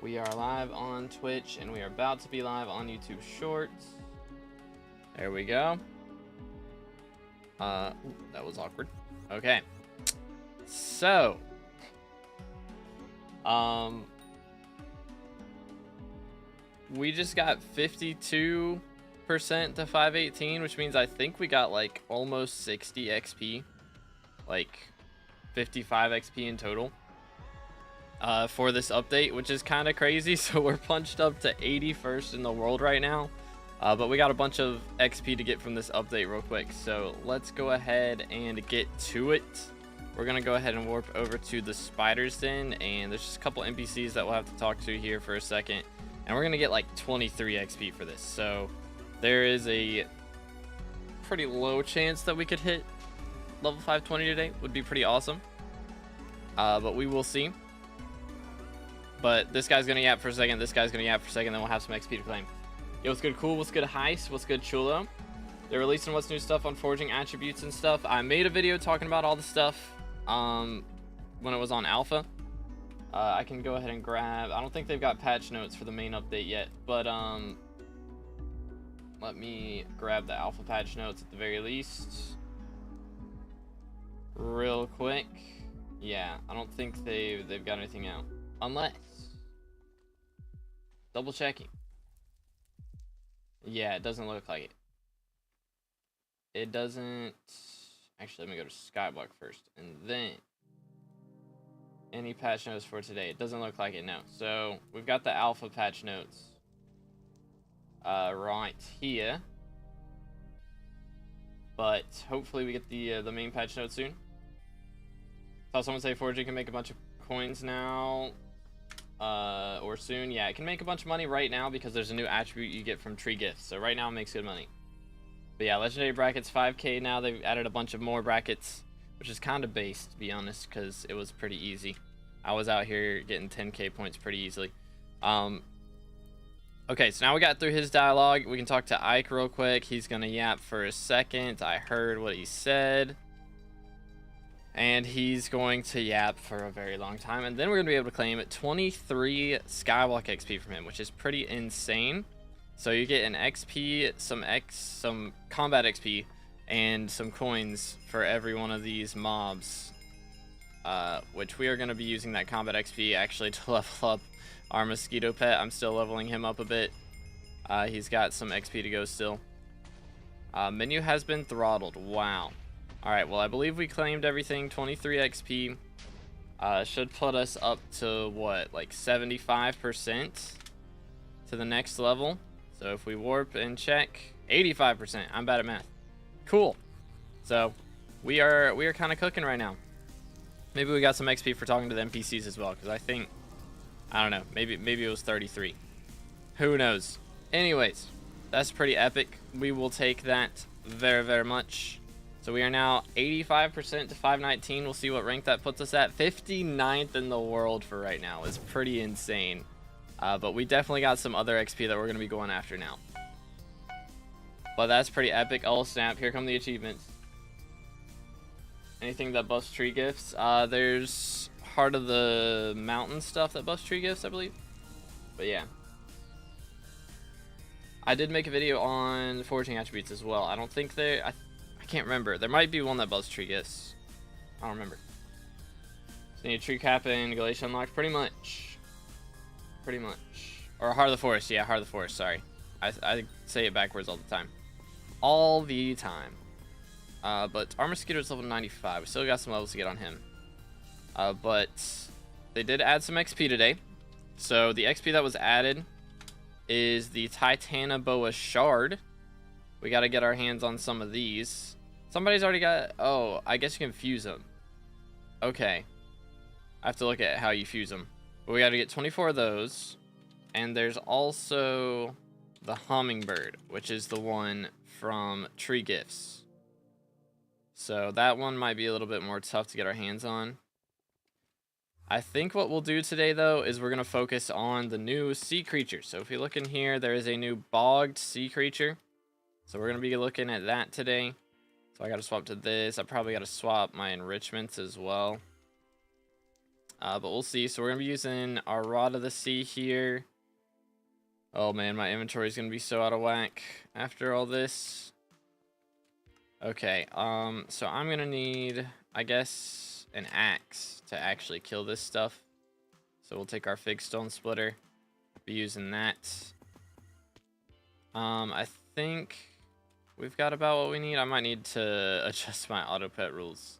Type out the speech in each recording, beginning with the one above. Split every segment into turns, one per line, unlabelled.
We are live on Twitch, and we are about to be live on YouTube Shorts. There we go. That was awkward. Okay. So, we just got 52% to 518, which means I think we got like almost 60 XP, like 55 XP in total. For this update, which is kind of crazy. So we're punched up to 81st in the world right now, but we got a bunch of XP to get from this update real quick, so let's go ahead and get to it. We're gonna go ahead and warp over to the spider's den, and there's just a couple NPCs that we'll have to talk to here for a second, and we're gonna get like 23 XP for this, so there is a pretty low chance that we could hit level 520 today. Would be pretty awesome, but we will see. But this guy's gonna yap for a second, this guy's gonna yap for a second, then we'll have some XP to claim. Yo, what's good, Cool? What's good, Heist? What's good, Chulo? They're releasing what's new stuff on forging attributes and stuff. I made a video talking about all the stuff when it was on alpha. I can go ahead and grab, I don't think they've got patch notes for the main update yet, but let me grab the alpha patch notes at the very least real quick. Yeah, I don't think they've got anything out. Unless, double checking. Yeah, it doesn't look like it. It doesn't. Actually, let me go to SkyBlock first, and then any patch notes for today. It doesn't look like it, no. So we've got the alpha patch notes right here, but hopefully we get the main patch notes soon. Saw someone say forging can make a bunch of coins now. Or soon. Yeah, it can make a bunch of money right now because there's a new attribute you get from tree gifts, so right now it makes good money. But yeah, legendary brackets 5k now. They've added a bunch of more brackets, which is kind of based, to be honest, because it was pretty easy. I was out here getting 10k points pretty easily. Okay, so now we got through his dialogue. We can talk to Ike real quick. He's gonna yap for a second. I heard what he said, and he's going to yap for a very long time, and then we're going to be able to claim 23 Skyblock XP from him, which is pretty insane. So you get an XP, some combat XP, and some coins for every one of these mobs, which we are going to be using that combat XP actually to level up our mosquito pet. I'm still leveling him up a bit. He's got some XP to go still. Menu has been throttled. Wow. Alright, well, I believe we claimed everything. 23 XP. Should put us up to, what, like 75% to the next level. So if we warp and check, 85%. I'm bad at math. Cool. So we are kind of cooking right now. Maybe we got some XP for talking to the NPCs as well, because I think, I don't know, maybe it was 33. Who knows? Anyways, that's pretty epic. We will take that very, very much. So we are now 85% to 519. We'll see what rank that puts us at. 59th in the world for right now is pretty insane. But we definitely got some other XP that we're going to be going after now. But that's pretty epic. Oh, snap. Here come the achievements. Anything that buffs tree gifts. There's Heart of the Mountain stuff that buffs tree gifts, I believe. But yeah. I did make a video on forging attributes as well. I don't think they... I can't remember. There might be one that buffs tree gifts. I don't remember. So need a tree cap and Glacier unlocked. Pretty much. Or Heart of the Forest. Yeah, Heart of the Forest. Sorry. I say it backwards all the time. All the time. But our mosquito's level 95. We still got some levels to get on him. But they did add some XP today. So the XP that was added is the Titanoboa Shard. We got to get our hands on some of these. Somebody's already got... Oh, I guess you can fuse them. Okay. I have to look at how you fuse them. But we got to get 24 of those. And there's also the Hummingbird, which is the one from Tree Gifts. So that one might be a little bit more tough to get our hands on. I think what we'll do today, though, is we're going to focus on the new sea creature. So if you look in here, there is a new bogged sea creature. So we're going to be looking at that today. So I got to swap to this. I probably got to swap my enrichments as well. But we'll see. So we're gonna be using our Rod of the Sea here. Oh man, my inventory is gonna be so out of whack after all this. Okay, so I'm gonna need, I guess, an axe to actually kill this stuff. So we'll take our fig stone splitter, be using that. I think we've got about what we need. I might need to adjust my auto pet rules,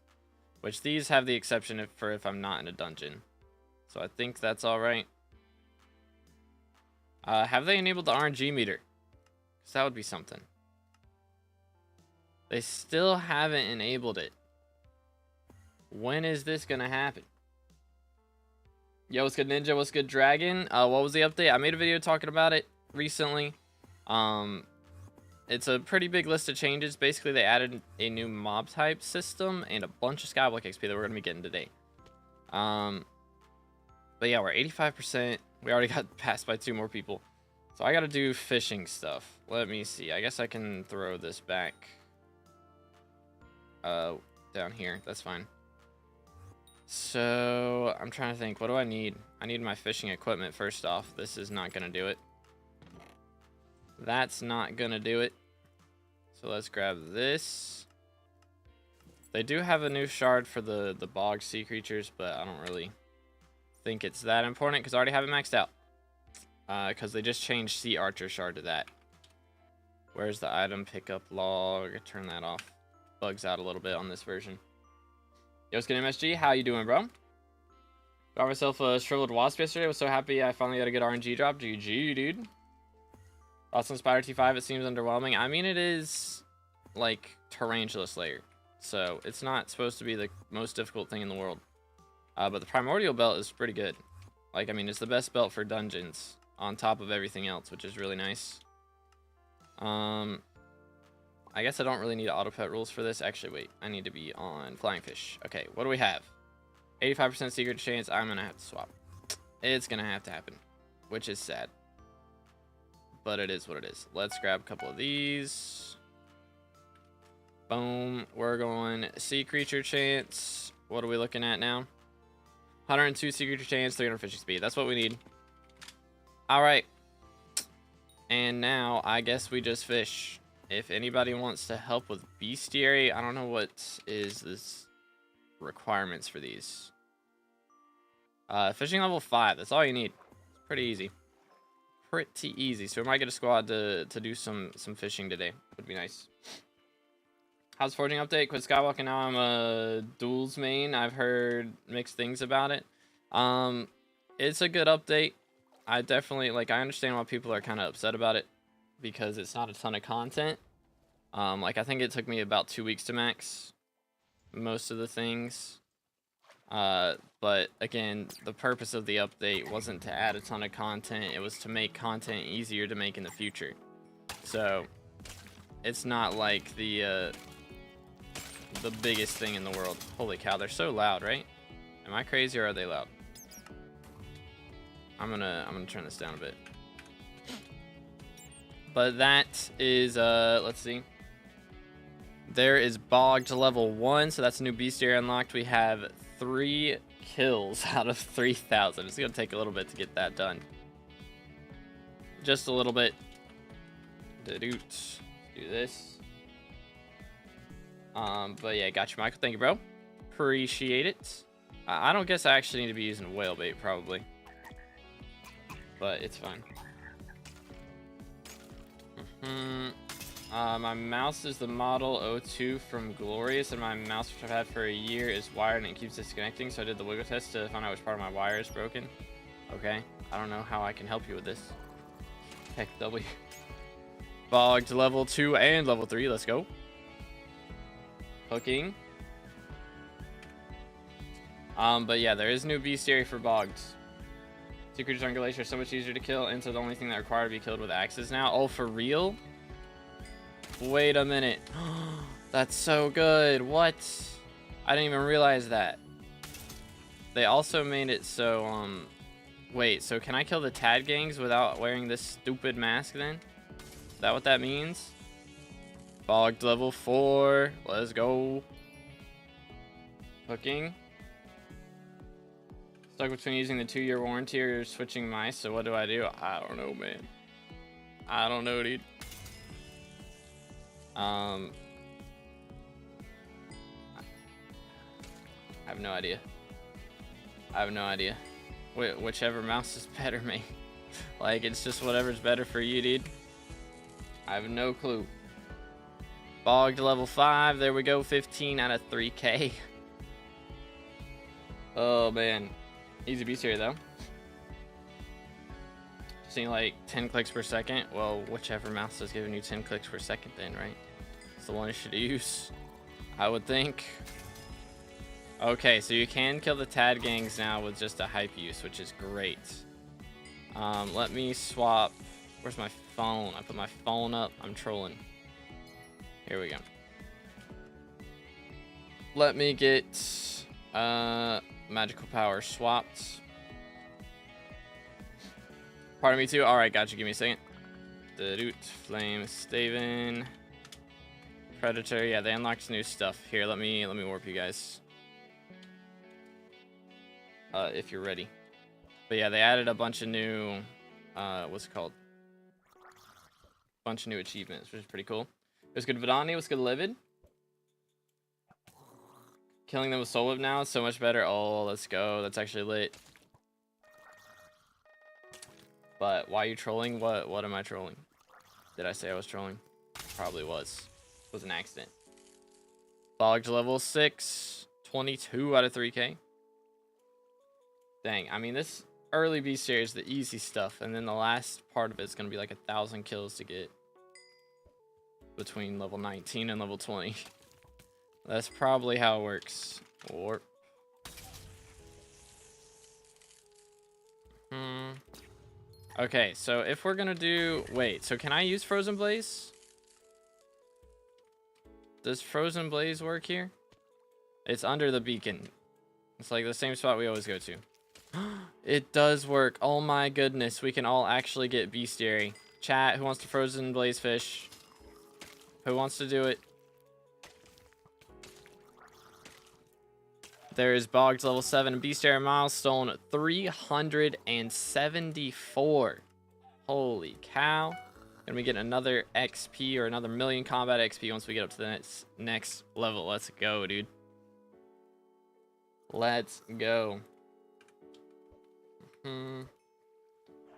which these have the exception for if I'm not in a dungeon. So I think that's all right. Have they enabled the RNG meter? Because that would be something. They still haven't enabled it. When is this gonna happen? Yo, what's good, Ninja? What's good, Dragon? What was the update? I made a video talking about it recently. It's a pretty big list of changes. Basically, they added a new mob type system and a bunch of Skyblock XP that we're gonna be getting today. But yeah, we're 85%. We already got passed by 2 more people. So I gotta do fishing stuff. Let me see. I guess I can throw this back down here. That's fine. So I'm trying to think. What do I need? I need my fishing equipment first off. This is not gonna do it. That's not gonna do it. So let's grab this. They do have a new shard for the bog sea creatures, but I don't really think it's that important because I already have it maxed out. Because they just changed Sea Archer shard to that. Where's the item pickup log? Turn that off. Bugs out a little bit on this version. Yo, what's good, MSG? How you doing, bro? Got myself a shriveled wasp yesterday. I was so happy I finally got a good RNG drop. GG, dude. Thoughts on Spider T5? It seems underwhelming. I mean, it is like Tarantula Slayer, so it's not supposed to be the most difficult thing in the world. But the Primordial Belt is pretty good. Like, I mean, it's the best belt for dungeons on top of everything else, which is really nice. I guess I don't really need auto pet rules for this. Actually, wait, I need to be on Flying Fish. Okay, what do we have? 85% secret chance. I'm gonna have to swap. It's gonna have to happen, which is sad, but it is what it is. Let's grab a couple of these. Boom. We're going sea creature chance. What are we looking at now? 102 sea creature chance, 300 fishing speed. That's what we need. All right. And now I guess we just fish. If anybody wants to help with bestiary, I don't know what is this requirements for these. Fishing level 5. That's all you need. It's pretty easy. Pretty easy. So we might get a squad to do some fishing today. Would be nice. How's forging update? Quit skywalking now. I'm a duels main. I've heard mixed things about it. It's a good update. I definitely I understand why people are kind of upset about it because it's not a ton of content. I think it took me about 2 weeks to max most of the things. But again, the purpose of the update wasn't to add a ton of content. It was to make content easier to make in the future. So it's not like the biggest thing in the world. Holy cow, they're so loud, right? Am I crazy or are they loud? I'm gonna turn this down a bit. But that is let's see. There is bog to level 1, so that's a new bestiary unlocked. We have 3 kills out of 3,000. It's gonna take a little bit to get that done. Just a little bit. Do this. But yeah, got you, Michael. Thank you, bro. Appreciate it. I don't guess I actually need to be using whale bait, probably. But it's fine. My mouse is the Model 02 from Glorious, and my mouse, which I've had for a year, is wired and it keeps disconnecting, so I did the wiggle test to find out which part of my wire is broken. Okay, I don't know how I can help you with this. Heck, W. Bog to level 2 and level 3, let's go. Hooking. But yeah, there is new bestiary for bogs. Sea creatures on Glacier are so much easier to kill, and so the only thing that require to be killed with axes now. Oh, for real? Wait a minute. That's so good. What? I didn't even realize that. They also made it so, wait, so can I kill the Tad gangs without wearing this stupid mask then? Is that what that means? Bogged level 4. Let's go. Hooking. Stuck between using the 2-year warranty or switching mice, so what do? I don't know, man. I don't know, dude. I have no idea. I have no idea. Whichever mouse is better, mate. Like, it's just whatever's better for you, dude. I have no clue. Bogged level 5. There we go. 15 out of 3K. Oh, man. Easy bestiary, though. Seeing like 10 clicks per second. Well, whichever mouse is giving you 10 clicks per second, then, right? It's the one you should use, I would think. Okay, so you can kill the Tad gangs now with just a hype use, which is great. Let me swap. Where's my phone? I put my phone up. I'm trolling. Here we go. Let me get magical power swapped. Pardon me too. All right, gotcha. Give me a second. Flame Staven, Predator. Yeah, they unlocked new stuff. Here, let me warp you guys. If you're ready. But yeah, they added a bunch of new, what's it called? Bunch of new achievements, which is pretty cool. What's good, Vidani? What's good, Livid? Killing them with Soul Whip now is so much better. Oh, let's go. That's actually lit. But why are you trolling? What am I trolling? Did I say I was trolling? Probably was. It was an accident. Bogged level 6. 22 out of 3K. Dang, I mean, this early bestiary is the easy stuff, and then the last part of it is going to be like 1,000 kills to get between level 19 and level 20. That's probably how it works. Warp. Okay, so if we're going to do... Wait, so can I use Frozen Blaze? Does Frozen Blaze work here? It's under the beacon. It's like the same spot we always go to. It does work. Oh my goodness. We can all actually get bestiary. Chat, who wants to Frozen Blaze fish? Who wants to do it? There is Bogged level 7 bestiary milestone 374. Holy cow. And we get another XP or another million combat XP once we get up to the next level. Let's go, dude. Let's go.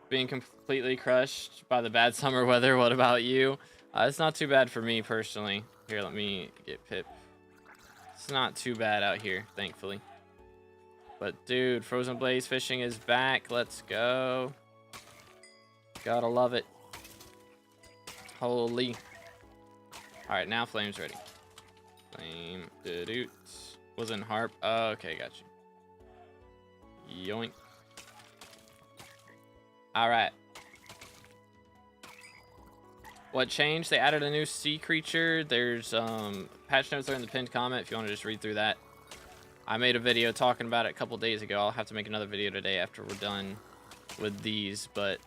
Being completely crushed by the bad summer weather. What about you? It's not too bad for me personally. Here, let me get Pip. It's not too bad out here, thankfully. But dude, Frozen Blaze fishing is back. Let's go. Gotta love it. Holy. Alright, now Flame's ready. Flame. Doot. Wasn't Harp. Oh, okay, got you. Yoink. Alright. What changed? They added a new sea creature. There's patch notes there in the pinned comment if you want to just read through that. I made a video talking about it a couple days ago. I'll have to make another video today after we're done with these, but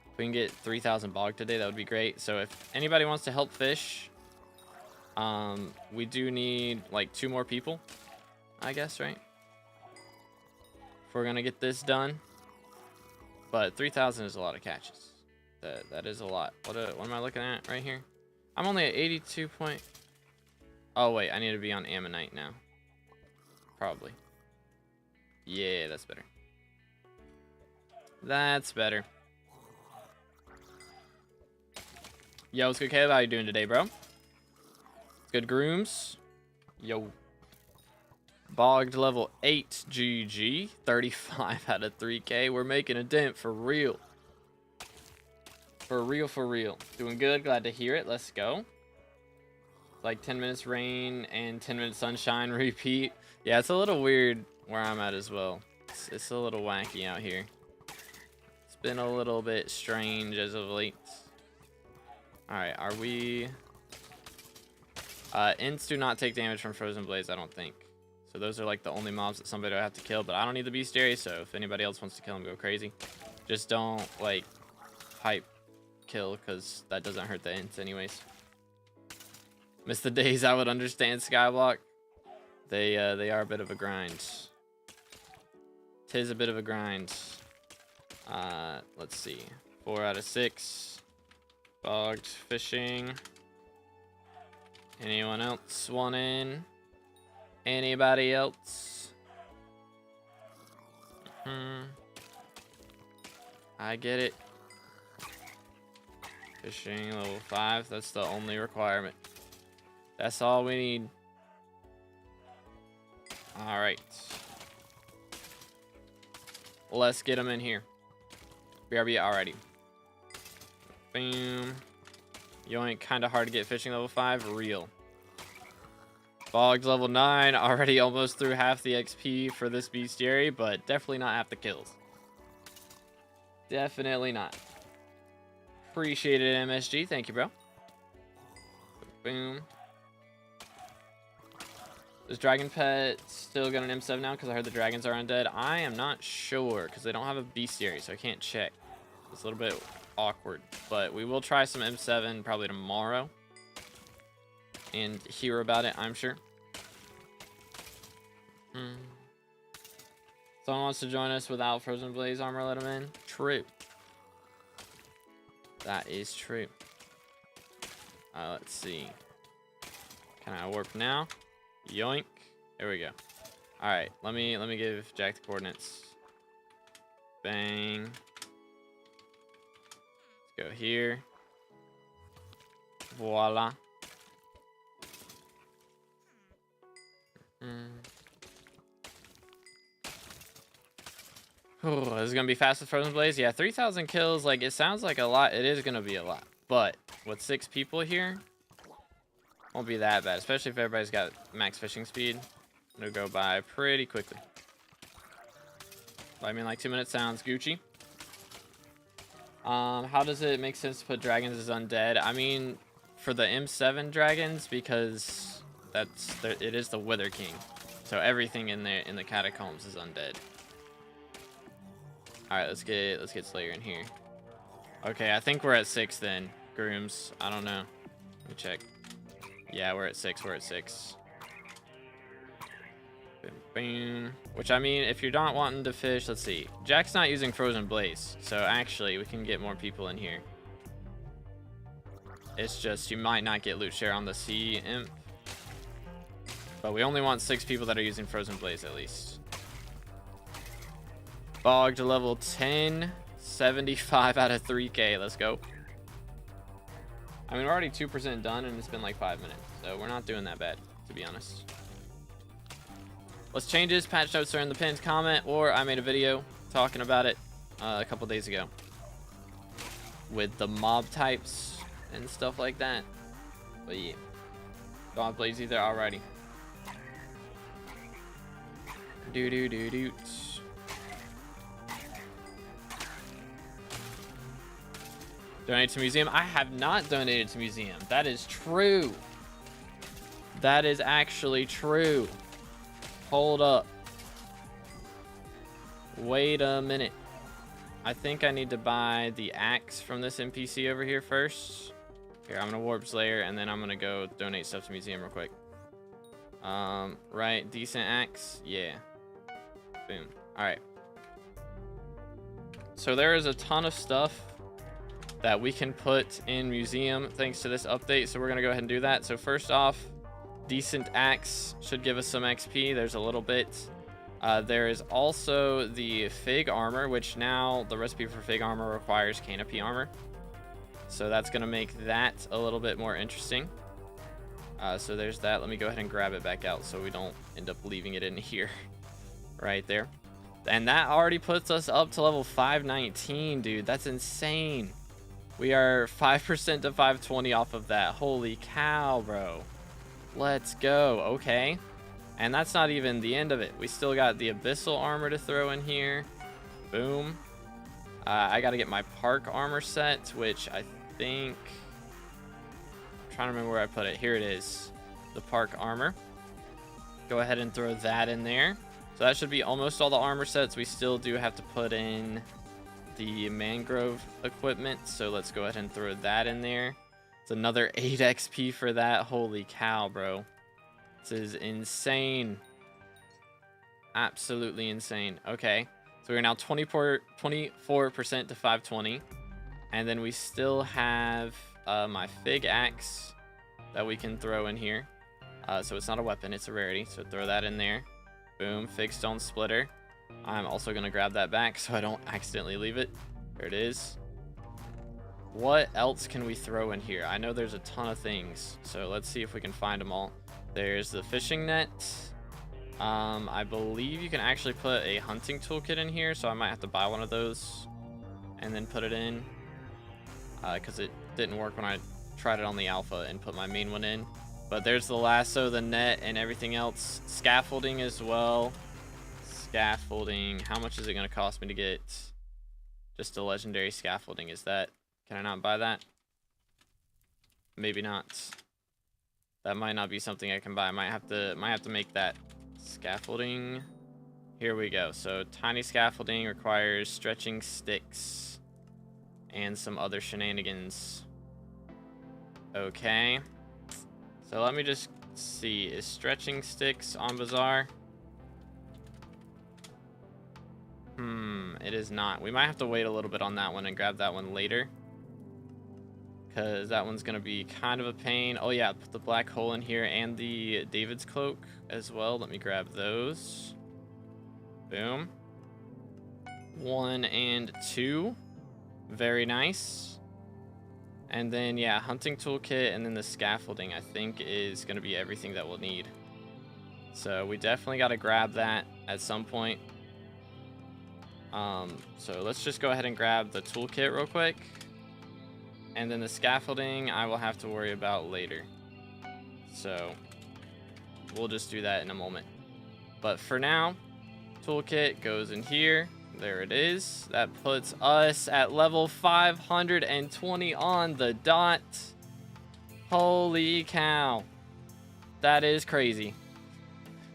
if we can get 3,000 bog today, that would be great. So if anybody wants to help fish, we do need like 2 more people, I guess, right? If we're gonna get this done. But 3,000 is a lot of catches. That is a lot. What am I looking at right here? I'm only at 82 point. Oh wait, I need to be on Ammonite now. Probably. Yeah, that's better. That's better. Yo, what's good, Caleb? How you doing today, bro? Good, Grooms. Yo. Bogged level 8 GG. 35 out of 3K. We're making a dent for real. For real, for real. Doing good. Glad to hear it. Let's go. Like 10 minutes rain and 10 minutes sunshine repeat. Yeah, it's a little weird where I'm at as well. It's a little wacky out here. It's been a little bit strange as of late. Alright, are we... Ints do not take damage from Frozen Blaze, I don't think. So those are like the only mobs that somebody would have to kill. But I don't need the bestiary, so if anybody else wants to kill them, go crazy. Just don't, like, hype kill, because that doesn't hurt the ints anyways. Miss the days I would understand SkyBlock. They are a bit of a grind. 'Tis a bit of a grind. Let's see. 4 out of 6. Bogged fishing. Anyone else want in? Anybody else? I get it. Fishing level 5. That's the only requirement. That's all we need. All right. Let's get them in here. BRB already. Boom. Yoink, kind of hard to get fishing level 5. Real. Bogged level 9. Already almost through half the XP for this bestiary, but definitely not half the kills. Definitely not. Appreciate it, MSG. Thank you, bro. Boom. Is Dragon Pet still got an M7 now? Because I heard the dragons are undead. I am not sure because they don't have a bestiary, so I can't check. It's a little bit awkward, but we will try some M7 probably tomorrow and hear about it, I'm sure. Someone wants to join us without Frozen Blaze armor, let them in. True. That is true. Let's see. Can I warp now? Yoink. There we go. All right, let me give Jack the coordinates. Bang. Let's go here. Voila. Oh, this is gonna be fast with Frozen Blaze. Yeah, 3,000 kills. Like, it sounds like a lot. It is gonna be a lot, but with 6 people here, won't be that bad. Especially if everybody's got max fishing speed. It'll go by pretty quickly. I mean, like 2 minutes sounds Gucci. How does it make sense to put dragons as undead? I mean, for the M7 dragons, because it is the Wither King, so everything in the catacombs is undead. All right, let's get Slayer in here. Okay, I think we're at 6 then. Grooms, I don't know. Let me check. Yeah, we're at 6. We're at 6. Boom, boom. Which, I mean, if you're not wanting to fish, let's see. Jack's not using Frozen Blaze, so actually we can get more people in here. It's just you might not get loot share on the Sea Imp, but we only want 6 people that are using Frozen Blaze at least. Bogged to level 10, 75 out of 3K. Let's go. I mean, we're already 2% done, and it's been like 5 minutes, so we're not doing that bad, to be honest. Let's change this. Patch notes are in the pinned comment, or I made a video talking about it a couple days ago with the mob types and stuff like that. But yeah, don't have Blaze either. Alrighty. Do. Donate to museum. I have not donated to museum. That is true. That is actually true. Hold up. Wait a minute. I think I need to buy the axe from this NPC over here first. Here, I'm gonna warp Slayer and then I'm gonna go donate stuff to museum real quick. Right, decent axe. Yeah. Boom. All right. So there is a ton of stuff that we can put in museum thanks to this update, so we're gonna go ahead and do that. So first off, decent axe should give us some XP. There's a little bit. There is also the fig armor, which now the recipe for fig armor requires canopy armor, so that's gonna make that a little bit more interesting. So there's that. Let me go ahead and grab it back out so we don't end up leaving it in here. Right there. And that already puts us up to level 519, dude. That's insane. We are 5% to 520 off of that. Holy cow, bro. Let's go. Okay. And that's not even the end of it. We still got the abyssal armor to throw in here. Boom. I got to get my park armor set, which I think... I'm trying to remember where I put it. Here it is. The park armor. Go ahead and throw that in there. So that should be almost all the armor sets. We still do have to put in the mangrove equipment, so let's go ahead and throw that in there. It's another 8 XP for that. Holy cow, bro. This is insane. Absolutely insane. Okay. So we're now 24% to 520. And then we still have my fig axe that we can throw in here. So it's not a weapon, it's a rarity. So throw that in there. Boom, fig stone splitter. I'm also going to grab that back so I don't accidentally leave it. There it is. What else can we throw in here? I know there's a ton of things. So let's see if we can find them all. There's the fishing net. I believe you can actually put a hunting toolkit in here, so I might have to buy one of those and then put it in, because it didn't work when I tried it on the alpha and put my main one in. But there's the lasso, the net, and everything else. Scaffolding as well. Scaffolding. How much is it going to cost me to get just a legendary scaffolding? Can I not buy that? Maybe not. That might not be something I can buy. I might have to make that. Scaffolding. Here we go. So tiny scaffolding requires stretching sticks and some other shenanigans. Okay. So let me just see. Is stretching sticks on Bazaar? It is not. We might have to wait a little bit on that one and grab that one later, because that one's going to be kind of a pain. Oh yeah, put the black hole in here and the David's cloak as well. Let me grab those. Boom. 1 and 2. Very nice. And then, yeah, hunting toolkit and then the scaffolding, I think, is going to be everything that we'll need. So we definitely got to grab that at some point. So let's just go ahead and grab the toolkit real quick. And then the scaffolding, I will have to worry about later. So we'll just do that in a moment. But for now, toolkit goes in here. There it is. That puts us at level 520 on the dot. Holy cow. That is crazy.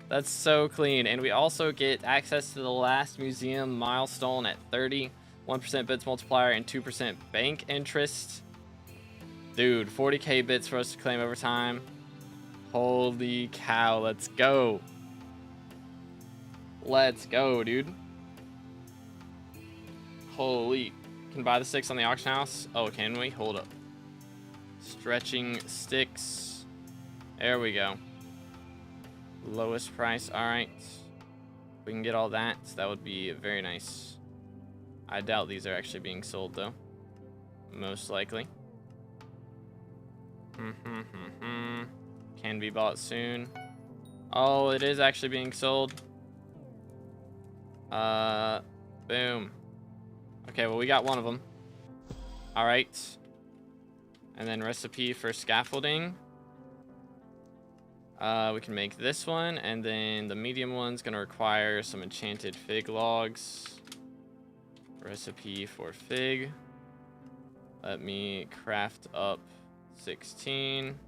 That's so clean. And we also get access to the last museum milestone at 30. 1% bits multiplier and 2% bank interest. Dude, 40k bits for us to claim over time. Holy cow, let's go. Let's go, dude. Holy. Can buy the sticks on the auction house? Oh, can we? Hold up. Stretching sticks. There we go. Lowest price. Alright. We can get all that. That would be very nice. I doubt these are actually being sold, though. Most likely. Can be bought soon. Oh, it is actually being sold. Boom. Okay, well, we got one of them. All right. And then recipe for scaffolding. We can make this one, and then the medium one's gonna require some enchanted fig logs. Recipe for fig. Let me craft up 16.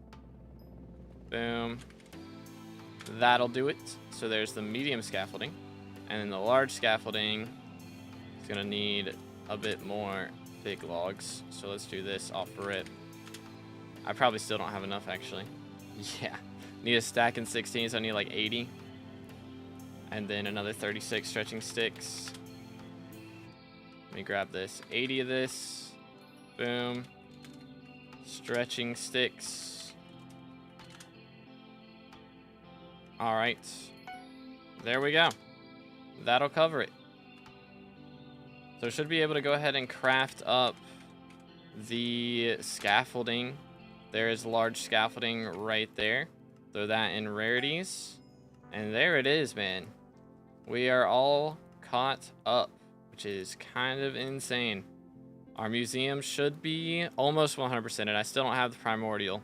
Boom. That'll do it. So there's the medium scaffolding. And then the large scaffolding is going to need a bit more fig logs. So let's do this off rip. I probably still don't have enough, actually. Yeah. Need a stack in 16, so I need like 80. And then another 36 stretching sticks. Let me grab this. 80 of this. Boom. Stretching sticks. All right. There we go. That'll cover it. So should be able to go ahead and craft up the scaffolding. There is large scaffolding right there. Throw that in rarities. And there it is, man. We are all caught up, which is kind of insane. Our museum should be almost 100%, and I still don't have the primordial.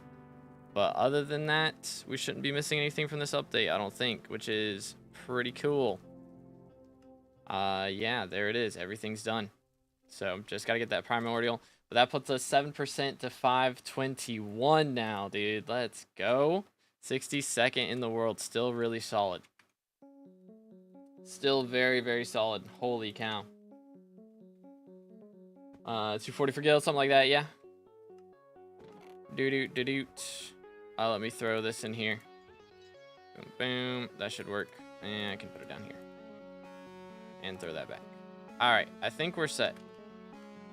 But other than that, we shouldn't be missing anything from this update, I don't think, which is pretty cool. Yeah, there it is. Everything's done. So just got to get that primordial. But that puts us 7% to 521 now, dude. Let's go. 62nd in the world. Still really solid. Still very, very solid. Holy cow. 240 for guild, something like that, yeah. Doot. Let me throw this in here. Boom, boom. That should work. And I can put it down here. And throw that back. All right, I think we're set.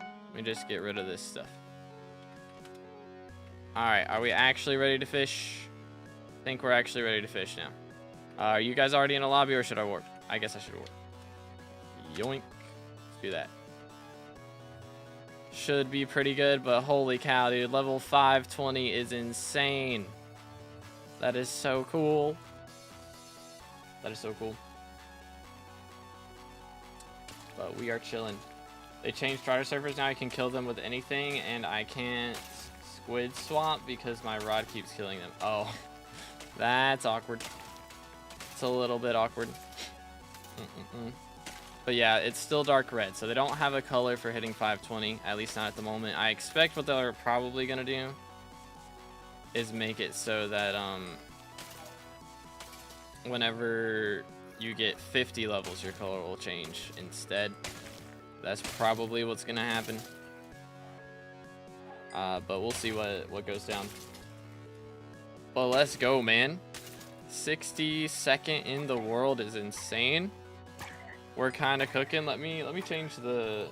Let me just get rid of this stuff. All right, are we actually ready to fish? I think we're actually ready to fish now. Are you guys already in a lobby, or should I warp? I guess I should warp. Yoink. Let's do that. Should be pretty good, but holy cow, dude. Level 520 is insane. That is so cool. That is so cool. But we are chilling. They changed strider surfers. Now I can kill them with anything, and I can't squid swap because my rod keeps killing them. Oh, that's awkward. It's a little bit awkward. But yeah, it's still dark red, so they don't have a color for hitting 520, at least not at the moment. I expect what they're probably gonna do is make it so that whenever you get 50 levels, your color will change instead. That's probably what's gonna happen. But we'll see what goes down. But let's go, man. 62nd in the world is insane. We're kind of cooking. Let me change the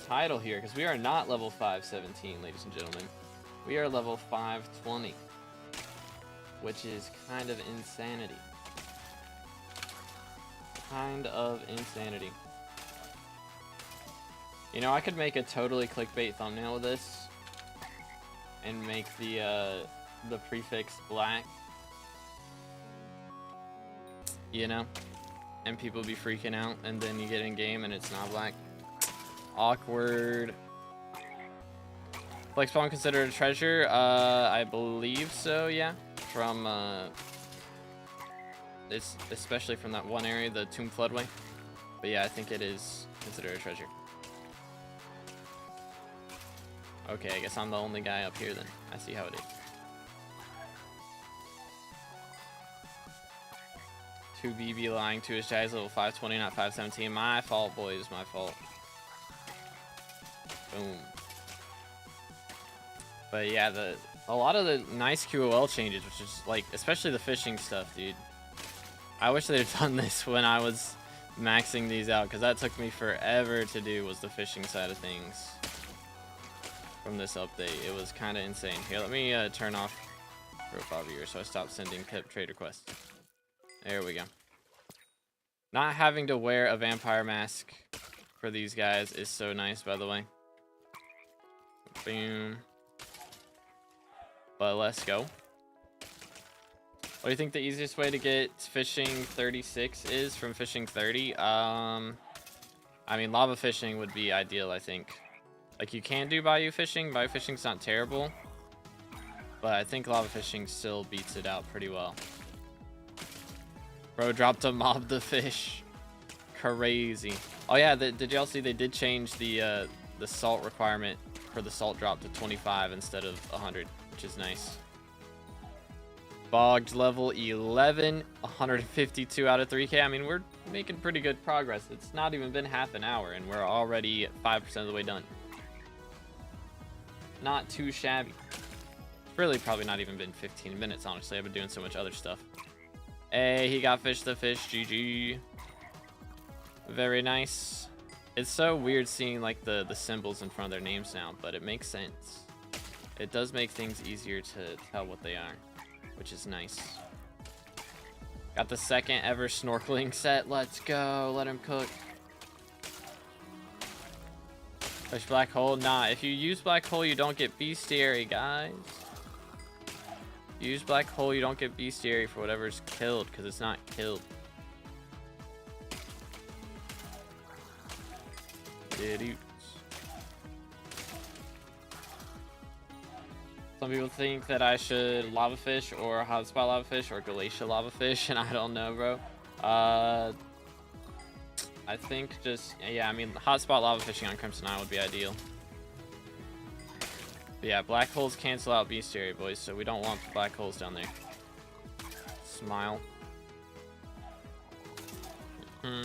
title here, because we are not level 517, ladies and gentlemen. We are level 520, which is kind of insanity. Kind of insanity. You know, I could make a totally clickbait thumbnail with this and make the prefix black. You know? And people be freaking out, and then you get in game and it's not black. Awkward. Flex spawn considered a treasure? I believe so, yeah. From it's especially from that one area, the Tomb Floodway. But yeah, I think it is considered a treasure. Okay, I guess I'm the only guy up here then. I see how it is. 2BB lying to his guys, level 520, not 517. My fault, boys, my fault. Boom. But yeah, a lot of the nice QOL changes, which is like, especially the fishing stuff, dude. I wish they'd done this when I was maxing these out, because that took me forever to do, was the fishing side of things from this update. It was kind of insane. Here, let me turn off profile viewer so I stop sending pip trade requests. There we go. Not having to wear a vampire mask for these guys is so nice, by the way. Boom. But let's go. What do you think the easiest way to get fishing 36 is from fishing 30? I mean, lava fishing would be ideal, I think. Like, you can do bayou fishing. Bayou fishing's not terrible. But I think lava fishing still beats it out pretty well. Bro dropped a mob the fish. Crazy. Oh yeah, did y'all see they did change the salt requirement for the salt drop to 25 instead of 100, which is nice. Bogged level 11, 152 out of 3K. I mean, we're making pretty good progress. It's not even been half an hour, and we're already 5% of the way done. Not too shabby. Really, probably not even been 15 minutes, honestly. I've been doing so much other stuff. Hey, he got fish the fish. GG. Very nice. It's so weird seeing like the symbols in front of their names now, but it makes sense. It does make things easier to tell what they are, which is nice. Got the second ever snorkeling set. Let's go. Let him cook. Push black hole. Nah, if you use black hole, you don't get bestiary, guys. Use black hole, you don't get bestiary for whatever's killed, because it's not killed. Idiots. Some people think that I should lava fish or hotspot lava fish or glacial lava fish, and I don't know, bro. I think just, yeah, I mean, hotspot lava fishing on Crimson Isle would be ideal. But yeah, black holes cancel out bestiary, boys, so we don't want black holes down there. Smile. Do.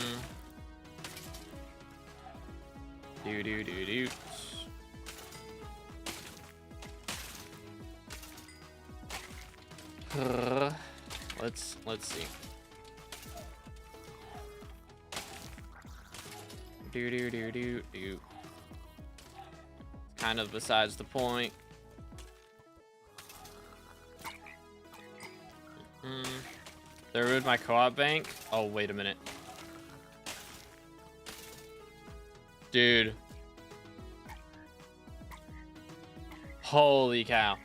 Let's see. Kind of besides the point. They removed my co-op bank. Oh, wait a minute. Dude. Holy cow.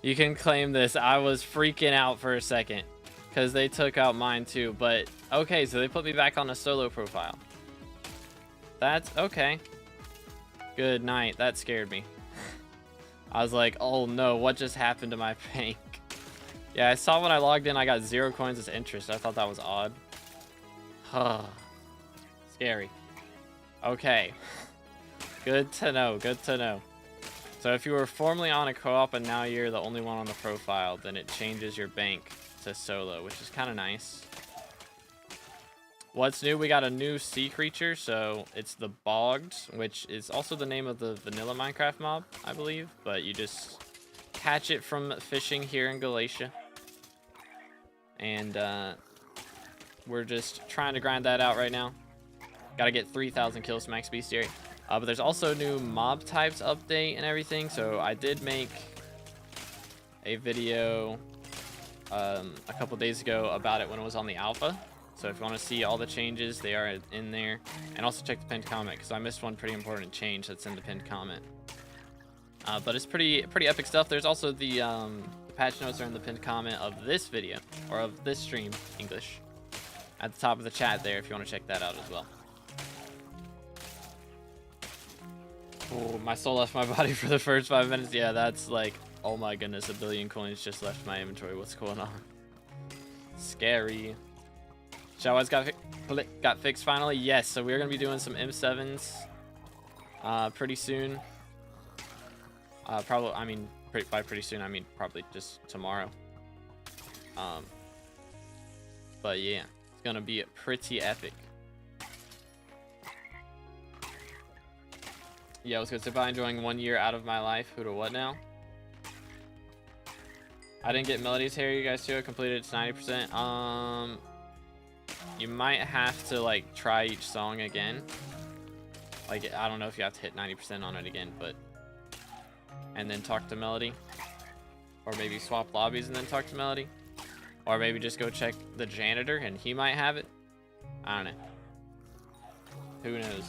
You can claim this. I was freaking out for a second because they took out mine too. But okay, so they put me back on a solo profile. That's okay. Good night. That scared me. I was like, oh no, what just happened to my bank? Yeah, I saw when I logged in, I got 0 coins as interest. I thought that was odd. Scary. Okay. Good to know. Good to know. So if you were formerly on a co-op and now you're the only one on the profile, then it changes your bank to solo, which is kind of nice. What's new? We got a new sea creature, so it's the Bogged, which is also the name of the vanilla Minecraft mob, I believe. But you just catch it from fishing here in Galatia. And we're just trying to grind that out right now. Gotta get 3,000 kills to max bestiary. But there's also new mob types update and everything. So I did make a video a couple days ago about it when it was on the alpha. So if you want to see all the changes, they are in there. And also check the pinned comment, because I missed one pretty important change that's in the pinned comment. But it's pretty epic stuff. There's also the patch notes are in the pinned comment of this video, or of this stream, English, at the top of the chat there if you want to check that out as well. Oh, my soul left my body for the first 5 minutes. Yeah, that's like, oh my goodness, 1 billion coins just left my inventory. What's going on? Scary. Showers got fixed finally. Yes, so we're gonna be doing some M7s pretty soon. Probably, I mean, by pretty soon I mean probably just tomorrow. But yeah, it's gonna be pretty epic. Yeah, I was gonna say, by enjoying 1 year out of my life. Who to what now? I didn't get melodies here, you guys too. I completed it to 90%. You might have to like try each song again. Like, I don't know if you have to hit 90% on it again, but and then talk to Melody, or maybe swap lobbies and then talk to Melody, or maybe just go check the janitor and he might have it. I don't know. Who knows?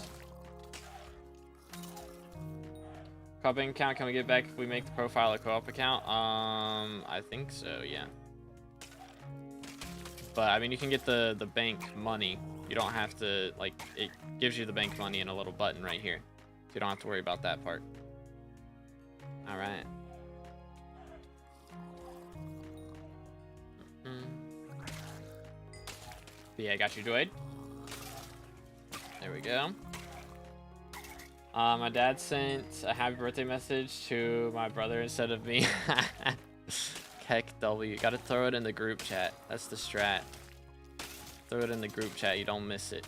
Co-op bank account, can we get back if we make the profile a co-op account? I think so, yeah. But I mean, you can get the bank money. You don't have to, like, it gives you the bank money in a little button right here. So you don't have to worry about that part. All right. Yeah, I got you, Joyd. There we go. My dad sent a happy birthday message to my brother instead of me. Heck W, gotta throw it in the group chat. That's the strat. Throw it in the group chat, you don't miss it.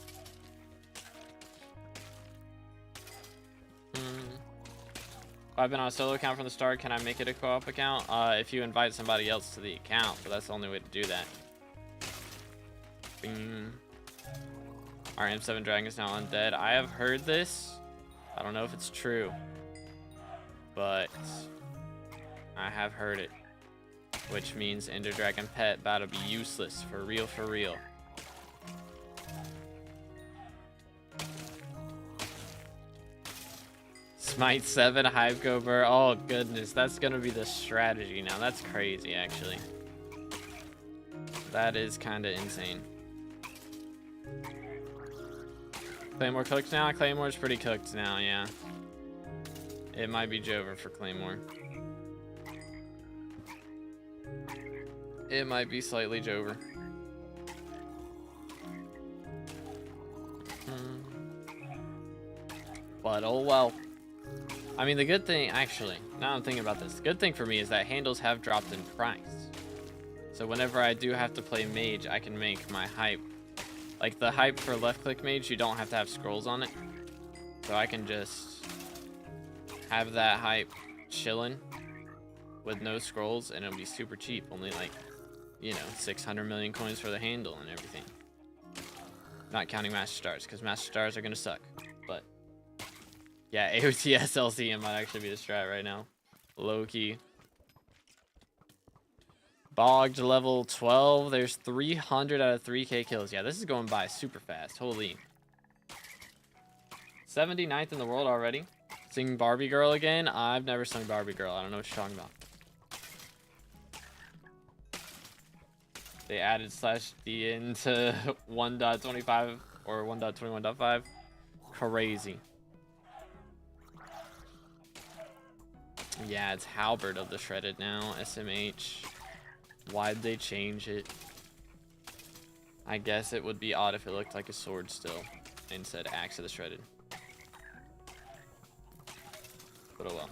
I've been on a solo account from the start. Can I make it a co-op account? If you invite somebody else to the account, but that's the only way to do that. Bing. Our M7 Dragon is now undead. I have heard this. I don't know if it's true, but I have heard it. Which means Ender Dragon Pet about to be useless. For real, for real. Smite 7, Hive Go Burr. Oh goodness, that's gonna be the strategy now. That's crazy, actually. That is kind of insane. Claymore cooked now? Claymore's pretty cooked now, yeah. It might be Jover for Claymore. It might be slightly Jover. But oh well. I mean, the good thing, actually, now I'm thinking about this, the good thing for me is that handles have dropped in price. So whenever I do have to play mage, I can make my hype. Like the hype for left click mage, you don't have to have scrolls on it. So I can just have that hype chilling with no scrolls and it'll be super cheap. Only like, you know, 600 million coins for the handle and everything. Not counting Master Stars, because Master Stars are going to suck. But, yeah, AOTS LCM might actually be the strat right now. Low-key. Bogged level 12. There's 300 out of 3k kills. Yeah, this is going by super fast. Holy. 79th in the world already. Singing Barbie Girl again. I've never sung Barbie Girl. I don't know what you're talking about. They added /d into 1.25 or 1.21.5. Crazy. Yeah, it's Halberd of the Shredded now. SMH. Why'd they change it? I guess it would be odd if it looked like a sword still and said Axe of the Shredded. But oh well.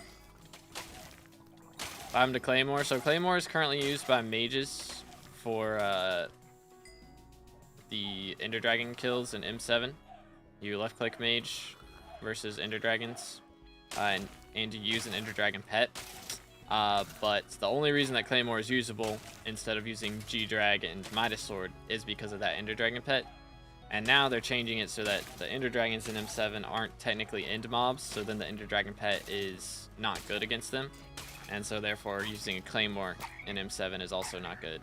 I'm to Claymore. So Claymore is currently used by mages for the Ender Dragon kills in M7. You left click mage versus Ender Dragons and you use an Ender Dragon pet. But the only reason that Claymore is usable instead of using G-Drag and Midas Sword is because of that Ender Dragon pet. And now they're changing it so that the Ender Dragons in M7 aren't technically end mobs, so then the Ender Dragon pet is not good against them. And so therefore using a Claymore in M7 is also not good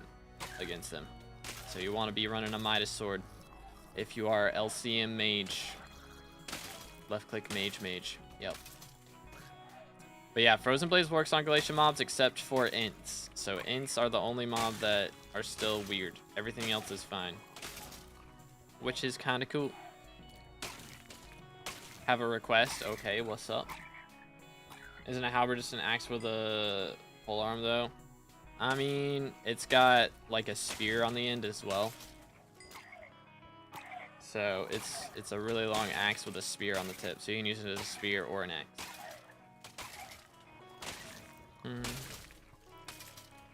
against them. So you want to be running a Midas Sword if you are LCM mage. Left click mage. Yep. But yeah, Frozen Blaze works on Galatian mobs except for ints. So ints are the only mob that are still weird. Everything else is fine. Which is kind of cool. Have a request. Okay, what's up? Isn't a halberd just an axe with a pole arm though? I mean, it's got like a spear on the end as well. So it's a really long axe with a spear on the tip. So you can use it as a spear or an axe.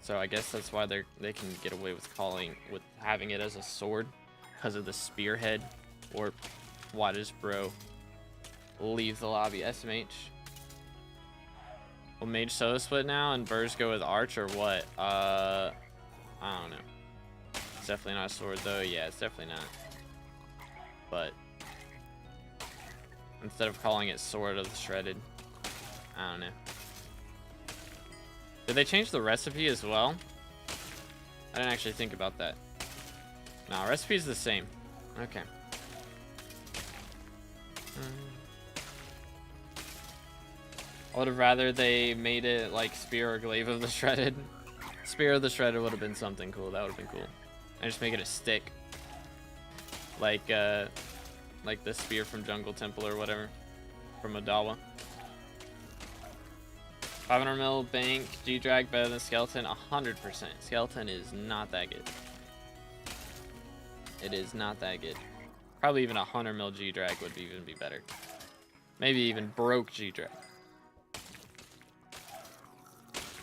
So I guess that's why they can get away with having it as a sword because of the spearhead. Or why does bro leave the lobby? SMH. Will mage solo split now and Burrs go with arch or what? I don't know. It's definitely not a sword though. Yeah, it's definitely not. But instead of calling it sword of the shredded, I don't know. Did they change the recipe as well? I didn't actually think about that. No, recipe is the same. Okay. I would have rather they made it like Spear or Glaive of the Shredded. Spear of the Shredded would have been something cool. That would have been cool. And just make it a stick. Like the spear from Jungle Temple or whatever. From Adawa. 500 mil bank, G-Drag better than Skeleton, 100%. Skeleton is not that good. It is not that good. Probably even 100 mil G-Drag would even be better. Maybe even broke G-Drag.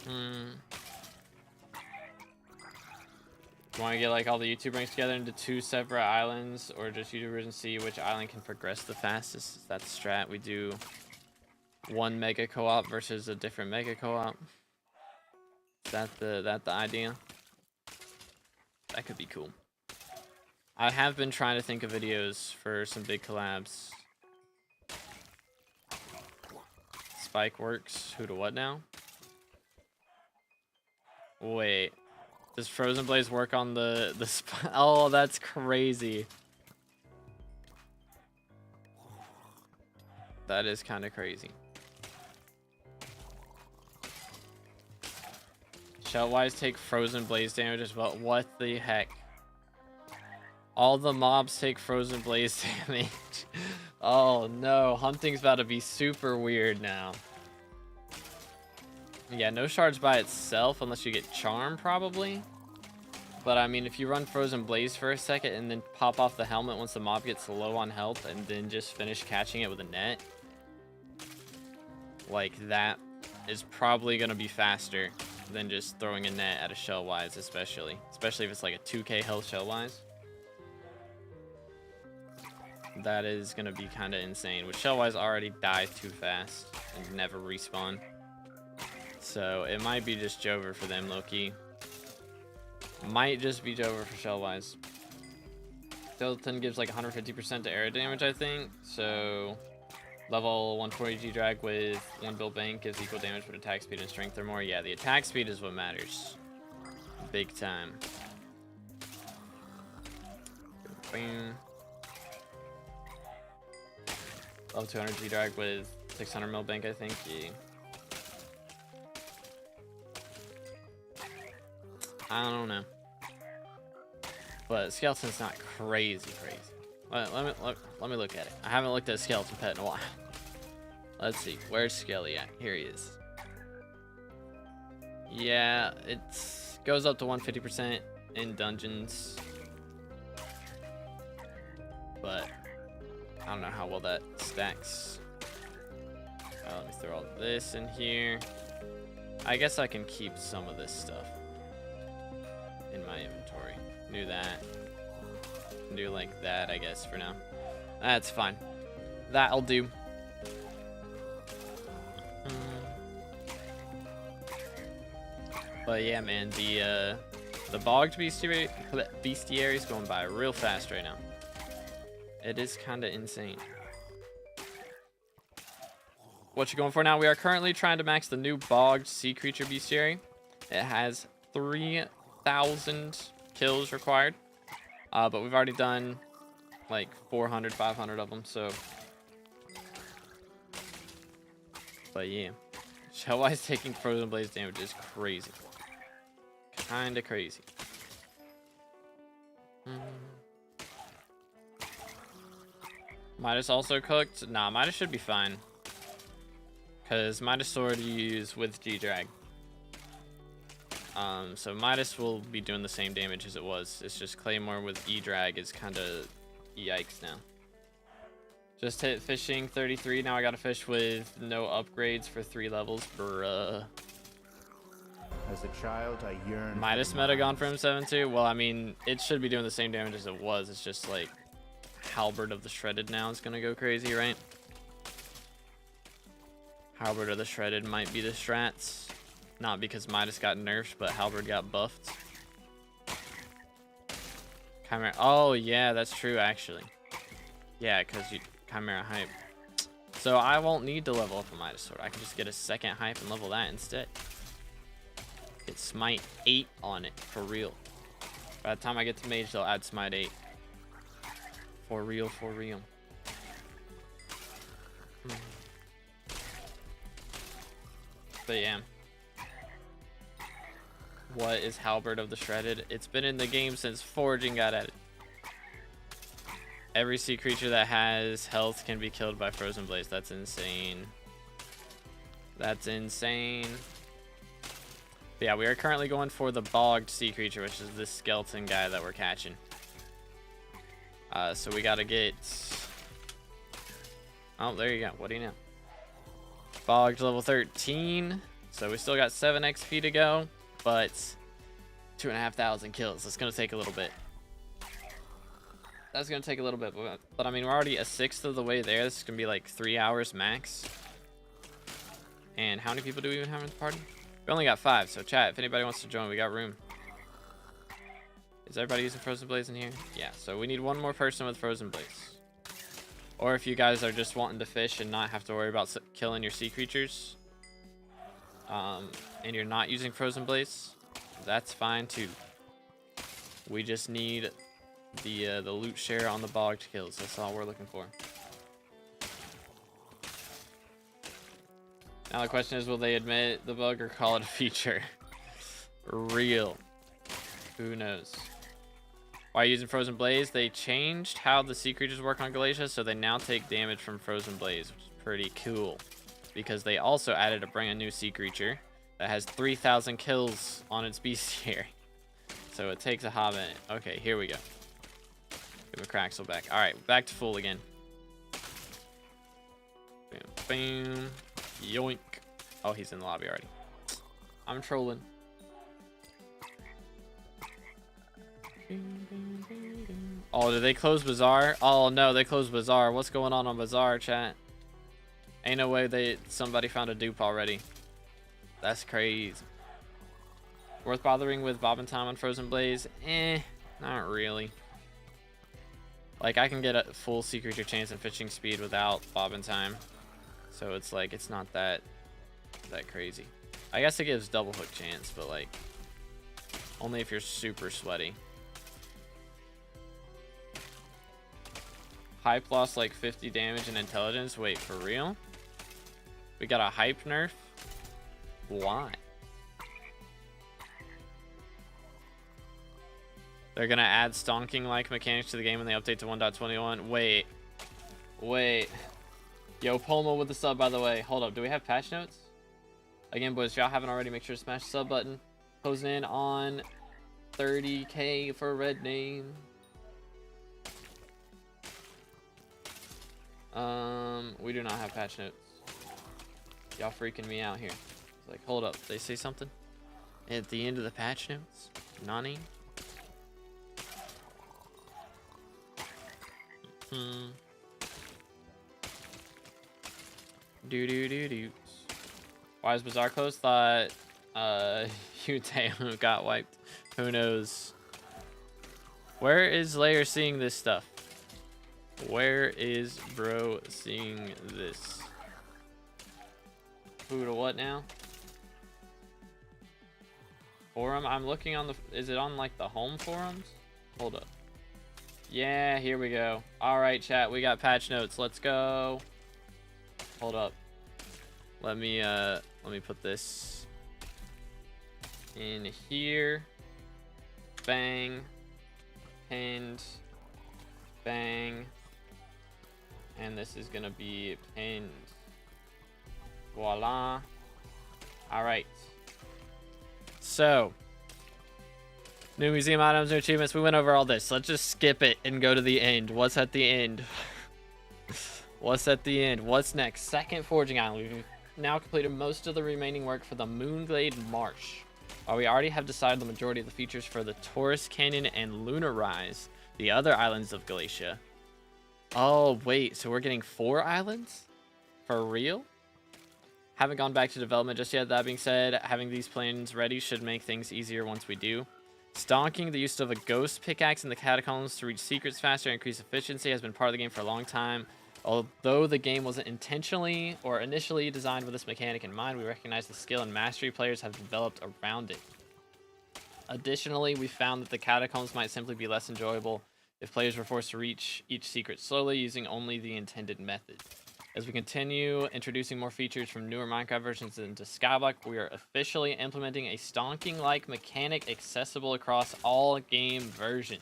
You want to get like all the YouTube ranks together into 2 separate islands, or just YouTubers and see which island can progress the fastest? That's the strat. We do 1 mega co-op versus a different mega co-op. Is that the idea? That could be cool. I have been trying to think of videos for some big collabs. Spike works. Who to what now? Wait. Does Frozen Blaze work on the Oh, that's crazy. That is kind of crazy. Shellwise take Frozen Blaze damage as well. What the heck? All the mobs take Frozen Blaze damage. Oh no, hunting's about to be super weird now. Yeah, no shards by itself unless you get Charm probably. But I mean, if you run Frozen Blaze for a second and then pop off the helmet once the mob gets low on health and then just finish catching it with a net, like that is probably going to be faster than just throwing a net at a Shellwise, especially if it's like a 2k health Shellwise. That is going to be kind of insane. With Shellwise already die too fast and never respawn. So it might be just Jover for them, low-key. Might just be Jover for Shellwise. Skeleton gives like 150% to air damage, I think. So level 140 G-Drag with 1 build bank gives equal damage, but attack speed and strength are more. Yeah, the attack speed is what matters. Big time. Boom. Level 200 G-Drag with 600 mil bank, I think. Yeah. I don't know. But Skeleton's not crazy. Let me look at it. I haven't looked at a Skeleton pet in a while. Let's see. Where's Skelly at? Here he is. Yeah, it goes up to 150% in dungeons. But I don't know how well that stacks. Let me throw all this in here. I guess I can keep some of this stuff in my inventory. Do that. Do like that, I guess, for now. That's fine. That'll do. But yeah, man, the bogged bestiary is going by real fast right now. It is kind of insane. What you going for now? We are currently trying to max the new bogged sea creature bestiary. It has 3,000 kills required, but we've already done like 400, 500 of them. So, but yeah, Shellwise taking Frozen Blaze damage is crazy, kind of crazy. Midas also cooked. Nah, Midas should be fine. Because Midas Sword you use with G-Drag. So Midas will be doing the same damage as it was. It's just Claymore with E-Drag is kind of yikes now. Just hit fishing 33. Now I got to fish with no upgrades for 3 levels. Bruh.
As a child, I yearn.
Midas meta gone from 7-2. Well, I mean, it should be doing the same damage as it was. It's just like Halberd of the Shredded now is going to go crazy, right? Halberd of the Shredded might be the strats. Not because Midas got nerfed, but Halberd got buffed. Chimera. Oh, yeah, that's true, actually. Yeah, because you Chimera hype. So I won't need to level up a Midas Sword. I can just get a second hype and level that instead. Get Smite 8 on it, for real. By the time I get to Mage, they'll add Smite 8. For real, for real. But yeah. What is Halberd of the Shredded? It's been in the game since Foraging got added. Every sea creature that has health can be killed by Frozen Blaze. That's insane. That's insane. But yeah, we are currently going for the bogged sea creature, which is this skeleton guy that we're catching. So we gotta get... Oh, there you go. What do you know? Bogged level 13. So we still got 7 XP to go, but 2,500 kills. That's gonna take a little bit. That's gonna take a little bit, but I mean, we're already a 1/6 of the way there. This is gonna be like 3 hours max. And how many people do we even have in the party? We only got 5, so chat, if anybody wants to join, we got room. Is everybody using Frozen Blaze in here? Yeah, so we need one more person with Frozen Blaze. Or if you guys are just wanting to fish and not have to worry about killing your sea creatures, and you're not using Frozen Blaze, that's fine too. We just need the loot share on the bogged kills. That's all we're looking for. Now the question is, will they admit the bug or call it a feature? Real. Who knows? Why using Frozen Blaze? They changed how the sea creatures work on Galatia, so they now take damage from Frozen Blaze, which is pretty cool. Because they also added a brand new sea creature that has 3,000 kills on its bestiary. So it takes a hot minute. Okay, here we go. Give a Craxel back. Alright, back to full again. Bam, bam. Yoink. Oh, he's in the lobby already. I'm trolling. Oh, did they close Bazaar? Oh no, they closed Bazaar. What's going on Bazaar, chat? Ain't no way somebody found a dupe already. That's crazy. Worth bothering with Bob and Tom on Frozen Blaze? Not really. Like, I can get a full sea creature chance and fishing speed without bobbing time. So it's like, it's not that crazy. I guess it gives double hook chance, but like, only if you're super sweaty. Hype lost like 50 damage and intelligence. Wait, for real? We got a hype nerf? Why? They're gonna add stonking-like mechanics to the game when they update to 1.21. Wait. Yo, Pulmo with the sub, by the way. Hold up, do we have patch notes? Again, boys, if y'all haven't already, make sure to smash the sub button. Closing in on 30K for red name. We do not have patch notes. Y'all freaking me out here. It's like, hold up, they say something at the end of the patch notes? Nani? Do. Why is Bazaar closed? Thought Uteo got wiped. Who knows? Where is Layer seeing this stuff? Where is bro seeing this? Who to what now? Forum? I'm looking on the... Is it on like the home forums? Hold up. Yeah, here we go. All right, chat. We got patch notes. Let's go. Hold up. Let me put this in here. Bang. Pinned. Bang. And this is gonna be pinned. Voila. All right. So, new museum items, new achievements. We went over all this. Let's just skip it and go to the end. What's at the end? What's at the end? What's next? Second forging island. We've now completed most of the remaining work for the Moonglade Marsh. While we already have decided the majority of the features for the Taurus Canyon and Lunar Rise, the other islands of Galatia. Oh, wait. So we're getting 4 islands? For real? Haven't gone back to development just yet. That being said, having these plans ready should make things easier once we do. Stonking, the use of a ghost pickaxe in the catacombs to reach secrets faster and increase efficiency has been part of the game for a long time. Although the game wasn't intentionally or initially designed with this mechanic in mind, we recognize the skill and mastery players have developed around it. Additionally, we found that the catacombs might simply be less enjoyable if players were forced to reach each secret slowly using only the intended method. As we continue introducing more features from newer Minecraft versions into SkyBlock, we are officially implementing a stonking-like mechanic accessible across all game versions.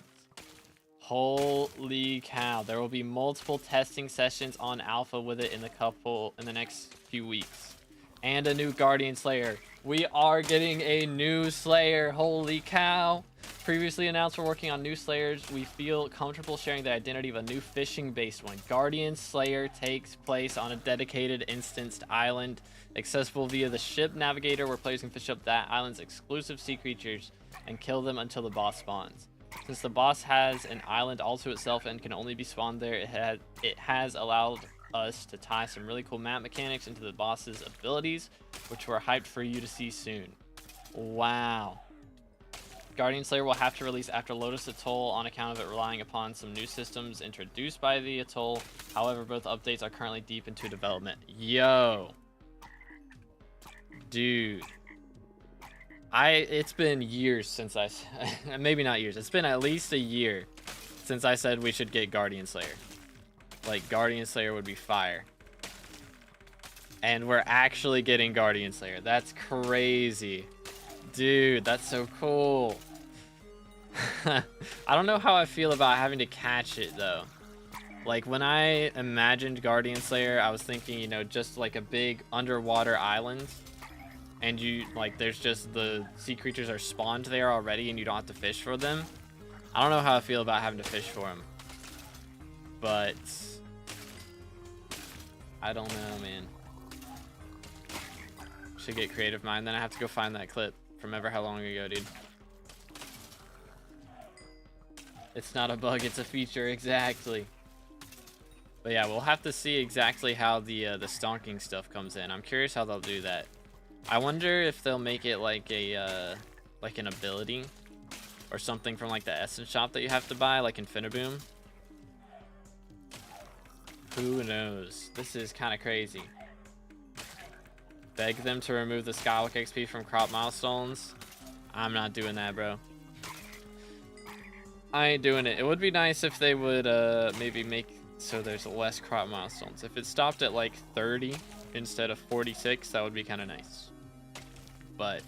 Holy cow, there will be multiple testing sessions on alpha with it in the next few weeks. And a new Guardian Slayer. We are getting a new Slayer, holy cow. Previously announced we're working on new Slayers. We feel comfortable sharing the identity of a new fishing-based one. Guardian Slayer takes place on a dedicated instanced island, accessible via the ship navigator, where players can fish up that island's exclusive sea creatures and kill them until the boss spawns. Since the boss has an island all to itself and can only be spawned there, it has allowed us to tie some really cool map mechanics into the boss's abilities, which we're hyped for you to see soon. Wow. Guardian Slayer will have to release after Lotus Atoll on account of it relying upon some new systems introduced by the Atoll. However, both updates are currently deep into development. Yo. Dude. It's been years since maybe not years. It's been at least a year since I said we should get Guardian Slayer. Like, Guardian Slayer would be fire. And we're actually getting Guardian Slayer. That's crazy. Dude, that's so cool. I don't know how I feel about having to catch it, though. Like, when I imagined Guardian Slayer, I was thinking, you know, just like a big underwater island. And there's just the sea creatures are spawned there already and you don't have to fish for them. I don't know how I feel about having to fish for them. But I don't know, man. Should get creative mind. Then I have to go find that clip from ever how long ago, dude. It's not a bug, it's a feature, exactly. But yeah, we'll have to see exactly how the stonking stuff comes in. I'm curious how they'll do that. I wonder if they'll make it like a like an ability or something from like the essence shop that you have to buy, like Infiniboom. Who knows? This is kind of crazy. Beg them to remove the SkyBlock XP from crop milestones. I'm not doing that, bro. I ain't doing it. It would be nice if they would maybe make so there's less crop milestones. If it stopped at like 30 instead of 46, that would be kind of nice. But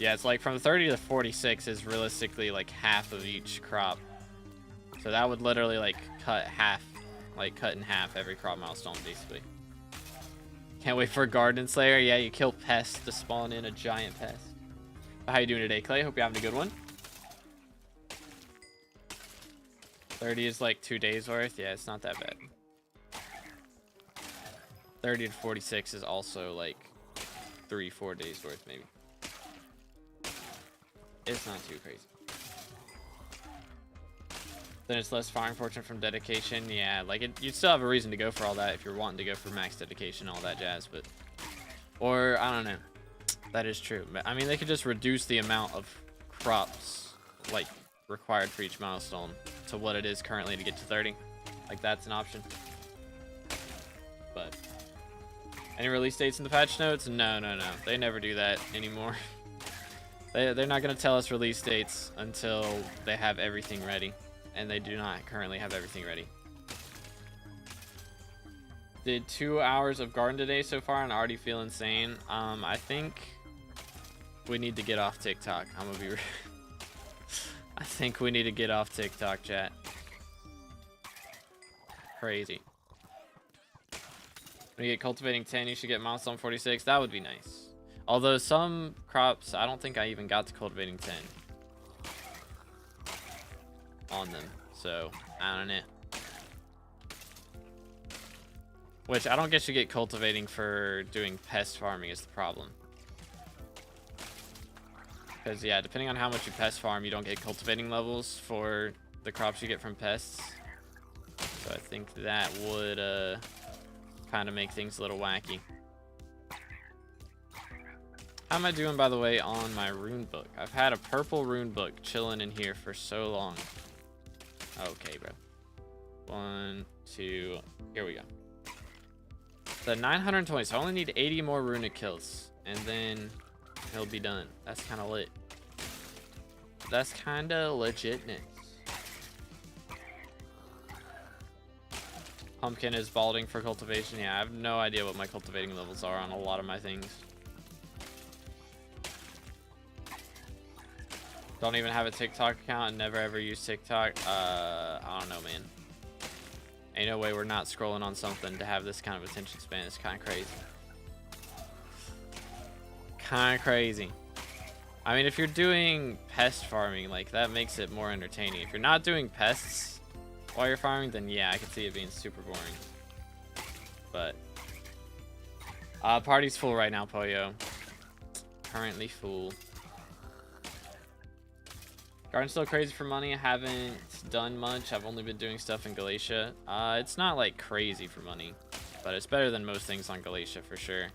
yeah, it's like from 30 to 46 is realistically like half of each crop. So that would literally like cut in half every crop milestone basically. Can't wait for Garden Slayer. Yeah, you kill pests to spawn in a giant pest. How you doing today, Clay? Hope you're having a good one. 30 is like 2 days worth. Yeah, it's not that bad. 30 to 46 is also like 3-4 days worth maybe. It's not too crazy. Then it's less farming fortune from dedication. Yeah, like you'd still have a reason to go for all that if you're wanting to go for max dedication and all that jazz, but or I don't know. That is true. I mean, they could just reduce the amount of crops like required for each milestone to what it is currently to get to 30. Like that's an option. But any release dates in the patch notes? No. They never do that anymore. They're not going to tell us release dates until they have everything ready. And they do not currently have everything ready. Did 2 hours of garden today so far and I already feel insane. I think we need to get off TikTok. I'm gonna be real. I think we need to get off TikTok, chat. Crazy. When you get cultivating 10, you should get milestone 46. That would be nice. Although some crops, I don't think I even got to cultivating 10 on them. So, I don't know. Which I don't guess you get cultivating for doing pest farming is the problem. Because, yeah, depending on how much you pest farm, you don't get cultivating levels for the crops you get from pests. So I think that would kind of make things a little wacky. How am I doing, by the way, on my rune book? I've had a purple rune book chilling in here for so long. Okay, bro. 1, 2, here we go. The 920, so I only need 80 more runic kills, and then he'll be done. That's kind of lit. That's kind of legitness. Pumpkin is balding for cultivation. Yeah, I have no idea what my cultivating levels are on a lot of my things. Don't even have a TikTok account and never ever use TikTok. I don't know, man. Ain't no way we're not scrolling on something to have this kind of attention span. It's kind of crazy. Kind of crazy. I mean, if you're doing pest farming, like, that makes it more entertaining. If you're not doing pests while you're farming, then yeah, I could see it being super boring. But party's full right now, Poyo. Currently full. Garden's still crazy for money. I haven't done much. I've only been doing stuff in Galatia. It's not like crazy for money, but it's better than most things on Galatia for sure.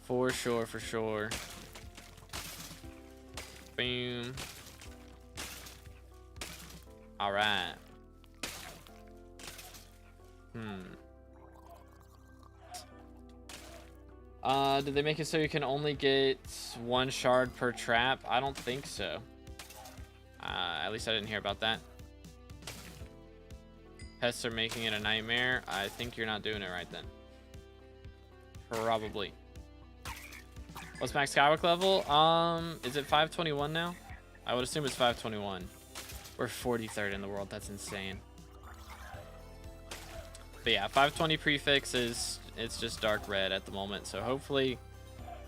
For sure. Boom. All right. Did they make it so you can only get 1 shard per trap? I don't think so. At least I didn't hear about that. Pests are making it a nightmare. I think you're not doing it right then. Probably. What's max SkyBlock level? Is it 521 now? I would assume it's 521. We're 43rd in the world. That's insane. But yeah, 520 prefix is, it's just dark red at the moment. So hopefully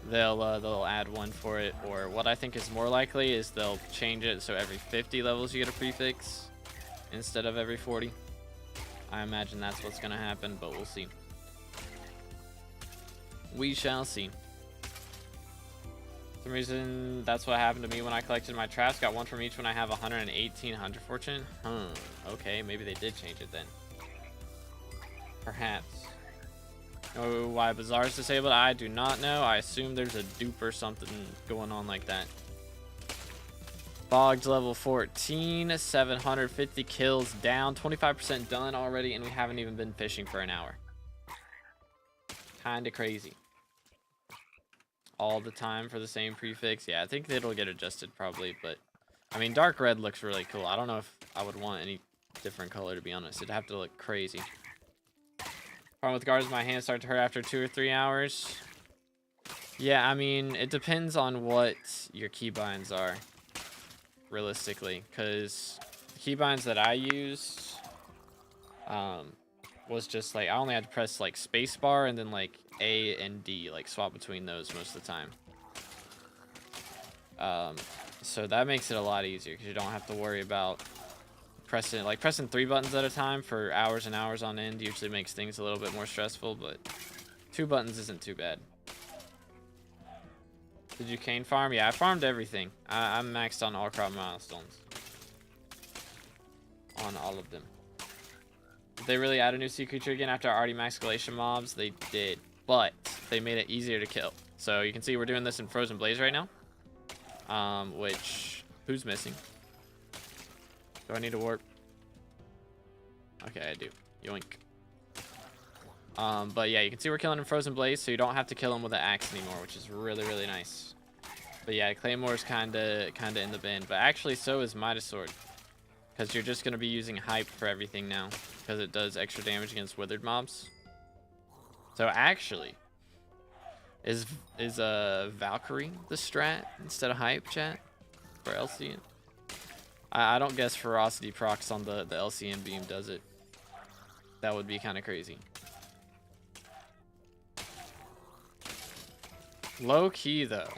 they'll add one for it, or what I think is more likely is they'll change it so every 50 levels you get a prefix instead of every 40. I imagine that's what's gonna happen, but we'll see. We shall see. For some reason, that's what happened to me when I collected my traps. Got one from each when I have 118 hunter fortune. Okay, maybe they did change it then. Perhaps. Oh, why Bazaar is disabled? I do not know. I assume there's a dupe or something going on like that. Bogged level 14, 750 kills down, 25% done already, and we haven't even been fishing for an hour. Kinda crazy. All the time for the same prefix. Yeah, I think it'll get adjusted probably, but I mean, dark red looks really cool. I don't know if I would want any different color, to be honest. It'd have to look crazy. Problem with guards, my hands start to hurt after 2 or 3 hours. Yeah, I mean, it depends on what your keybinds are, realistically, because the keybinds that I used was just like, I only had to press like spacebar and then like A and D, like swap between those most of the time. So that makes it a lot easier because you don't have to worry about pressing 3 buttons at a time for hours and hours on end. Usually makes things a little bit more stressful, but 2 buttons isn't too bad. Did you cane farm? Yeah, I farmed everything. I'm maxed on all crop milestones. On all of them. Did they really add a new sea creature again after already max escalation mobs? They did, but they made it easier to kill. So you can see we're doing this in Frozen Blaze right now. Which, who's missing? Do I need to warp? Okay, I do. Yoink. But yeah, you can see we're killing in Frozen Blaze, so you don't have to kill him with an axe anymore, which is really, really nice. But yeah, Claymore's kinda in the bin, but actually so is Midas Sword, because you're just gonna be using hype for everything now, because it does extra damage against withered mobs. So actually, is Valkyrie the strat instead of hype, chat, for LCN? I don't guess ferocity procs on the LCN beam, does it? That would be kind of crazy. Low key though.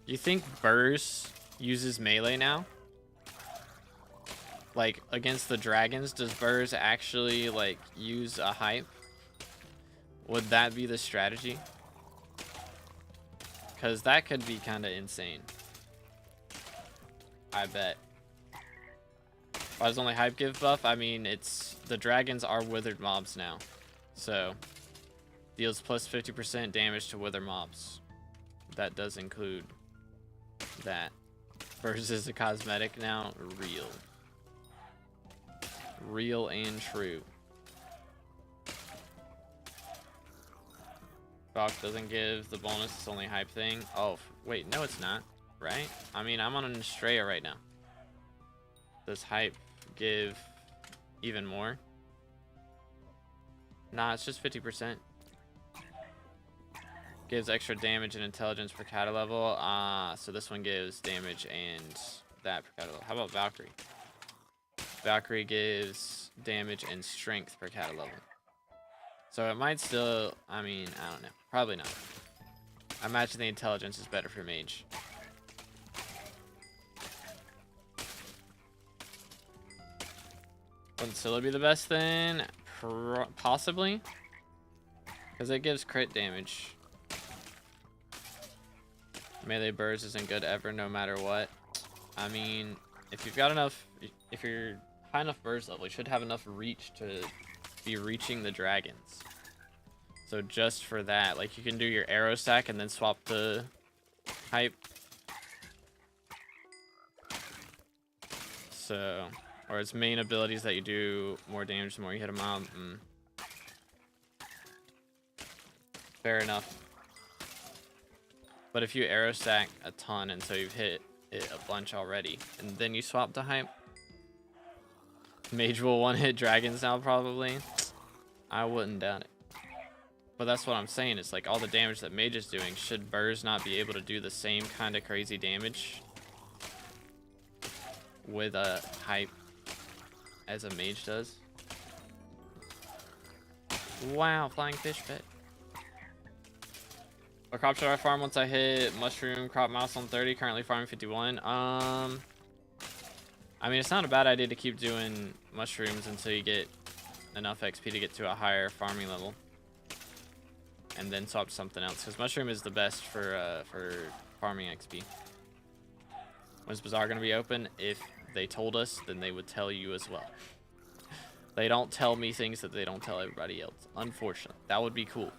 You think Burrs uses melee now? Like against the dragons, does Burrs actually like use a hype? Would that be the strategy? Because that could be kind of insane. I bet. Why does only hype give buff? I mean, it's the dragons are withered mobs now, so deals plus 50% damage to wither mobs. That does include that. Versus a cosmetic now, real and true. Valk doesn't give the bonus, it's only hype thing. Oh wait, no it's not, right? I mean, I'm on an Estrella right now. Does hype give even more? Nah, it's just 50%. Gives extra damage and intelligence per kata level. So this one gives damage and that per kata level. How about Valkyrie? Valkyrie gives damage and strength per kata level. So it might still, I mean, I don't know. Probably not. I imagine the intelligence is better for mage. Wouldn't Scylla be the best then? Possibly. Because it gives crit damage. Melee Burrs isn't good ever, no matter what. I mean, if you've got enough, if you're high enough Burrs level, you should have enough reach to be reaching the dragons. So just for that, like you can do your arrow stack and then swap the hype. So, or its main abilities that you do more damage the more you hit a mob. Fair enough. But if you arrow stack a ton and so you've hit it a bunch already, and then you swap to hype, mage will one-hit dragons now probably. I wouldn't doubt it. But that's what I'm saying. It's like all the damage that mage is doing, should Burrs not be able to do the same kind of crazy damage with a hype as a mage does? Wow, flying fish pet. What crop should I farm once I hit mushroom crop milestone 30? Currently farming 51. I mean, it's not a bad idea to keep doing mushrooms until you get enough XP to get to a higher farming level, and then swap to something else. Because mushroom is the best for farming XP. When's Bazaar gonna be open? If they told us, then they would tell you as well. They don't tell me things that they don't tell everybody else. Unfortunately, that would be cool.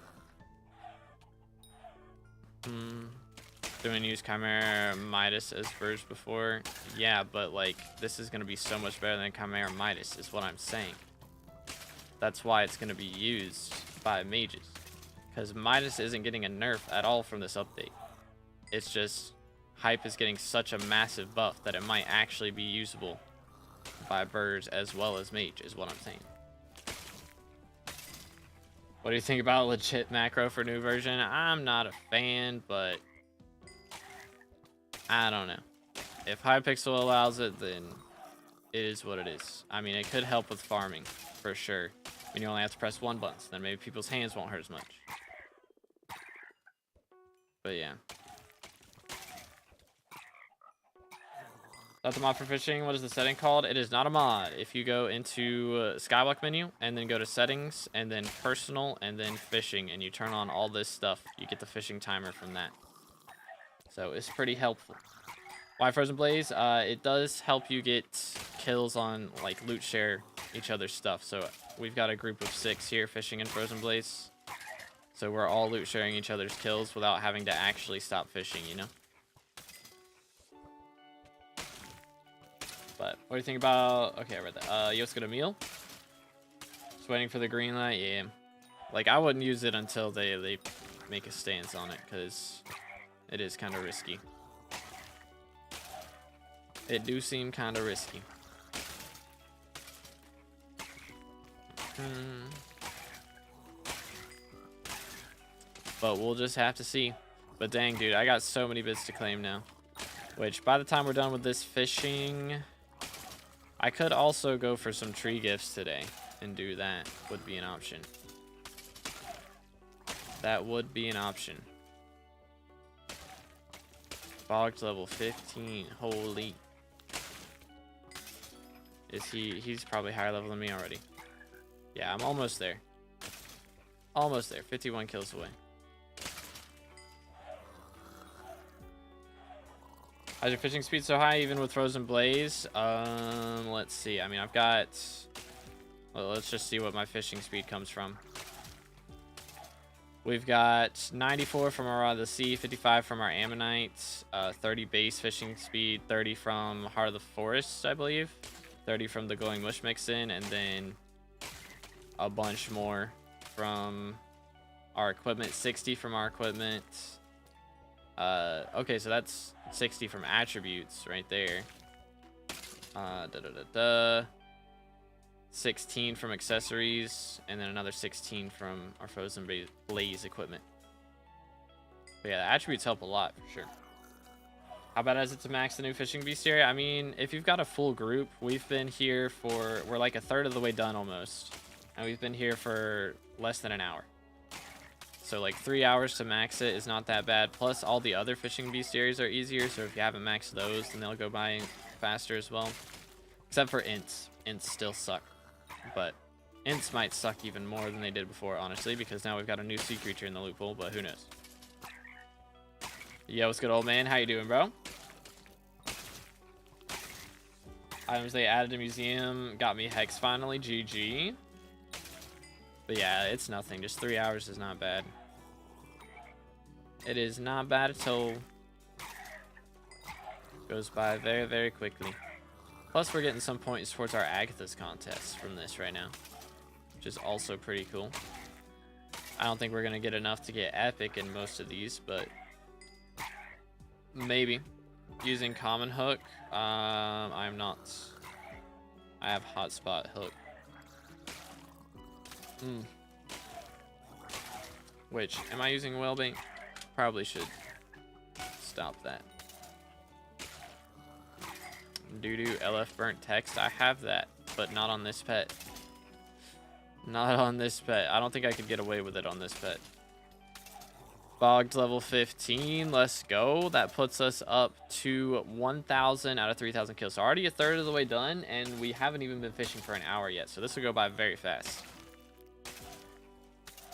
Doing use Chimera Midas as Burrs before? Yeah, but like this is gonna be so much better than Chimera Midas is what I'm saying. That's why it's gonna be used by mages. Because Midas isn't getting a nerf at all from this update. It's just Hype is getting such a massive buff that it might actually be usable by Burrs as well as Mage is what I'm saying. What do you think about legit macro for new version? I'm not a fan, but I don't know. If Hypixel allows it, then it is what it is. I mean, it could help with farming for sure. When you only have to press one button, so then maybe people's hands won't hurt as much. But yeah. That's the mod for fishing. What is the setting called? It is not a mod. If you go into SkyBlock menu and then go to settings and then personal and then fishing and you turn on all this stuff, you get the fishing timer from that. So it's pretty helpful. Why Frozen Blaze? It does help you get kills on like loot share each other's stuff. So we've got a group of 6 here fishing in Frozen Blaze. So we're all loot sharing each other's kills without having to actually stop fishing, you know? But what do you think about... Okay, I read that. Yo, let's get a meal. Just waiting for the green light. Yeah. Like, I wouldn't use it until they make a stance on it, because it is kind of risky. It do seem kind of risky. But we'll just have to see. But dang, dude, I got so many bits to claim now. Which, by the time we're done with this fishing... I could also go for some tree gifts today. And do that. Would be an option. That would be an option. Bogged level 15. Holy. Is he's probably higher level than me already. Yeah, I'm almost there. Almost there. 51 kills away. How's your fishing speed so high even with Frozen Blaze? Let's see. I mean, I've got... Well, let's just see what my fishing speed comes from. We've got 94 from our Rod of the Sea, 55 from our Ammonite, 30 base fishing speed, 30 from Heart of the Forest, I believe, 30 from the Glowing Mush Mix-In, and then a bunch more from our equipment, 60 from our equipment. Okay, so that's 60 from attributes right there. 16 from accessories, and then another 16 from our Frozen Blaze equipment. But yeah, the attributes help a lot for sure. How bad is it to max the new fishing bestiary? I mean, if you've got a full group, we've been here for, we're like a third of the way done almost. And we've been here for less than an hour. So like 3 hours to max it is not that bad. Plus all the other fishing bestiaries are easier. So if you haven't maxed those, then they'll go by faster as well. Except for ints. Ints still suck. But ints might suck even more than they did before, honestly, because now we've got a new sea creature in the loophole, but who knows. Yo, what's good, old man? How you doing, bro? Items they added to museum got me Hex finally. GG. But yeah, it's nothing. Just 3 hours is not bad. It is not bad at all. Goes by very, very quickly. Plus, we're getting some points towards our Agatha's contest from this right now, which is also pretty cool. I don't think we're going to get enough to get epic in most of these, but maybe. Using common hook, I'm not. I have hotspot hook. Which, am I using whale bait? Probably should stop that. Doo-doo LF burnt text. I have that, but not on this pet. Not on this pet. I don't think I could get away with it on this pet. Bogged level 15. Let's go. That puts us up to 1,000 out of 3,000 kills. So already a third of the way done, and we haven't even been fishing for an hour yet. So this will go by very fast.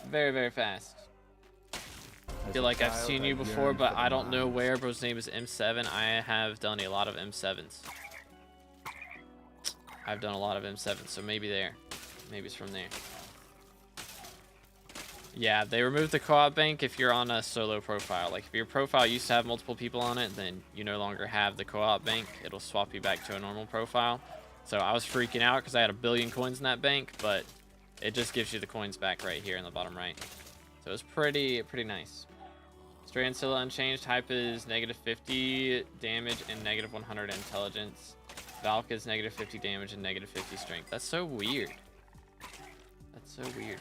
Very, very fast. I feel like I've seen you before, but I don't know where. Bro's name is M7. I have done a lot of M7s. I've done a lot of M7s, so maybe there. Maybe it's from there. Yeah, they removed the co-op bank if you're on a solo profile. Like, if your profile used to have multiple people on it, then you no longer have the co-op bank. It'll swap you back to a normal profile. So I was freaking out because I had 1 billion coins in that bank, but it just gives you the coins back right here in the bottom right. So it's pretty nice. Stray and Scylla unchanged. Hype is -50 damage and -100 intelligence. Valk is -50 damage and -50 strength. That's so weird. That's so weird.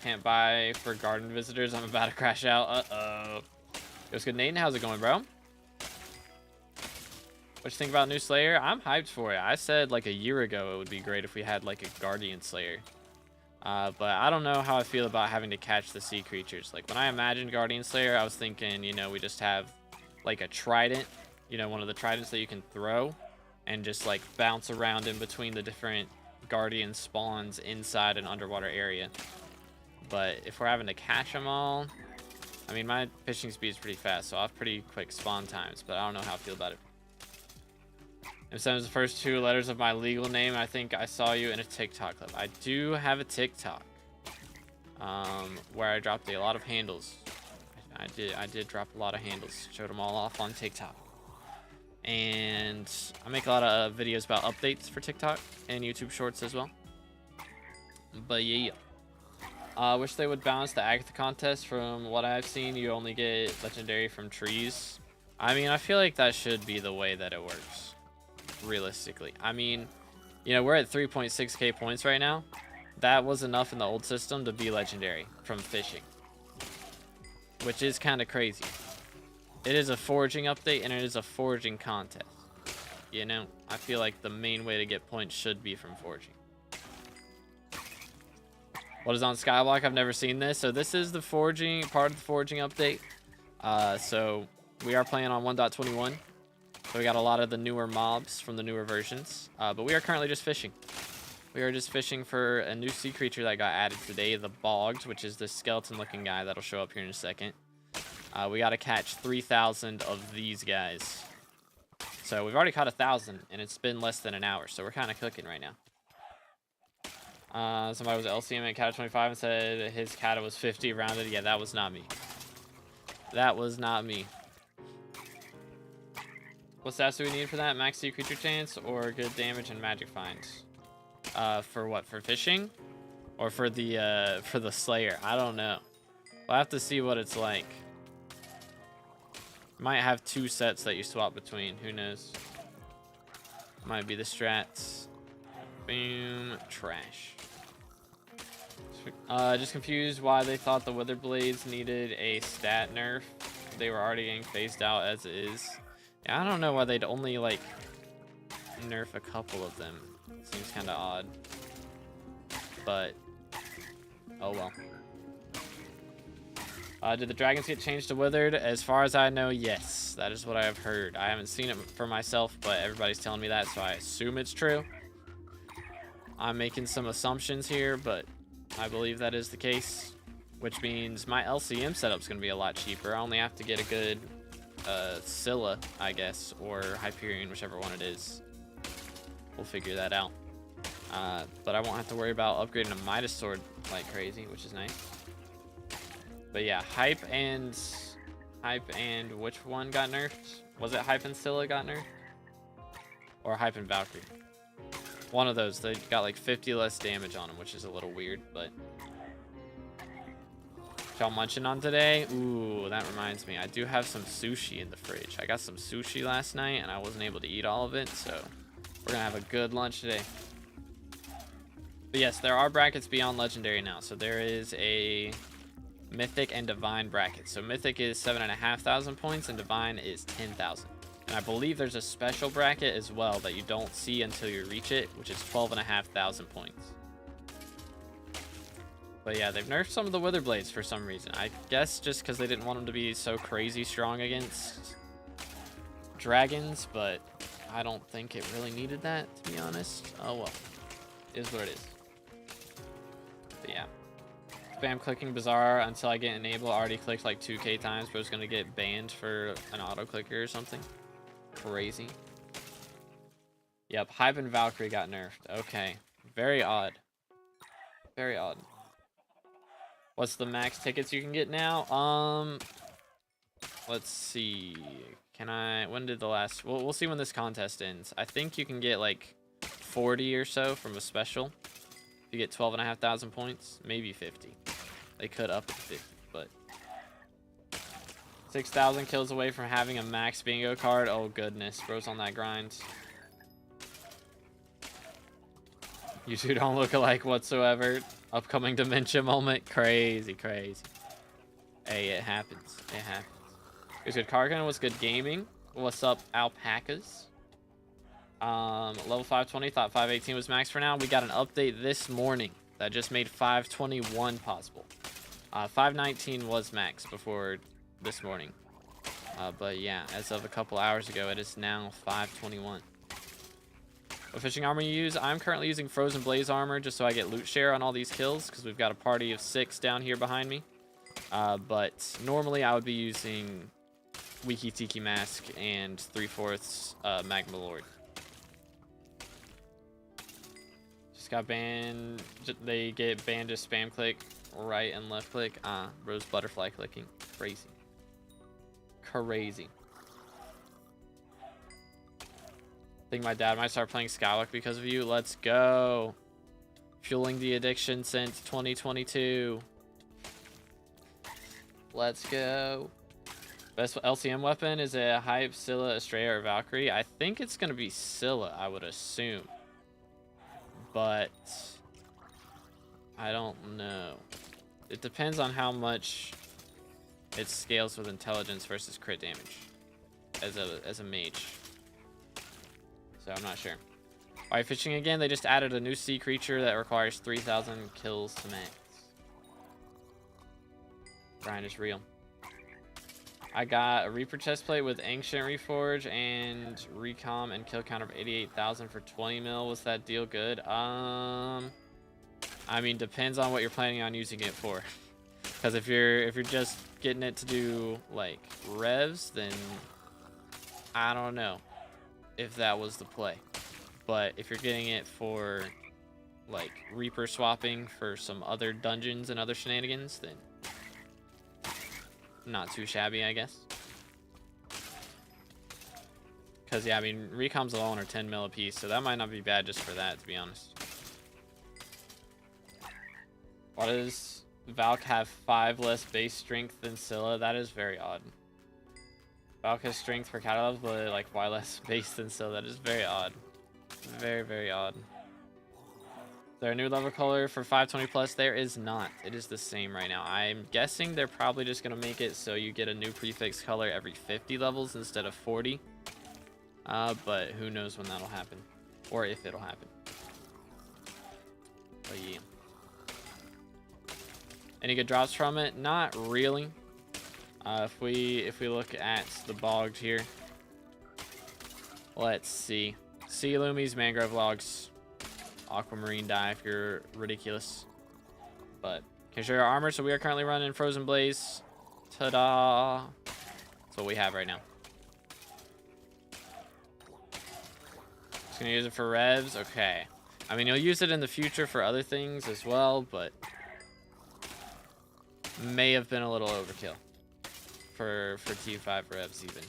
Can't buy for garden visitors. I'm about to crash out. Uh-oh. What's good, Nathan? How's it going, bro? What you think about new Slayer? I'm hyped for it. I said like a year ago it would be great if we had like a Guardian Slayer. But I don't know how I feel about having to catch the sea creatures. Like, when I imagined Guardian Slayer, I was thinking, you know, we just have like a trident. You know, one of the tridents that you can throw and just like bounce around in between the different Guardian spawns inside an underwater area. But if we're having to catch them all, I mean, my fishing speed is pretty fast, so I have pretty quick spawn times, but I don't know how I feel about it. M7 is the first 2 letters of my legal name. I think I saw you in a TikTok clip. I do have a TikTok where I dropped a lot of handles. I did drop a lot of handles. Showed them all off on TikTok. And I make a lot of videos about updates for TikTok and YouTube Shorts as well. But yeah. Wish they would balance the Agatha contest. From what I've seen, you only get legendary from trees. I mean, I feel like that should be the way that it works, realistically. I mean, you know, we're at 3.6k points right now. That was enough in the old system to be legendary from fishing, which is kind of crazy. It is a foraging update, and it is a foraging contest. You know, I feel like the main way to get points should be from foraging. What is on SkyBlock? I've never seen this. So this is the foraging, part of the foraging update. So we are playing on 1.21. So we got a lot of the newer mobs from the newer versions. But we are currently just fishing. We are just fishing for a new sea creature that got added today, the Bogs, which is this skeleton-looking guy that'll show up here in a second. We got to catch 3,000 of these guys. So we've already caught 1,000, and it's been less than an hour. So we're kind of cooking right now. Somebody was LCM at Kata 25 and said his Kata was 50 rounded. Yeah, that was not me. That was not me. What stats do we need for that? Max sea creature chance or good damage and magic finds? For what? For fishing? Or for the Slayer? I don't know. We'll have to see what it's like. Might have 2 sets that you swap between. Who knows? Might be the strats. Boom. Trash. Just confused why they thought the Wither Blades needed a stat nerf. They were already getting phased out as is. Yeah, I don't know why they'd only, like, nerf a couple of them. It seems kind of odd. But, oh well. Did the dragons get changed to withered? As far as I know, yes. That is what I have heard. I haven't seen it for myself, but everybody's telling me that, so I assume it's true. I'm making some assumptions here, but I believe that is the case. Which means my LCM setup's going to be a lot cheaper. I only have to get a good Scylla, I guess, or Hyperion, whichever one it is. We'll figure that out. But I won't have to worry about upgrading a Midas sword like crazy, which is nice. But yeah, Hype and which one got nerfed? Was it Hype and Scylla got nerfed? Or Hype and Valkyrie? One of those. They got like 50 less damage on them, which is a little weird, but... Y'all munching on today? Ooh, that reminds me. I do have some sushi in the fridge. I got some sushi last night, and I wasn't able to eat all of it, so... We're gonna have a good lunch today. But yes, there are brackets beyond Legendary now. So there is a Mythic and Divine bracket. So Mythic is 7,500 points, and Divine is 10,000. And I believe there's a special bracket as well that you don't see until you reach it, which is 12,500 points. But yeah, they've nerfed some of the Wither Blades for some reason. I guess just because they didn't want them to be so crazy strong against dragons, but I don't think it really needed that, to be honest. Oh well, it is what it is. But yeah. Spam clicking bizarre until I get enable. I already clicked like 2k times, but it's going to get banned for an auto clicker or something. Crazy. Yep, Hype and Valkyrie got nerfed. Okay. Very odd. Very odd. What's the max tickets you can get now? Let's see. Can I? When did the last? We'll see when this contest ends. I think you can get like 40 or so from a special. You get 12,500 points, maybe 50. They could up it to 50, but 6,000 kills away from having a max bingo card. Oh goodness, bro's on that grind. You two don't look alike whatsoever. Upcoming dementia moment. Crazy, crazy. Hey, it happens. It happens. What's good, Kargan? What's good, gaming? What's up, alpacas? Level 520. Thought 518 was max for now. We got an update this morning that just made 521 possible. 519 was max before this morning. But yeah, as of a couple hours ago, it is now 521. What fishing armor you use? I'm currently using Frozen Blaze armor just so I get loot share on all these kills because we've got a party of 6 down here behind me. But normally I would be using Wiki Tiki Mask and 3/4 Magma Lord. Just got banned. They get banned to spam click, right and left click. Rose butterfly clicking. Crazy. Crazy. Think my dad might start playing SkyBlock because of you. Let's go. Fueling the addiction since 2022. Let's go. Best LCM weapon is a Hype, Scylla, Estrella, or Valkyrie. I think it's going to be Scylla, I would assume. But I don't know. It depends on how much it scales with intelligence versus crit damage as a mage. So I'm not sure. Alright, fishing again. They just added a new sea creature that requires 3,000 kills to max. Grind is real. I got a Reaper chestplate with Ancient Reforge and Recom and kill count of 88,000 for 20 mil. Was that deal good? I mean, depends on what you're planning on using it for. Because if you're just getting it to do like revs, then I don't know if that was the play. But if you're getting it for like Reaper swapping for some other dungeons and other shenanigans, then not too shabby, I guess. Because yeah, I mean, recoms alone are 10 mil a piece, so that might not be bad just for that, to be honest. Why does Valk have 5 less base strength than Scylla? That is very odd. Valk has strength for catalogs, but like why less base than Scylla? That is very odd. Very, very odd. Is there a new level color for 520 plus? There is not. It is the same right now. I'm guessing they're probably just going to make it so you get a new prefix color every 50 levels instead of 40. But who knows when that'll happen. Or if it'll happen. But yeah. Any good drops from it? Not really. If we look at the bogged here. Let's see. Sea Loomies, Mangrove Logs. Aquamarine dye if you're ridiculous. But can show your armor. So we are currently running Frozen Blaze. Ta-da! That's what we have right now. Just gonna use it for revs. Okay. I mean, you'll use it in the future for other things as well, but may have been a little overkill for T5 revs even.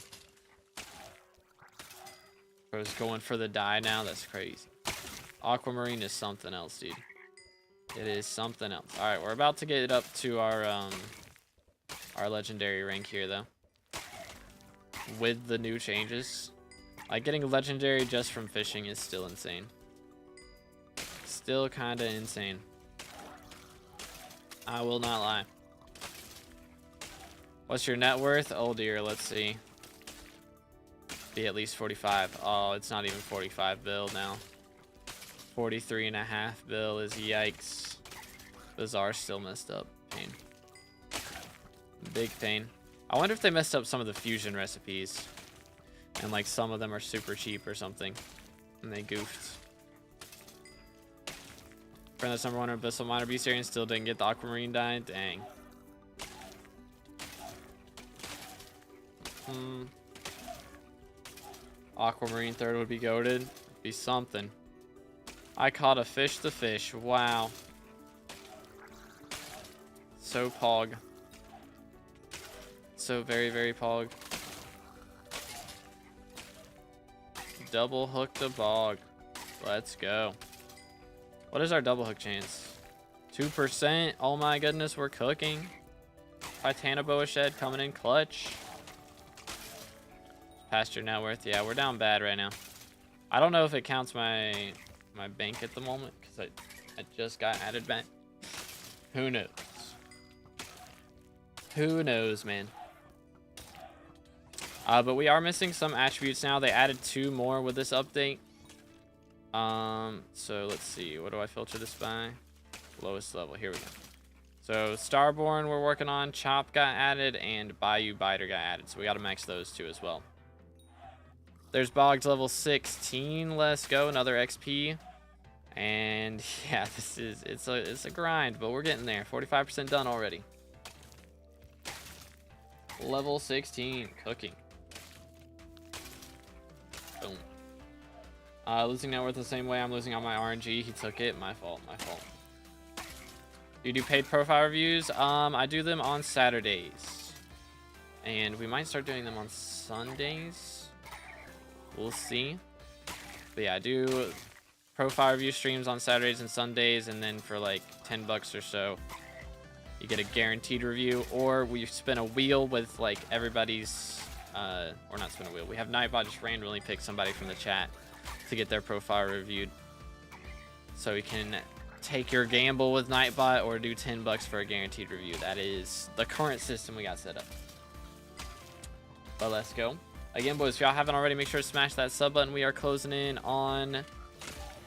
I was going for the dye now. That's crazy. Aquamarine is something else, dude. It is something else. All right, we're about to get up to our legendary rank here, though. With the new changes, like getting legendary just from fishing is still insane. Still kind of insane. I will not lie. What's your net worth? Oh dear, let's see. Be at least 45. Oh, it's not even 45 bill now. 43.5 bill is yikes. Bazaar still messed up. Pain. Big pain. I wonder if they messed up some of the fusion recipes. And like some of them are super cheap or something. And they goofed. Friend that's #1 Abyssal Minor Bestiary and still didn't get the Aquamarine dye. Dang. Aquamarine 3rd would be goated. Be something. I caught a fish the fish. Wow. So pog. So very, very pog. Double hook the bog. Let's go. What is our double hook chance? 2%. Oh my goodness, we're cooking. Titanoboa Shed coming in clutch. Past your net worth. Yeah, we're down bad right now. I don't know if it counts my bank at the moment because I just got added back. Who knows? Who knows, man? But we are missing some attributes now. They added 2 more with this update. So let's see. What do I filter this by? Lowest level. Here we go. So Starborn we're working on. Chop got added and Bayou Biter got added. So we got to max those 2 as well. There's Boggs level 16. Let's go. Another XP. And yeah, it's a grind, but we're getting there. 45% done already. Level 16. Cooking. Boom. Losing net worth the same way I'm losing on my RNG. He took it. My fault. My fault. You do paid profile reviews? I do them on Saturdays. And we might start doing them on Sundays. We'll see. But yeah, I do profile review streams on Saturdays and Sundays, and then for like $10 or so, you get a guaranteed review. Or we spin a wheel with like everybody's, or not spin a wheel. We have Nightbot just randomly pick somebody from the chat to get their profile reviewed. So you can take your gamble with Nightbot or do $10 for a guaranteed review. That is the current system we got set up. But let's go. Again, boys, if y'all haven't already, make sure to smash that sub button. We are closing in on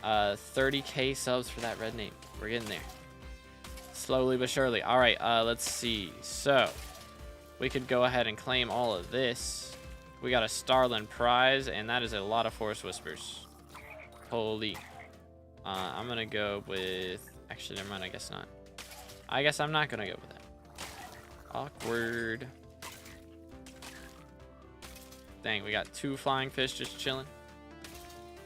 30K subs for that red name. We're getting there. Slowly but surely. All right, let's see. So we could go ahead and claim all of this. We got a Starland prize, and that is a lot of Forest Whispers. Holy. I'm going to go with... Actually, never mind. I guess not. I guess I'm not going to go with that. Awkward. Dang, we got 2 flying fish just chilling.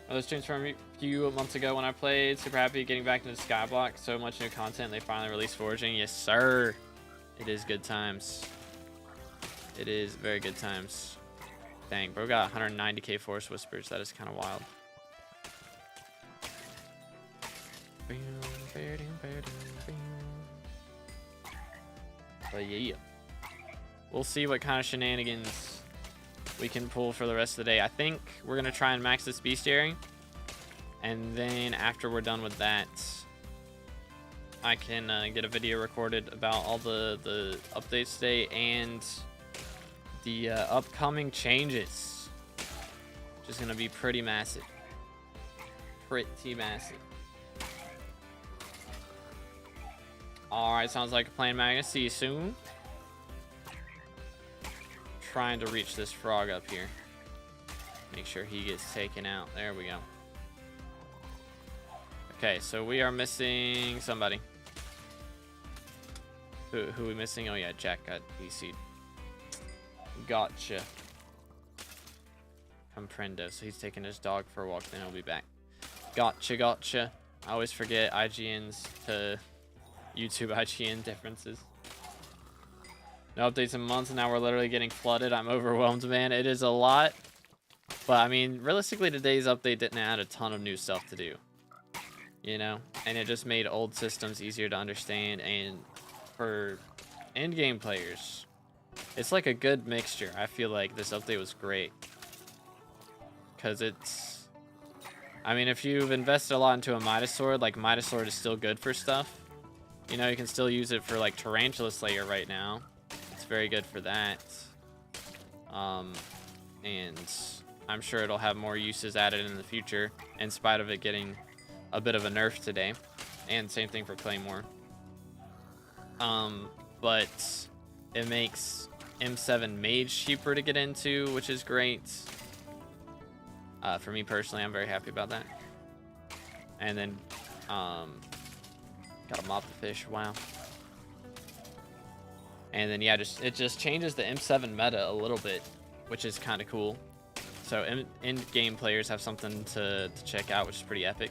Those streams from a few months ago when I played. Super happy getting back into SkyBlock. So much new content. They finally released Foraging. Yes, sir. It is good times. It is very good times. Dang, bro got 190k Forest Whispers. That is kind of wild. But yeah. We'll see what kind of shenanigans we can pull for the rest of the day. I think we're going to try and max this bestiary. And then after we're done with that, I can get a video recorded about all the updates today and the upcoming changes. Which is going to be pretty massive. Pretty massive. Alright, sounds like a plan, Magnus. See you soon. Trying to reach this frog up here. Make sure he gets taken out. There we go. Okay, so we are missing somebody. Who are we missing? Oh yeah, Jack got EC'd. Gotcha. Comprendo. So he's taking his dog for a walk, then he'll be back. Gotcha, gotcha. I always forget IGNs to YouTube IGN differences. No updates in months, and now we're literally getting flooded. I'm overwhelmed, man. It is a lot. But, I mean, realistically, today's update didn't add a ton of new stuff to do. You know? And it just made old systems easier to understand. And for endgame players, it's like a good mixture. I feel like this update was great. Because it's... I mean, if you've invested a lot into a Midas Sword, like, Midas Sword is still good for stuff. You know, you can still use it for, like, Tarantula Slayer right now. It's very good for that. And I'm sure it'll have more uses added in the future, in spite of it getting a bit of a nerf today. And same thing for Claymore. But it makes M7 Mage cheaper to get into, which is great. For me personally, I'm very happy about that. And then, gotta mop the fish, wow. And then, yeah, it just changes the M7 meta a little bit, which is kind of cool. So in-game players have something to check out, which is pretty epic.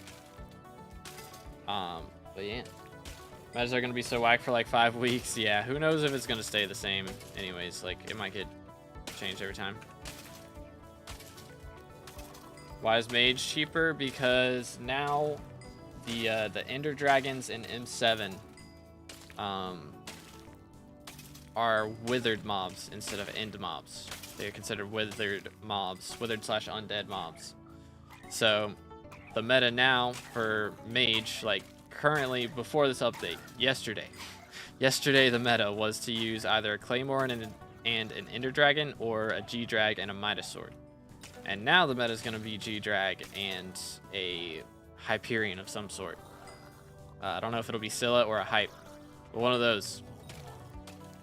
But yeah. Metas are going to be so whack for like 5 weeks. Yeah, who knows if it's going to stay the same anyways. Like, it might get changed every time. Why is Mage cheaper? Because now the Ender Dragons in M7 are withered mobs instead of end mobs. They're considered withered mobs, withered / undead mobs. So the meta now for Mage, like currently before this update, yesterday the meta was to use either a Claymore and an Ender Dragon, or a G-Drag and a Midas Sword. And now the meta is going to be G-Drag and a Hyperion of some sort. I don't know if it'll be Scylla or a Hype, but one of those.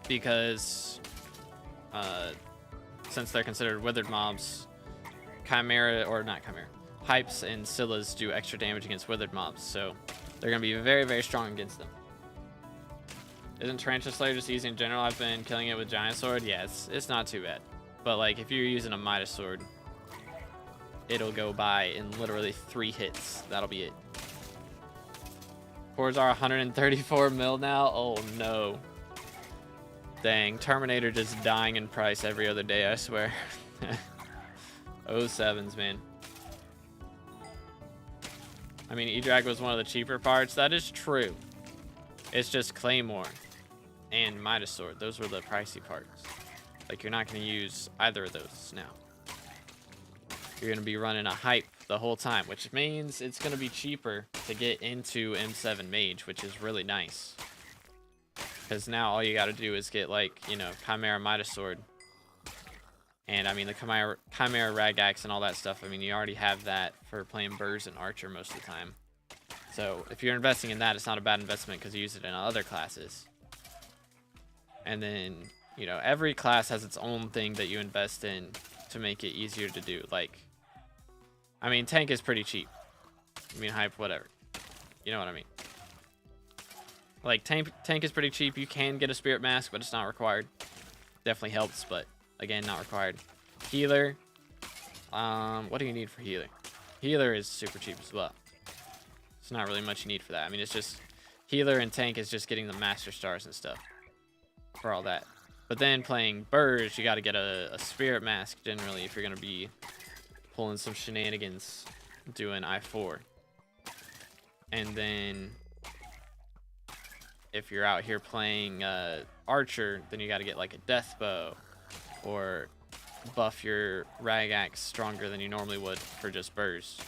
Because since they're considered withered mobs, Chimera, or not Chimera, Hypes and Scyllas do extra damage against withered mobs, so they're going to be very, very strong against them. Isn't Tarantula Slayer just easy in general? I've been killing it with Giant Sword. Yeah, it's not too bad. But like, if you're using a Midas Sword, it'll go by in literally 3 hits. That'll be it. Cores are 134 mil now. Oh no. Dang, Terminator just dying in price every other day, I swear. 07s, man. I mean, E-Drag was one of the cheaper parts. That is true. It's just Claymore and Midas Sword. Those were the pricey parts. Like, you're not going to use either of those now. You're going to be running a Hype the whole time, which means it's going to be cheaper to get into M7 Mage, which is really nice. Because now all you got to do is get, like, you know, Chimera Midas Sword. And, I mean, the Chimera Ragax and all that stuff, I mean, you already have that for playing Burrs and Archer most of the time. So, if you're investing in that, it's not a bad investment because you use it in other classes. And then, you know, every class has its own thing that you invest in to make it easier to do. Like, I mean, Tank is pretty cheap. I mean, Hype, whatever. You know what I mean. Like, tank is pretty cheap. You can get a Spirit Mask, but it's not required. Definitely helps, but again, not required. Healer. What do you need for Healer? Healer is super cheap as well. It's not really much you need for that. I mean, it's just Healer and Tank is just getting the Master Stars and stuff for all that. But then playing Burrs, you got to get a Spirit Mask generally if you're going to be pulling some shenanigans doing I4. And then if you're out here playing Archer, then you got to get like a Death Bow or buff your Ragax stronger than you normally would for just Burrs.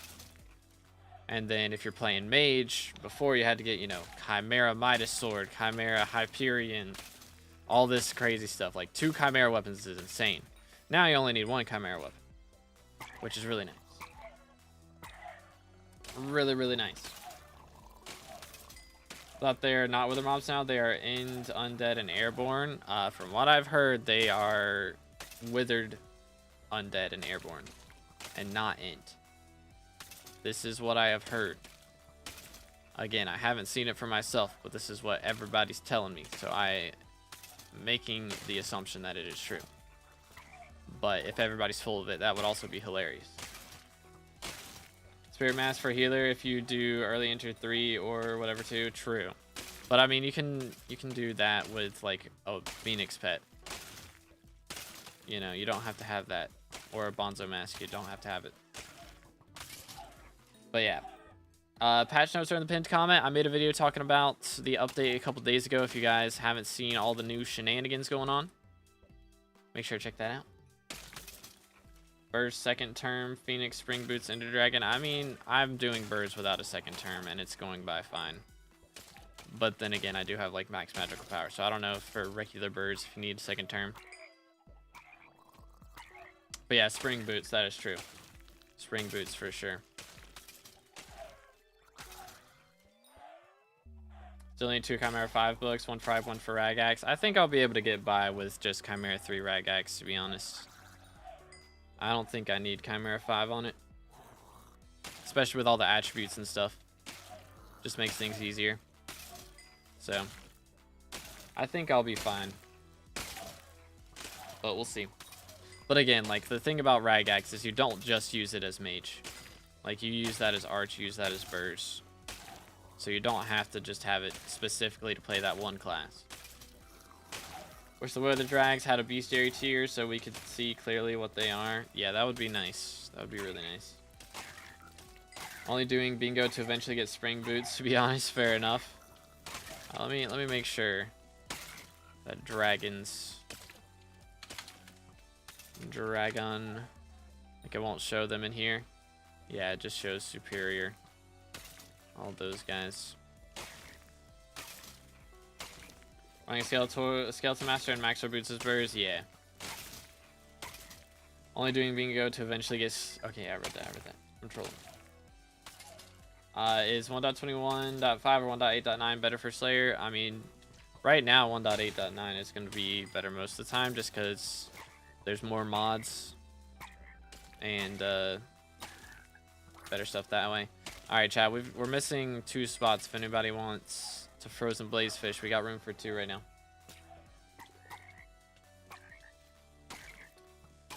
And then if you're playing Mage, before you had to get, you know, Chimera Midas Sword, Chimera Hyperion, all this crazy stuff. Like 2 Chimera weapons is insane. Now you only need 1 Chimera weapon, which is really nice. Really, really nice. Thought they're not wither mobs now. They are End, Undead, and Airborne. From what I've heard, they are withered, Undead, and Airborne, and not End. This is what I have heard. Again, I haven't seen it for myself, but this is what everybody's telling me. So I am making the assumption that it is true. But if everybody's full of it, that would also be hilarious. Spirit Mask for Healer if you do early enter 3 or whatever 2. True. But I mean, you can do that with like a Phoenix pet. You know, you don't have to have that. Or a Bonzo Mask, you don't have to have it. But yeah. Patch notes are in the pinned comment. I made a video talking about the update a couple days ago. If you guys haven't seen all the new shenanigans going on, make sure to check that out. Burrs second term, Phoenix, Spring Boots, Ender Dragon. I mean, I'm doing Burrs without a second term, and it's going by fine. But then again, I do have like max magical power, so I don't know if for regular Burrs if you need a second term. But yeah, Spring Boots, that is true. Spring Boots for sure. Still need 2 Chimera 5 books, 1 for Hype, 1 for Ragax. I think I'll be able to get by with just Chimera 3 Ragax, to be honest. I don't think I need Chimera 5 on it. Especially with all the attributes and stuff. Just makes things easier. So, I think I'll be fine. But we'll see. But again, like, the thing about Ragax is you don't just use it as Mage. Like, you use that as Arch, you use that as Burrs. So you don't have to just have it specifically to play that one class. Wish the Wither Drags had a bestiary tier so we could see clearly what they are. Yeah, that would be nice. That would be really nice. Only doing bingo to eventually get spring boots, to be honest. Fair enough. Let me make sure that dragons, dragon, like it won't show them in here. Yeah, it just shows superior. All those guys. Running Skeleton Master and Maxwell Boots as Burrs, yeah. Only doing bingo to eventually get. Okay, I read that. I'm trolling. Is 1.21.5 or 1.8.9 better for Slayer? I mean, right now 1.8.9 is going to be better most of the time just because there's more mods and better stuff that way. Alright, chat, we're missing 2 spots if anybody wants to Frozen Blaze Fish. We got room for 2 right now.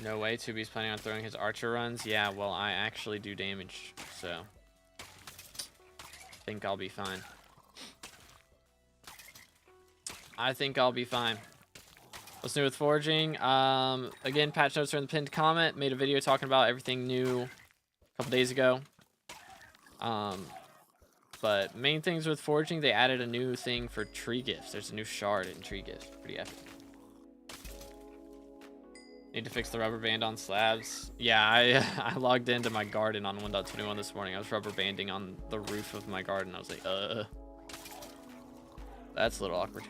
No way, 2B's planning on throwing his archer runs. Yeah, well, I actually do damage, so I think I'll be fine. I think I'll be fine. What's new with forging? Again, patch notes are in the pinned comment. Made a video talking about everything new a couple days ago. But main things with forging, they added a new thing for tree gifts. There's a new shard in tree gifts. Pretty epic. Need to fix the rubber band on slabs. Yeah, I logged into my garden on 1.21 this morning. I was rubber banding on the roof of my garden. I was like, that's a little awkward.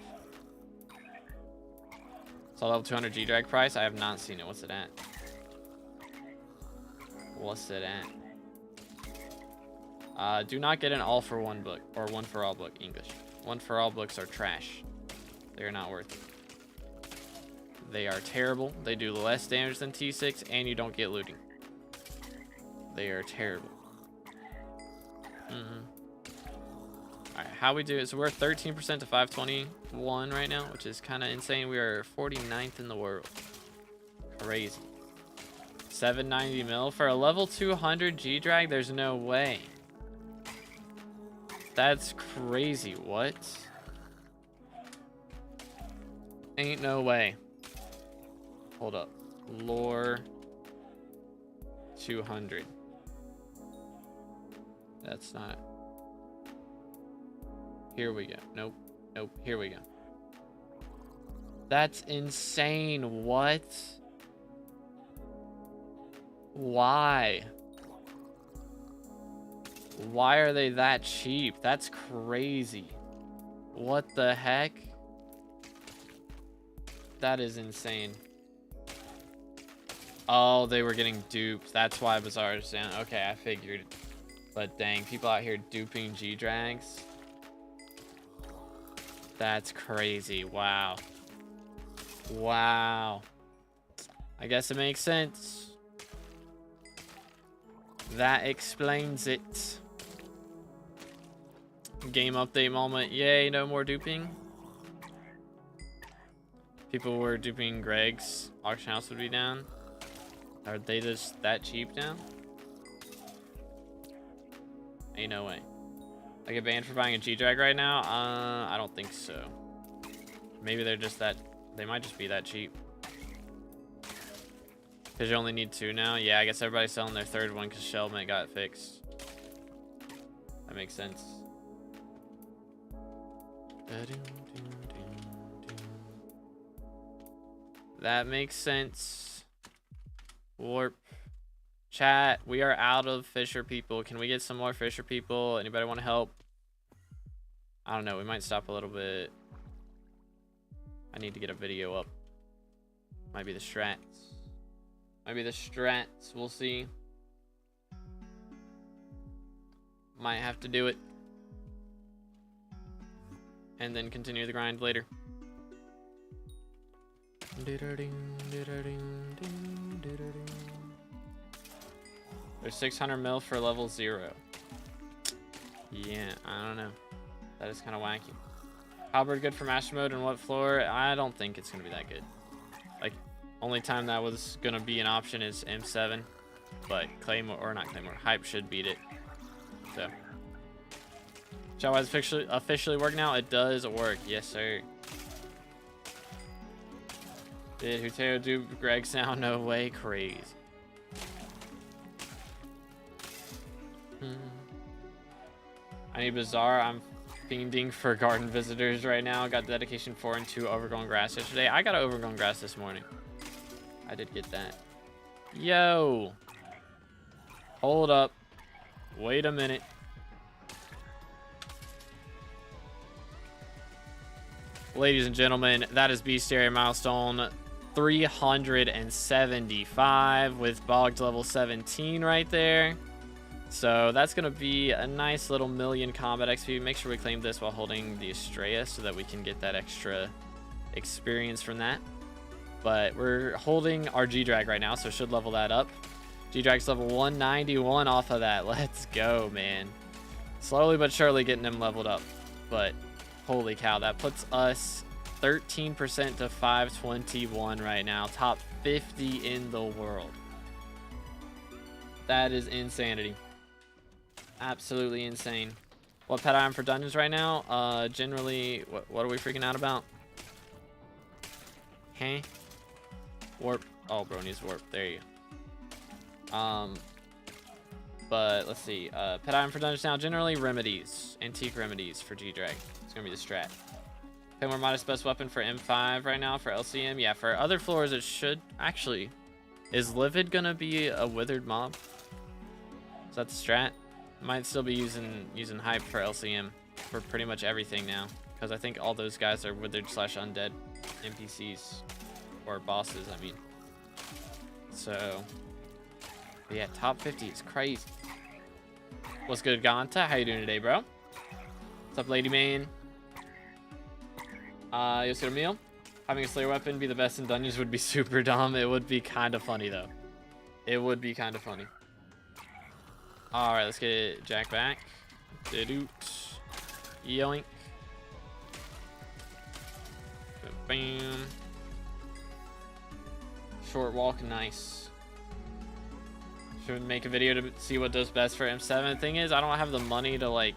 Saw level 200 G-Drag price. I have not seen it. What's it at? What's it at? Do not get an all for one book or one for all book English. One for all books are trash. They are not worth it. They are terrible. They do less damage than T6 and you don't get looting. They are terrible. Alright, how we do it? So we're 13% to 521 right now, which is kind of insane. We are 49th in the world. Crazy. 790 mil for a level 200 G-Drag? There's no way. That's crazy. What? Ain't no way. Hold up. Lore 200. That's not. Here we go. Nope. Nope. Here we go. That's insane. What? Why? Why are they that cheap? That's crazy. What the heck? That is insane. Oh, they were getting duped. That's why Bazaar is down. Okay, I figured. But dang, people out here duping G-Drags. That's crazy. Wow. Wow. I guess it makes sense. That explains it. Game update moment. Yay, no more duping. People were duping Greg's. Auction house would be down. Are they just that cheap now? Ain't no way. I get banned for buying a G-Drag right now? I don't think so. Maybe they're just that. They might just be that cheap. Because you only need 2 now? Yeah, I guess everybody's selling their 3rd one because Shellmate got fixed. That makes sense. That makes sense. Warp. Chat, we are out of Fisher people. Can we get some more Fisher people? Anybody want to help? I don't know. We might stop a little bit. I need to get a video up. Might be the strats. Might be the strats. We'll see. Might have to do it. And then continue the grind later. There's 600 mil for level 0. Yeah, I don't know. That is kind of wacky. Halberd good for master mode and what floor? I don't think it's gonna be that good. Like, only time that was gonna be an option is M7, but Claymore, or not Claymore, Hype should beat it. So Shall I officially work now? It does work. Yes, sir. Did Huteo do Greg sound? No way. Crazy. I need Bazaar. I'm fiending for garden visitors right now. Got dedication 4 and 2 overgrown grass yesterday. I got overgrown grass this morning. I did get that. Yo. Hold up. Wait a minute. Ladies and gentlemen, that is bestiary milestone 375 with bogged level 17 right there. So that's going to be a nice little million combat XP. Make sure we claim this while holding the Estrella so that we can get that extra experience from that. But we're holding our G-Drag right now, so should level that up. G-Drag's level 191 off of that. Let's go, man. Slowly but surely getting him leveled up. But holy cow, that puts us 13% to 521 right now. Top 50 in the world. That is insanity. Absolutely insane. What pet I am for dungeons right now? Generally, what are we freaking out about? Hey? Warp. Oh, bro needs warp. There you go. But let's see. Pet item for dungeons now. Generally, remedies. Antique remedies for G-Drag. It's going to be the strat. Pay more modest best weapon for M5 right now for LCM. Yeah, for other floors, it should actually. Is Livid going to be a withered mob? Is that the strat? Might still be using hype for LCM for pretty much everything now. Because I think all those guys are withered / undead NPCs. Or bosses, I mean. So, yeah, top 50 is crazy. What's good, Ganta? How you doing today, bro? What's up, lady man? You just got a meal? Having a Slayer weapon be the best in dungeons would be super dumb. It would be kind of funny, though. It would be kind of funny. Alright, let's get Jack back. Doot. Yoink. Bam. Short walk, nice. Should we make a video to see what does best for M7? Thing is, I don't have the money to, like,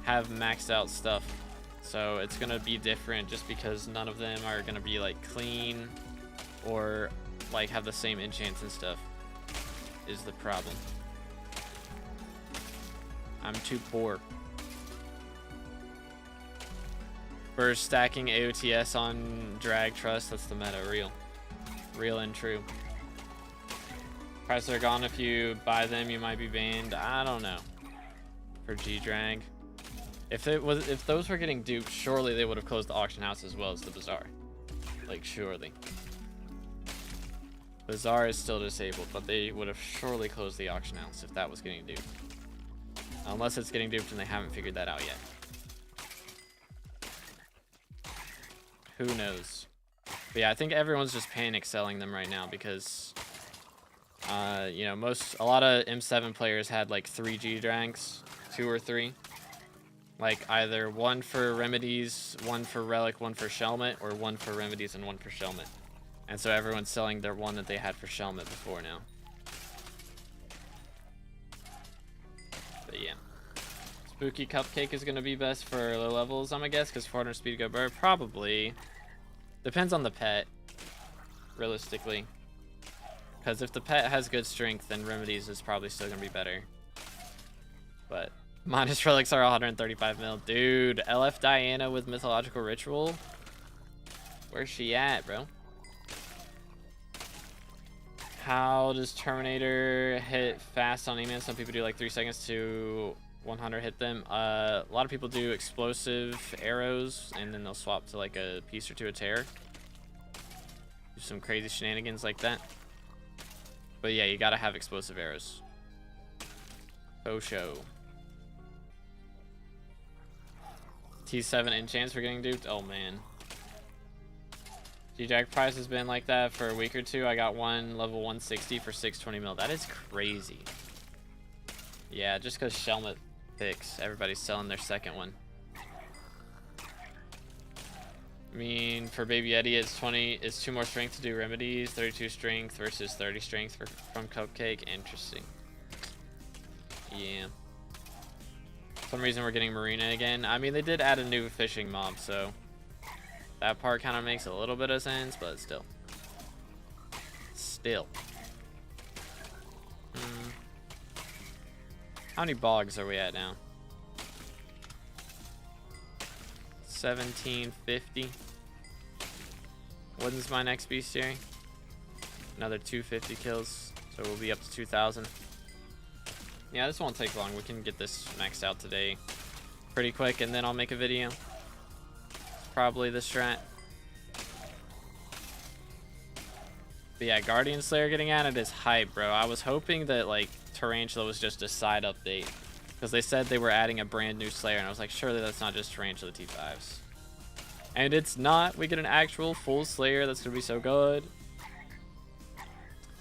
have maxed out stuff. So it's going to be different just because none of them are going to be, like, clean or, like, have the same enchants and stuff is the problem. I'm too poor. Burst stacking AOTS on drag trust. That's the meta. Real and true. Prices are gone. If you buy them, you might be banned. I don't know. For G-Drag. If those were getting duped, surely they would have closed the auction house as well as the Bazaar. Like, surely. Bazaar is still disabled, but they would have surely closed the auction house if that was getting duped. Unless it's getting duped and they haven't figured that out yet. Who knows? But yeah, I think everyone's just panic selling them right now because, you know, a lot of M7 players had like 3 G-Drags, 2 or 3. Like either 1 for remedies, 1 for relic, 1 for shelmet, or 1 for remedies and 1 for shelmet. And so everyone's selling their 1 that they had for shelmet before now. But yeah. Spooky Cupcake is going to be best for low levels, I'm gonna guess, because 400 speed to go bird. Probably. Depends on the pet, realistically. Because if the pet has good strength, then remedies is probably still going to be better. But minus relics are 135 mil. Dude, LF Diana with mythological ritual? Where's she at, bro? How does Terminator hit fast on E-Man? Some people do like 3 seconds to 100 hit them. A lot of people do explosive arrows, and then they'll swap to like a piece or 2 of terror. Do some crazy shenanigans like that. But yeah, you gotta have explosive arrows. Show. T7 enchants for getting duped. Oh man. G-Drag price has been like that for a week or 2. I got one level 160 for 620 mil. That is crazy. Yeah, just because Shelmet picks, everybody's selling their second one. I mean, for Baby Eddie, it's 2 more strength to do remedies, 32 strength versus 30 strength from Cupcake. Interesting. Yeah. For some reason we're getting Marina again. I mean, they did add a new fishing mob, so that part kind of makes a little bit of sense, but still. How many bogs are we at now? 1750. When's my next bestiary? Another 250 kills, so we'll be up to 2,000. Yeah, this won't take long. We can get this maxed out today pretty quick, and then I'll make a video. It's probably the strat. But yeah, Guardian Slayer getting added is hype, bro. I was hoping that, like, Tarantula was just a side update, because they said they were adding a brand new Slayer, and I was like, surely that's not just Tarantula T5s. And it's not. We get an actual full Slayer. That's going to be so good.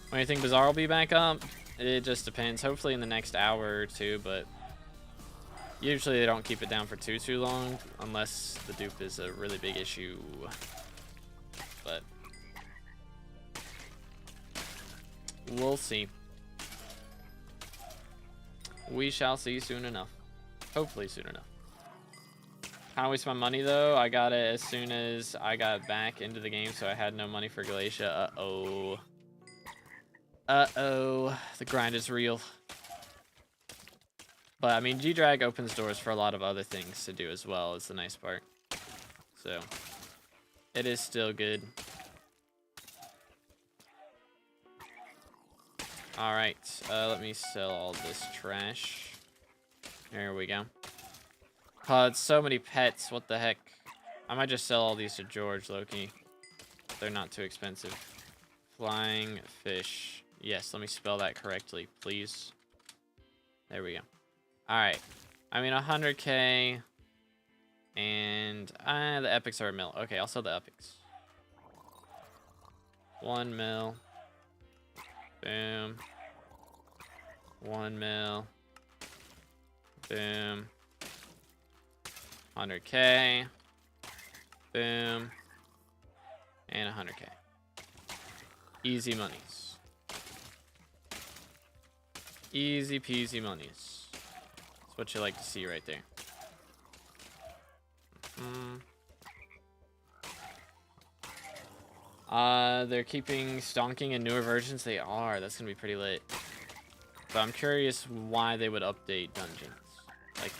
When do you think Bazaar will be back up? It just depends. Hopefully in the next hour or two, but usually they don't keep it down for too long, unless the dupe is a really big issue. But we'll see. We shall see soon enough. Hopefully soon enough. Kind of waste my money though. I got it as soon as I got back into the game, so I had no money for Galatia. Uh-oh. Uh-oh. The grind is real. But I mean, G-Drag opens doors for a lot of other things to do as well, is the nice part. So it is still good. Alright, let me sell all this trash. There we go. Oh, it's so many pets. What the heck? I might just sell all these to George, Loki. They're not too expensive. Flying fish. Yes, let me spell that correctly, please. There we go. Alright. I mean, 100k. And the epics are a mil. Okay, I'll sell the epics. 1 mil. Boom. 1 mil. Boom. 100k. Boom. And 100k. Easy monies. Easy peasy monies. That's what you like to see right there. They're keeping stonking in newer versions. They are. That's gonna be pretty lit. But I'm curious why they would update dungeons. Like,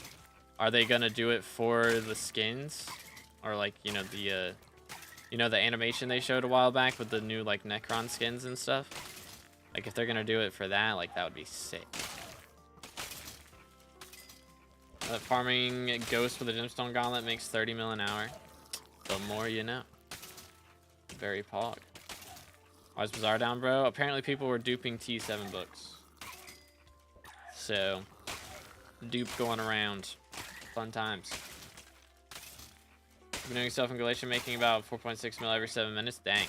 are they gonna do it for the skins, or like, you know, the animation they showed a while back with the new like Necron skins and stuff? Like, if they're gonna do it for that, like, that would be sick. Farming Ghost with a Gemstone Gauntlet makes 30 mil an hour. The more you know. Very pog. Why is Bazaar down, bro? Apparently people were duping T7 books. So, dupe going around. Fun times. I've been doing stuff in Galatia, making about 4.6 mil every 7 minutes. Dang.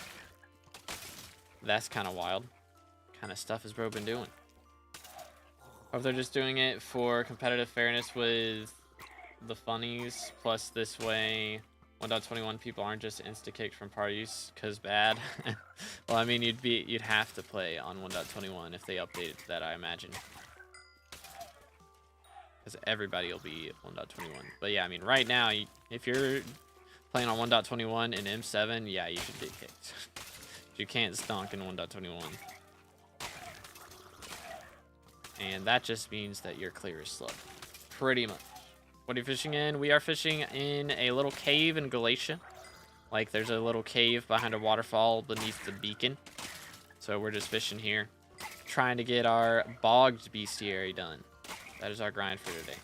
That's kind of wild. What kind of stuff has bro been doing? Or if they're just doing it for competitive fairness with the funnies, plus this way 1.21 people aren't just insta-kicked from parties because bad. Well, I mean, you'd have to play on 1.21 if they update it to that, I imagine. Because everybody will be 1.21. But yeah, I mean, right now, if you're playing on 1.21 in M7, yeah, you should get kicked. You can't stonk in 1.21. And that just means that you're clear as slug. Pretty much. What are you fishing in? We are fishing in a little cave in Galatia. Like, there's a little cave behind a waterfall beneath the beacon. So we're just fishing here. Trying to get our bogged bestiary done. That is our grind for today.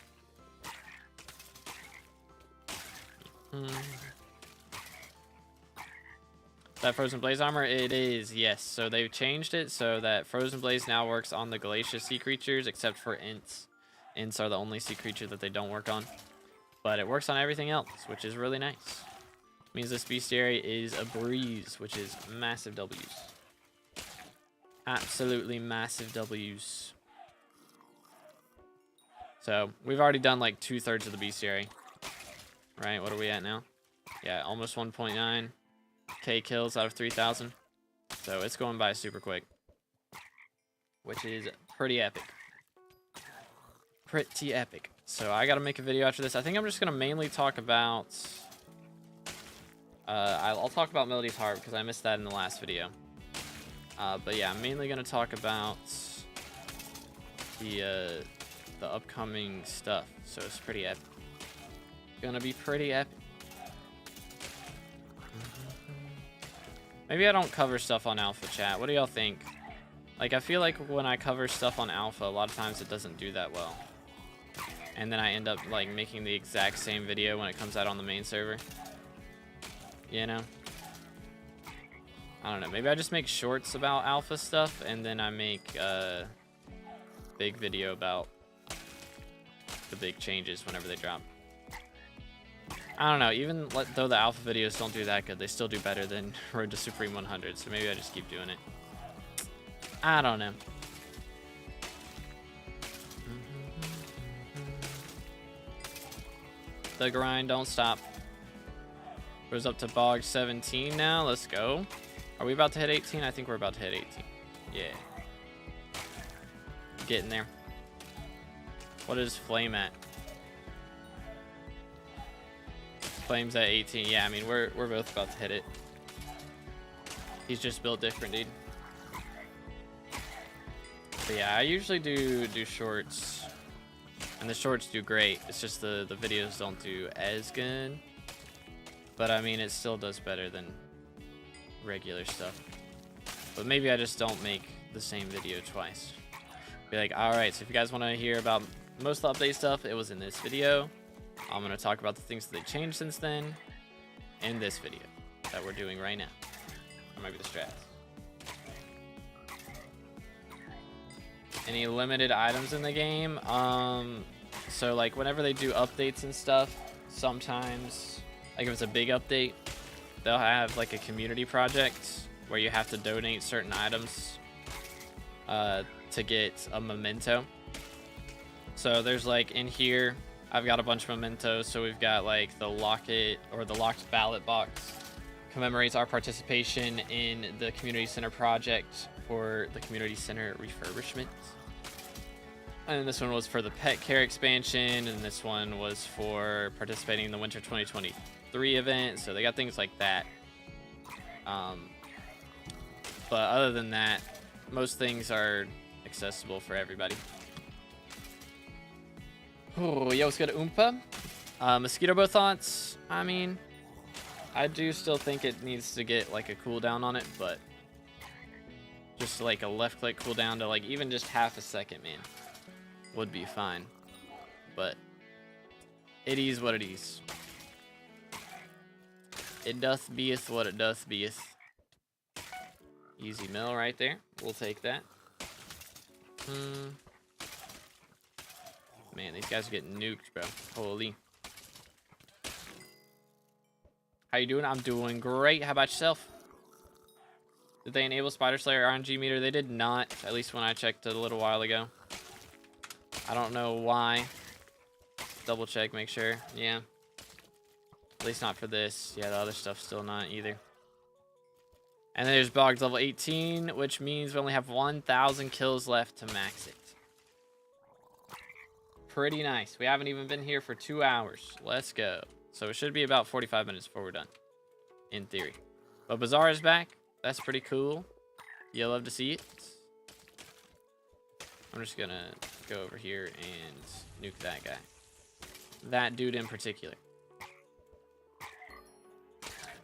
That Frozen Blaze armor? It is, yes. So they've changed it so that Frozen Blaze now works on the Galatia sea creatures except for Ints. Ints are the only sea creature that they don't work on. But it works on everything else, which is really nice. Means this bestiary is a breeze, which is massive W's. Absolutely massive W's. So we've already done like 2/3 of the bestiary. Right, what are we at now? Yeah, almost 1.9k kills out of 3,000. So it's going by super quick. Which is pretty epic. Pretty epic. So I got to make a video after this. I think I'm just going to mainly talk about... I'll talk about Melody's Harp because I missed that in the last video. But yeah, I'm mainly going to talk about the upcoming stuff. So it's pretty epic. Gonna be pretty epic. Maybe I don't cover stuff on alpha, chat. What do y'all think? Like, I feel like when I cover stuff on alpha, a lot of times it doesn't do that well. And then I end up, like, making the exact same video when it comes out on the main server. You know? I don't know. Maybe I just make shorts about alpha stuff, and then I make a big video about the big changes whenever they drop. I don't know. Even though the alpha videos don't do that good, they still do better than Road to Supreme 100. So maybe I just keep doing it. I don't know. The grind don't stop. Goes up to Bog 17 now. Let's go. Are we about to hit 18? I think we're about to hit 18. Yeah. Getting there. What is Flame at? Flame's at 18. Yeah, I mean, we're both about to hit it. He's just built different, dude. But yeah, I usually do shorts. And the shorts do great. It's just the videos don't do as good. But I mean, it still does better than regular stuff. But maybe I just don't make the same video twice. Be like, alright, so if you guys want to hear about most of the update stuff, it was in this video. I'm going to talk about the things that they changed since then in this video that we're doing right now. Or maybe the strats. Any limited items in the game? So like whenever they do updates and stuff, sometimes, like if it's a big update, they'll have like a community project where you have to donate certain items to get a memento. So there's like in here, I've got a bunch of mementos. So we've got like the locket or the locked ballot box commemorates our participation in the community center project for the community center refurbishment. And this one was for the pet care expansion, and this one was for participating in the winter 2023 event. So they got things like that. But other than that, most things are accessible for everybody. Oh, yo, what's good, Oompa? Mosquito bow thoughts. I mean, I do still think it needs to get like a cooldown on it, but just like a left click cooldown to like even just half a second, man, would be fine. But it is what it is. It doth beeth what it doth beeth. Easy mill right there. We'll take that. Man, these guys are getting nuked, bro. Holy. How you doing? I'm doing great. How about yourself? Did they enable Spider Slayer RNG meter? They did not, at least when I checked it a little while ago. I don't know why. Double check, make sure. Yeah. At least not for this. Yeah, the other stuff's still not either. And then there's Bog's level 18, which means we only have 1,000 kills left to max it. Pretty nice. We haven't even been here for 2 hours. Let's go. So it should be about 45 minutes before we're done, in theory. But Bazaar is back. That's pretty cool. You'll love to see it. I'm just gonna go over here and nuke that guy. That dude in particular.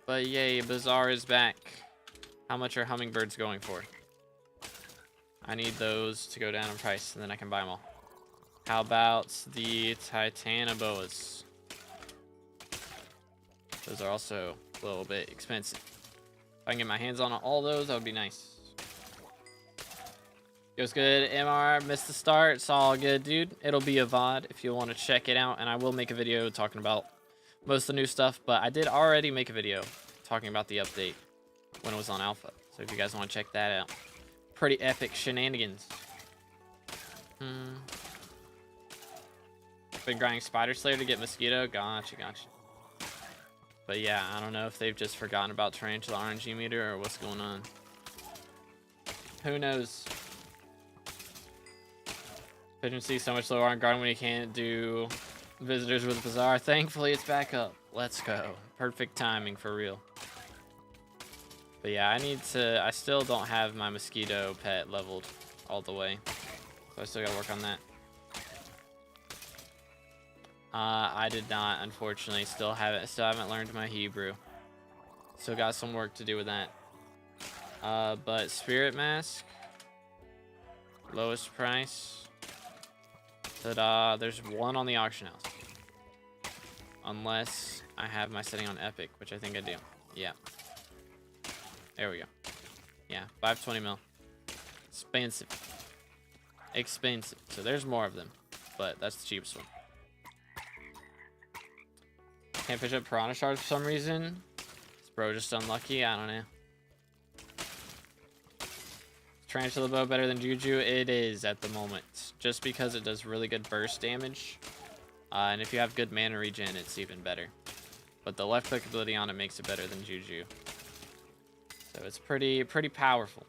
But yay, Bazaar is back. How much are hummingbirds going for? I need those to go down in price, and then I can buy them all. How about the Titanoboas? Those are also a little bit expensive. If I can get my hands on all those, that would be nice. It was good. MR missed the start. It's all good, dude. It'll be a VOD if you want to check it out, and I will make a video talking about most of the new stuff, but I did already make a video talking about the update when it was on alpha. So if you guys want to check that out. Pretty epic shenanigans. Been grinding Spider Slayer to get Mosquito. Gotcha. But yeah, I don't know if they've just forgotten about Tarantula RNG meter or what's going on. Who knows? Efficiency so much lower on guard when you can't do visitors with Bazaar. Thankfully, it's back up. Let's go. Perfect timing for real. But yeah, I still don't have my mosquito pet leveled all the way. So I still gotta work on that. I did not, unfortunately. Still haven't learned my Hebrew. Still got some work to do with that. But Spirit Mask. Lowest price. Ta-da, there's one on the auction house. Unless I have my setting on Epic, which I think I do. Yeah. There we go. Yeah, 520 mil. Expensive. Expensive. So there's more of them, but that's the cheapest one. Can't fish up Piranha Shards for some reason. Is bro just unlucky? I don't know. Tarantula Bow better than Juju? It is at the moment. Just because it does really good burst damage. And if you have good mana regen, it's even better. But the left click ability on it makes it better than Juju. So it's pretty powerful.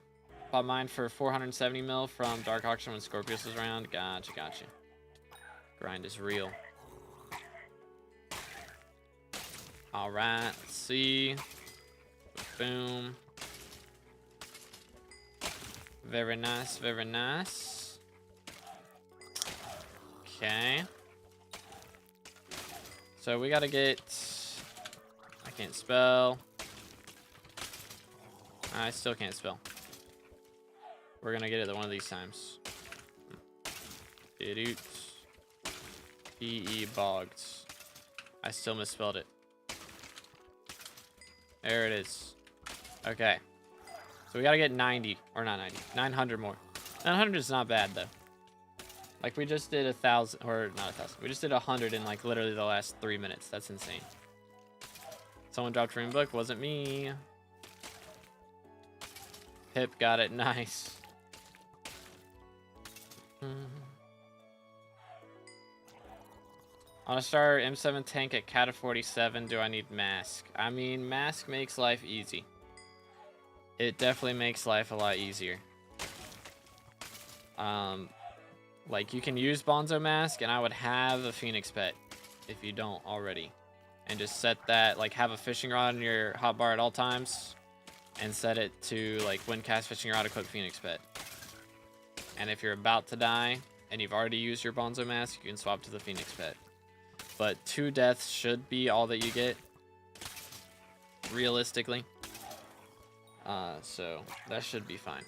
Bought mine for 470 mil from Dark Auction when Scorpius was around. Gotcha. Grind is real. Alright, let's see. Boom. Very nice, very nice. Okay. So we gotta get... I can't spell. I still can't spell. We're gonna get it one of these times. E bogged. I still misspelled it. There it is. Okay. So we gotta get 90, or not 90, 900 more. 900 is not bad though. Like we just did 1,000, or not 1,000. We just did 100 in like literally the last 3 minutes. That's insane. Someone dropped Dream Book. Wasn't me. Hip got it. Nice. On a star M7 tank at Cata 47, do I need Mask? I mean, Mask makes life easy. It definitely makes life a lot easier. Like you can use Bonzo Mask, and I would have a Phoenix pet if you don't already, and just set that, like have a fishing rod in your hotbar at all times, and set it to like when cast fishing rod, equip Phoenix pet. And if you're about to die and you've already used your Bonzo Mask, you can swap to the Phoenix pet. But 2 deaths should be all that you get, realistically. So that should be fine.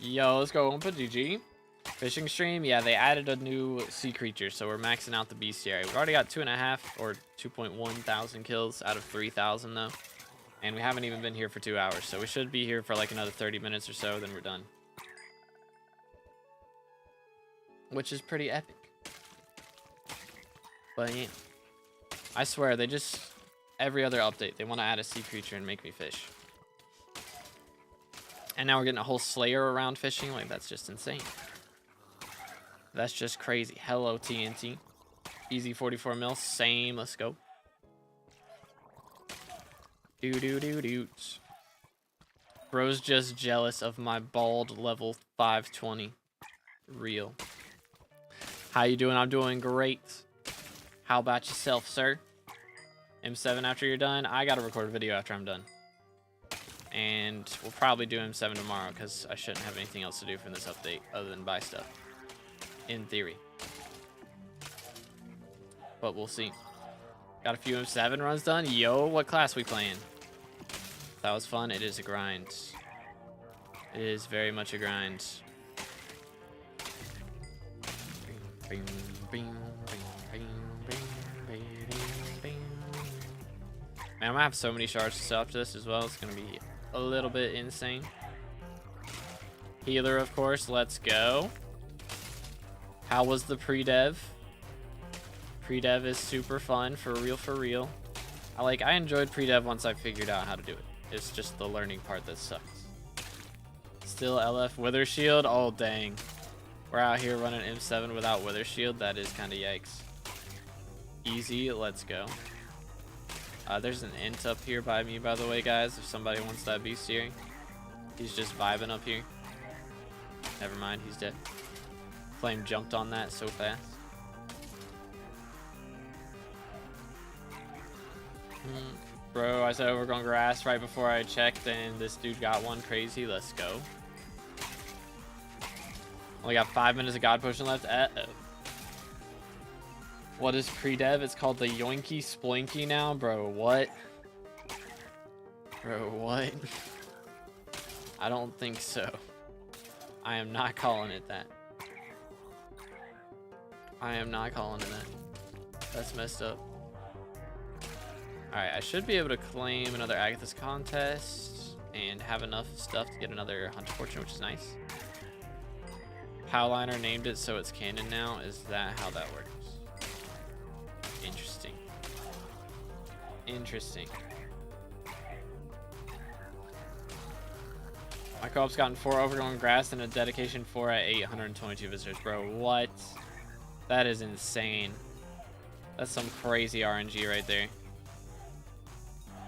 Yo, let's go Oompa GG. Fishing stream, yeah, they added a new sea creature, so we're maxing out the bestiary. We've already got 2.5 or 2.1 thousand kills out of 3,000 though. And we haven't even been here for 2 hours, so we should be here for like another 30 minutes or so, then we're done. Which is pretty epic. But yeah, I swear, they just, every other update, they want to add a sea creature and make me fish. And now we're getting a whole Slayer around fishing. Like, that's just insane. That's just crazy. Hello, TNT. Easy 44 mil. Same. Let's go. Bro's just jealous of my bald level 520. Real. How you doing? I'm doing great. How about yourself, sir? M7 after you're done? I gotta record a video after I'm done. And we'll probably do M7 tomorrow because I shouldn't have anything else to do from this update other than buy stuff. In theory. But we'll see. Got a few M7 runs done. Yo, what class we playing? That was fun. It is a grind. It is very much a grind. Man, I'm gonna have so many shards to set up to this as well. It's gonna be a little bit insane. Healer, of course. Let's go. How was the pre-dev? Pre-dev is super fun, for real, for real. I enjoyed pre-dev once I figured out how to do it. It's just the learning part that sucks. Still LF Wither Shield? Oh, dang. We're out here running M7 without Wither Shield. That is kind of yikes. Easy, let's go. There's an int up here by me, by the way, guys, if somebody wants that bestiary. He's just vibing up here. Never mind, he's dead. Flame jumped on that so fast. Bro, I said overgrown grass right before I checked, and this dude got one crazy. Let's go. Only got 5 minutes of God Potion left. Uh-oh. What is pre-dev? It's called the Yoinky Splinky now? Bro, what? Bro, what? I don't think so. I am not calling it that. I am not calling it that. That's messed up. Alright, I should be able to claim another Agatha's contest and have enough stuff to get another Hunter Fortune, which is nice. Powliner named it so it's canon now. Is that how that works? Interesting. Interesting. My co-op's gotten 4 overgrown grass and a dedication 4 at 822 visitors. Bro, what? That is insane. That's some crazy RNG right there.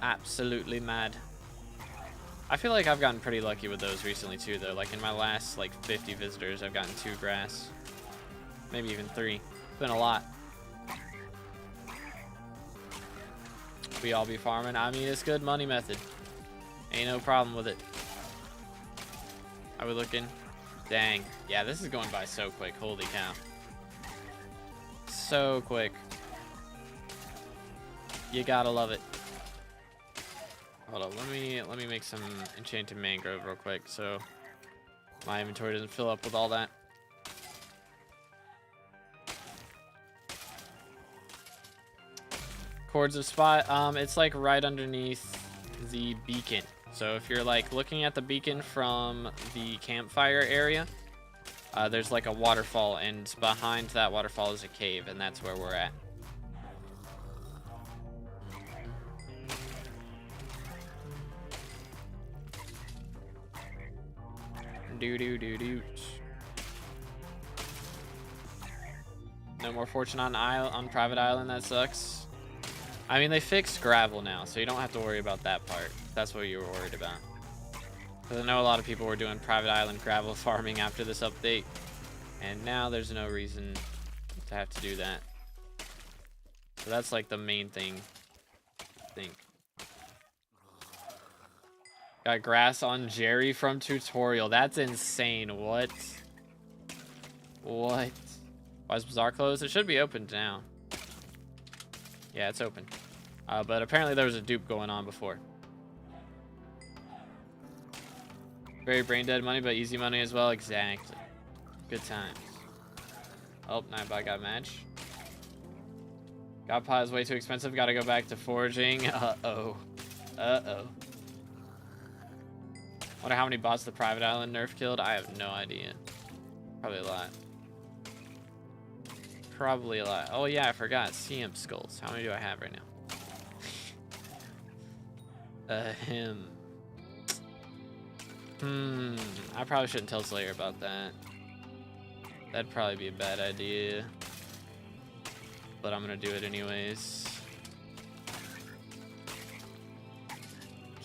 Absolutely mad. I feel like I've gotten pretty lucky with those recently too, though. Like in my last like 50 visitors, I've gotten 2 grass. Maybe even 3. It's been a lot. We all be farming. I mean, it's good money method. Ain't no problem with it. Are we looking? Dang. Yeah, this is going by so quick. Holy cow. So quick. You gotta love it. Hold on, let me make some enchanted mangrove real quick so my inventory doesn't fill up with all that. Chords of Spot, it's like right underneath the beacon. So if you're like looking at the beacon from the campfire area, there's like a waterfall, and behind that waterfall is a cave, and that's where we're at. No more fortune on private island. That sucks. I mean, they fixed gravel now, so you don't have to worry about that part. That's what you were worried about. Because I know a lot of people were doing private island gravel farming after this update, and now there's no reason to have to do that. So that's like the main thing, I think. Got grass on Jerry from tutorial. That's insane. What? What? Why is Bazaar closed? It should be open now. Yeah, it's open. But apparently there was a dupe going on before. Very brain dead money, but easy money as well. Exactly. Good times. Oh, Nightbot got match. God pot is way too expensive. Gotta go back to foraging. Uh-oh. Uh-oh. Wonder how many bots the private island nerf killed. I have no idea. Probably a lot. Probably a lot. Oh yeah, I forgot. Imp skulls. How many do I have right now? I probably shouldn't tell Slayer about that. That'd probably be a bad idea. But I'm gonna do it anyways.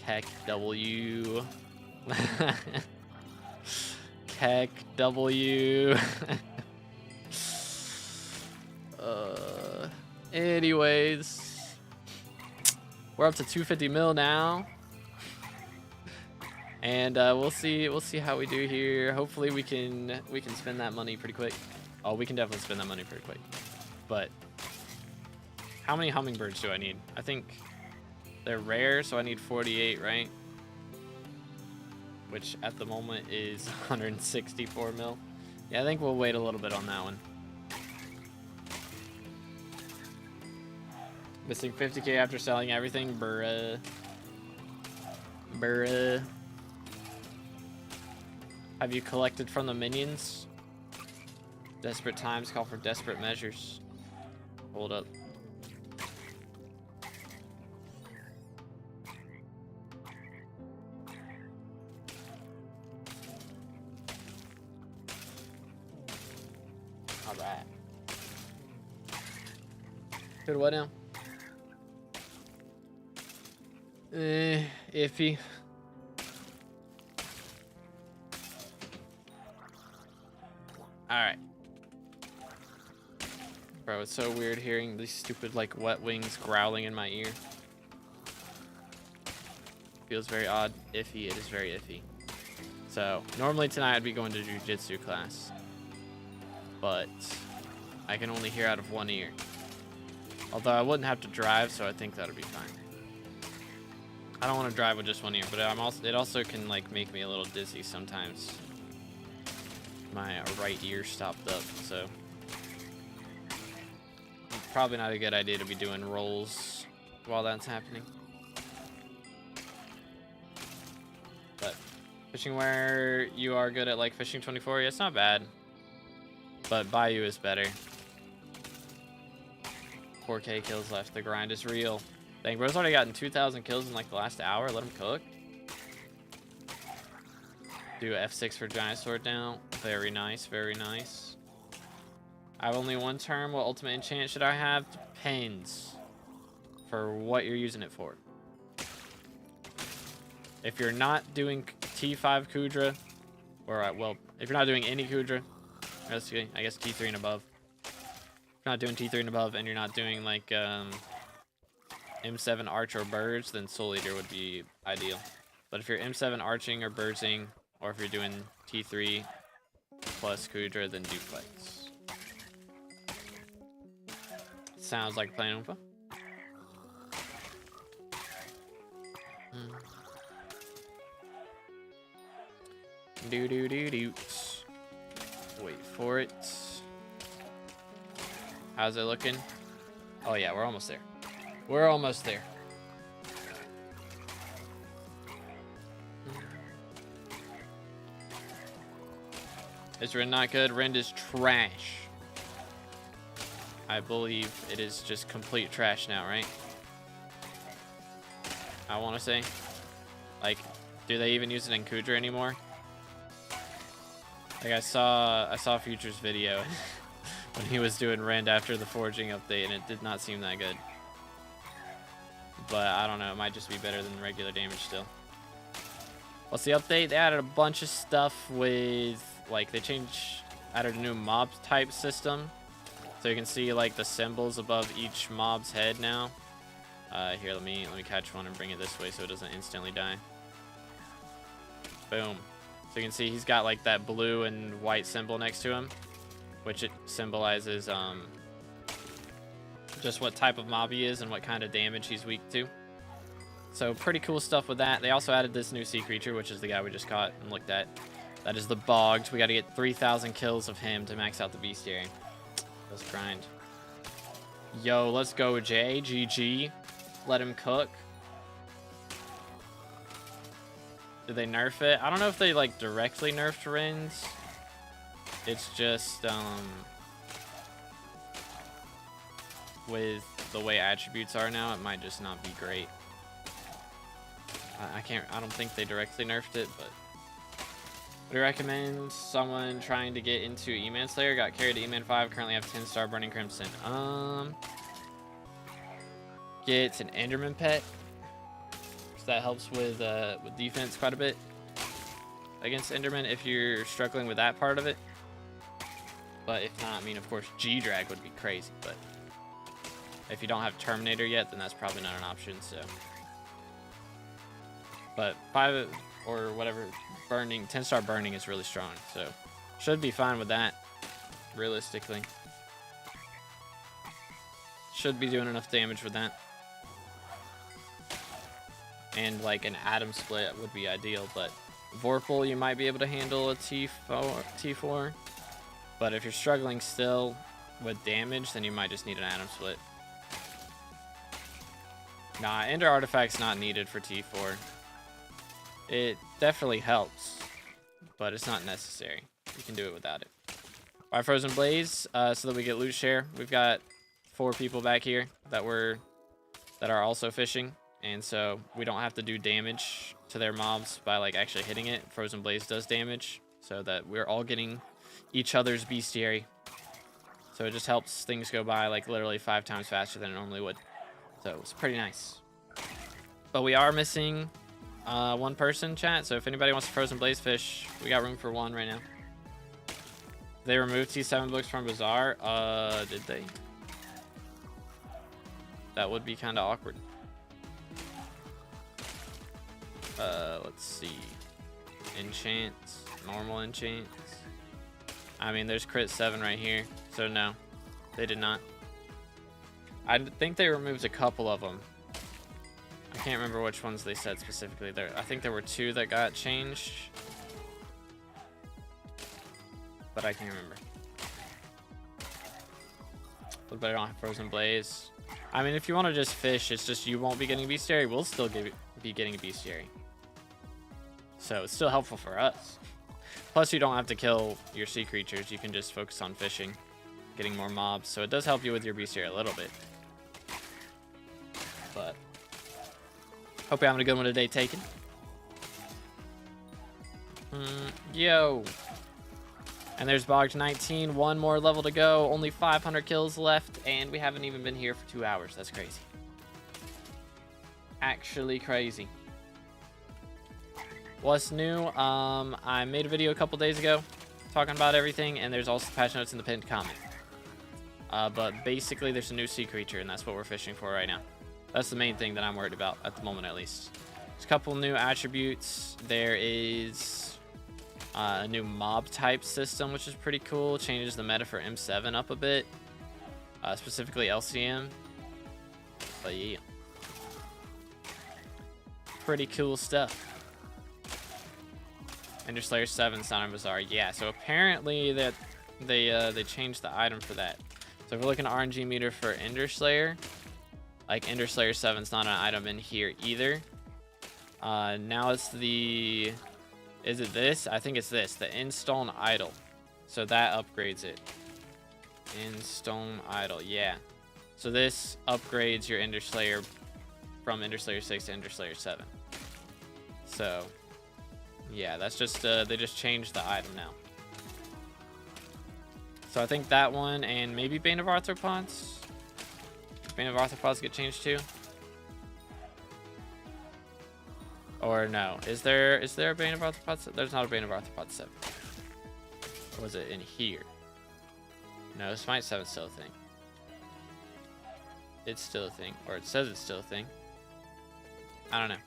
Keck W. Keck W. Anyways, we're up to 250 mil now, and we'll see how we do here. Hopefully we can spend that money pretty quick. Oh, we can definitely spend that money pretty quick. But how many hummingbirds do I need? I think they're rare, so I need 48, right? Which at the moment is 164 mil. Yeah, I think we'll wait a little bit on that one. Missing 50k after selling everything, bruh. Bruh. Have you collected from the minions? Desperate times call for desperate measures. Hold up. Alright. Good, what now? Iffy. Alright. Bro, it's so weird hearing these stupid, like, wet wings growling in my ear. Feels very odd. Iffy. It is very iffy. So, normally tonight I'd be going to jiu-jitsu class. But I can only hear out of one ear. Although I wouldn't have to drive, so I think that'll be fine. I don't want to drive with just one ear, but it also can, like, make me a little dizzy sometimes. My right ear stopped up, so... Probably not a good idea to be doing rolls while that's happening. But fishing where you are good at, like, fishing 24, yeah, it's not bad. But Bayou is better. 4K kills left. The grind is real. Dang, bro's already gotten 2,000 kills in, like, the last hour. Let him cook. Do F6 for giant sword now. Very nice, very nice. I have only one term. What ultimate enchant should I have? Depends for what you're using it for. If you're not doing T5 Kudra, or, well, if you're not doing any Kudra, I guess T3 and above. If you're not doing T3 and above, and you're not doing, like, M7 Arch or Birds, then Soul Eater would be ideal. But if you're M7 Arching or Birdsing, or if you're doing T3 plus Kudra, then Duplex. Sounds like playing Oompa. Do. Wait for it. How's it looking? Oh yeah, we're almost there. We're almost there. Is Rend not good? Rend is trash. I believe it is just complete trash now, right? I want to say. Like, do they even use it in Kudra anymore? Like, I saw Future's video when he was doing Rend after the forging update, and it did not seem that good. But I don't know, it might just be better than regular damage still. What's the update? They added a bunch of stuff with, like, added a new mob type system. So you can see, like, the symbols above each mob's head now. Here, let me catch one and bring it this way so it doesn't instantly die. Boom. So you can see he's got, like, that blue and white symbol next to him, which it symbolizes just what type of mob he is and what kind of damage he's weak to. So pretty cool stuff with that. They also added this new sea creature, which is the guy we just caught and looked at. That is the Bogged. We got to get 3,000 kills of him to max out the bestiary. Let's grind. Yo, let's go, Jay. GG. Let him cook. Did they nerf it? I don't know if they, like, directly nerfed Rends. It's just, with the way attributes are now, it might just not be great. I don't think they directly nerfed it, but... Would you recommend someone trying to get into E-Man Slayer? Got carried to E-Man 5, currently have 10-star Burning Crimson. Get an Enderman pet. So that helps with defense quite a bit against Enderman if you're struggling with that part of it. But if not, I mean, of course, G-Drag would be crazy, but if you don't have Terminator yet, then that's probably not an option, so. But 5 or whatever, 10-star burning is really strong, so should be fine with that, realistically. Should be doing enough damage with that. And like an atom split would be ideal, but Vorpal you might be able to handle a T4. But if you're struggling still with damage, then you might just need an atom split. Nah, Ender Artifact's not needed for T4. It definitely helps, but it's not necessary. You can do it without it. Buy Frozen Blaze so that we get loot share. We've got 4 people back here that are also fishing, and so we don't have to do damage to their mobs by like actually hitting it. Frozen Blaze does damage, so that we're all getting each other's bestiary. So it just helps things go by like literally 5 times faster than it normally would. So it's pretty nice. But we are missing 1 person, chat. So if anybody wants to Frozen Blaze fish, we got room for 1 right now. They removed T7 books from Bazaar. Did they? That would be kind of awkward. Let's see. Enchants. Normal enchants. I mean, there's crit 7 right here. So no, they did not. I think they removed a couple of them. I can't remember which ones they said specifically. I think there were 2 that got changed. But I can't remember. What about on Frozen Blaze? I mean, if you want to just fish, it's just you won't be getting bestiary. We'll still be getting a bestiary. So it's still helpful for us. Plus, you don't have to kill your sea creatures. You can just focus on fishing, getting more mobs. So it does help you with your bestiary a little bit. But hope you're having a good one today, Taken. Yo. And there's Bogged 19. 1 more level to go. Only 500 kills left. And we haven't even been here for 2 hours. That's crazy. Actually crazy. What's new? I made a video a couple days ago talking about everything. And there's also patch notes in the pinned comment. But basically, there's a new sea creature. And that's what we're fishing for right now. That's the main thing that I'm worried about at the moment, at least. There's a couple new attributes. There is a new mob type system, which is pretty cool. Changes the meta for M7 up a bit, specifically LCM. But yeah, pretty cool stuff. Enderslayer 7 Sound Bazaar. Yeah, so apparently that they changed the item for that. So if we're looking at RNG meter for Enderslayer, like Enderslayer 7 is not an item in here either. Now it's the... Is it this? I think it's this. The Endstone Idol. So that upgrades it. Endstone Idol. Yeah. So this upgrades your Enderslayer from Enderslayer 6 to Enderslayer 7. So, yeah, that's just... they just changed the item now. So I think that one and maybe Bane of Arthropods. Bane of Arthropods get changed too. Or no, is there a Bane of Arthropods? There's not a Bane of Arthropods 7. Or was it in here? No, Smite 7's still a thing. It's still a thing. Or it says it's still a thing. I don't know.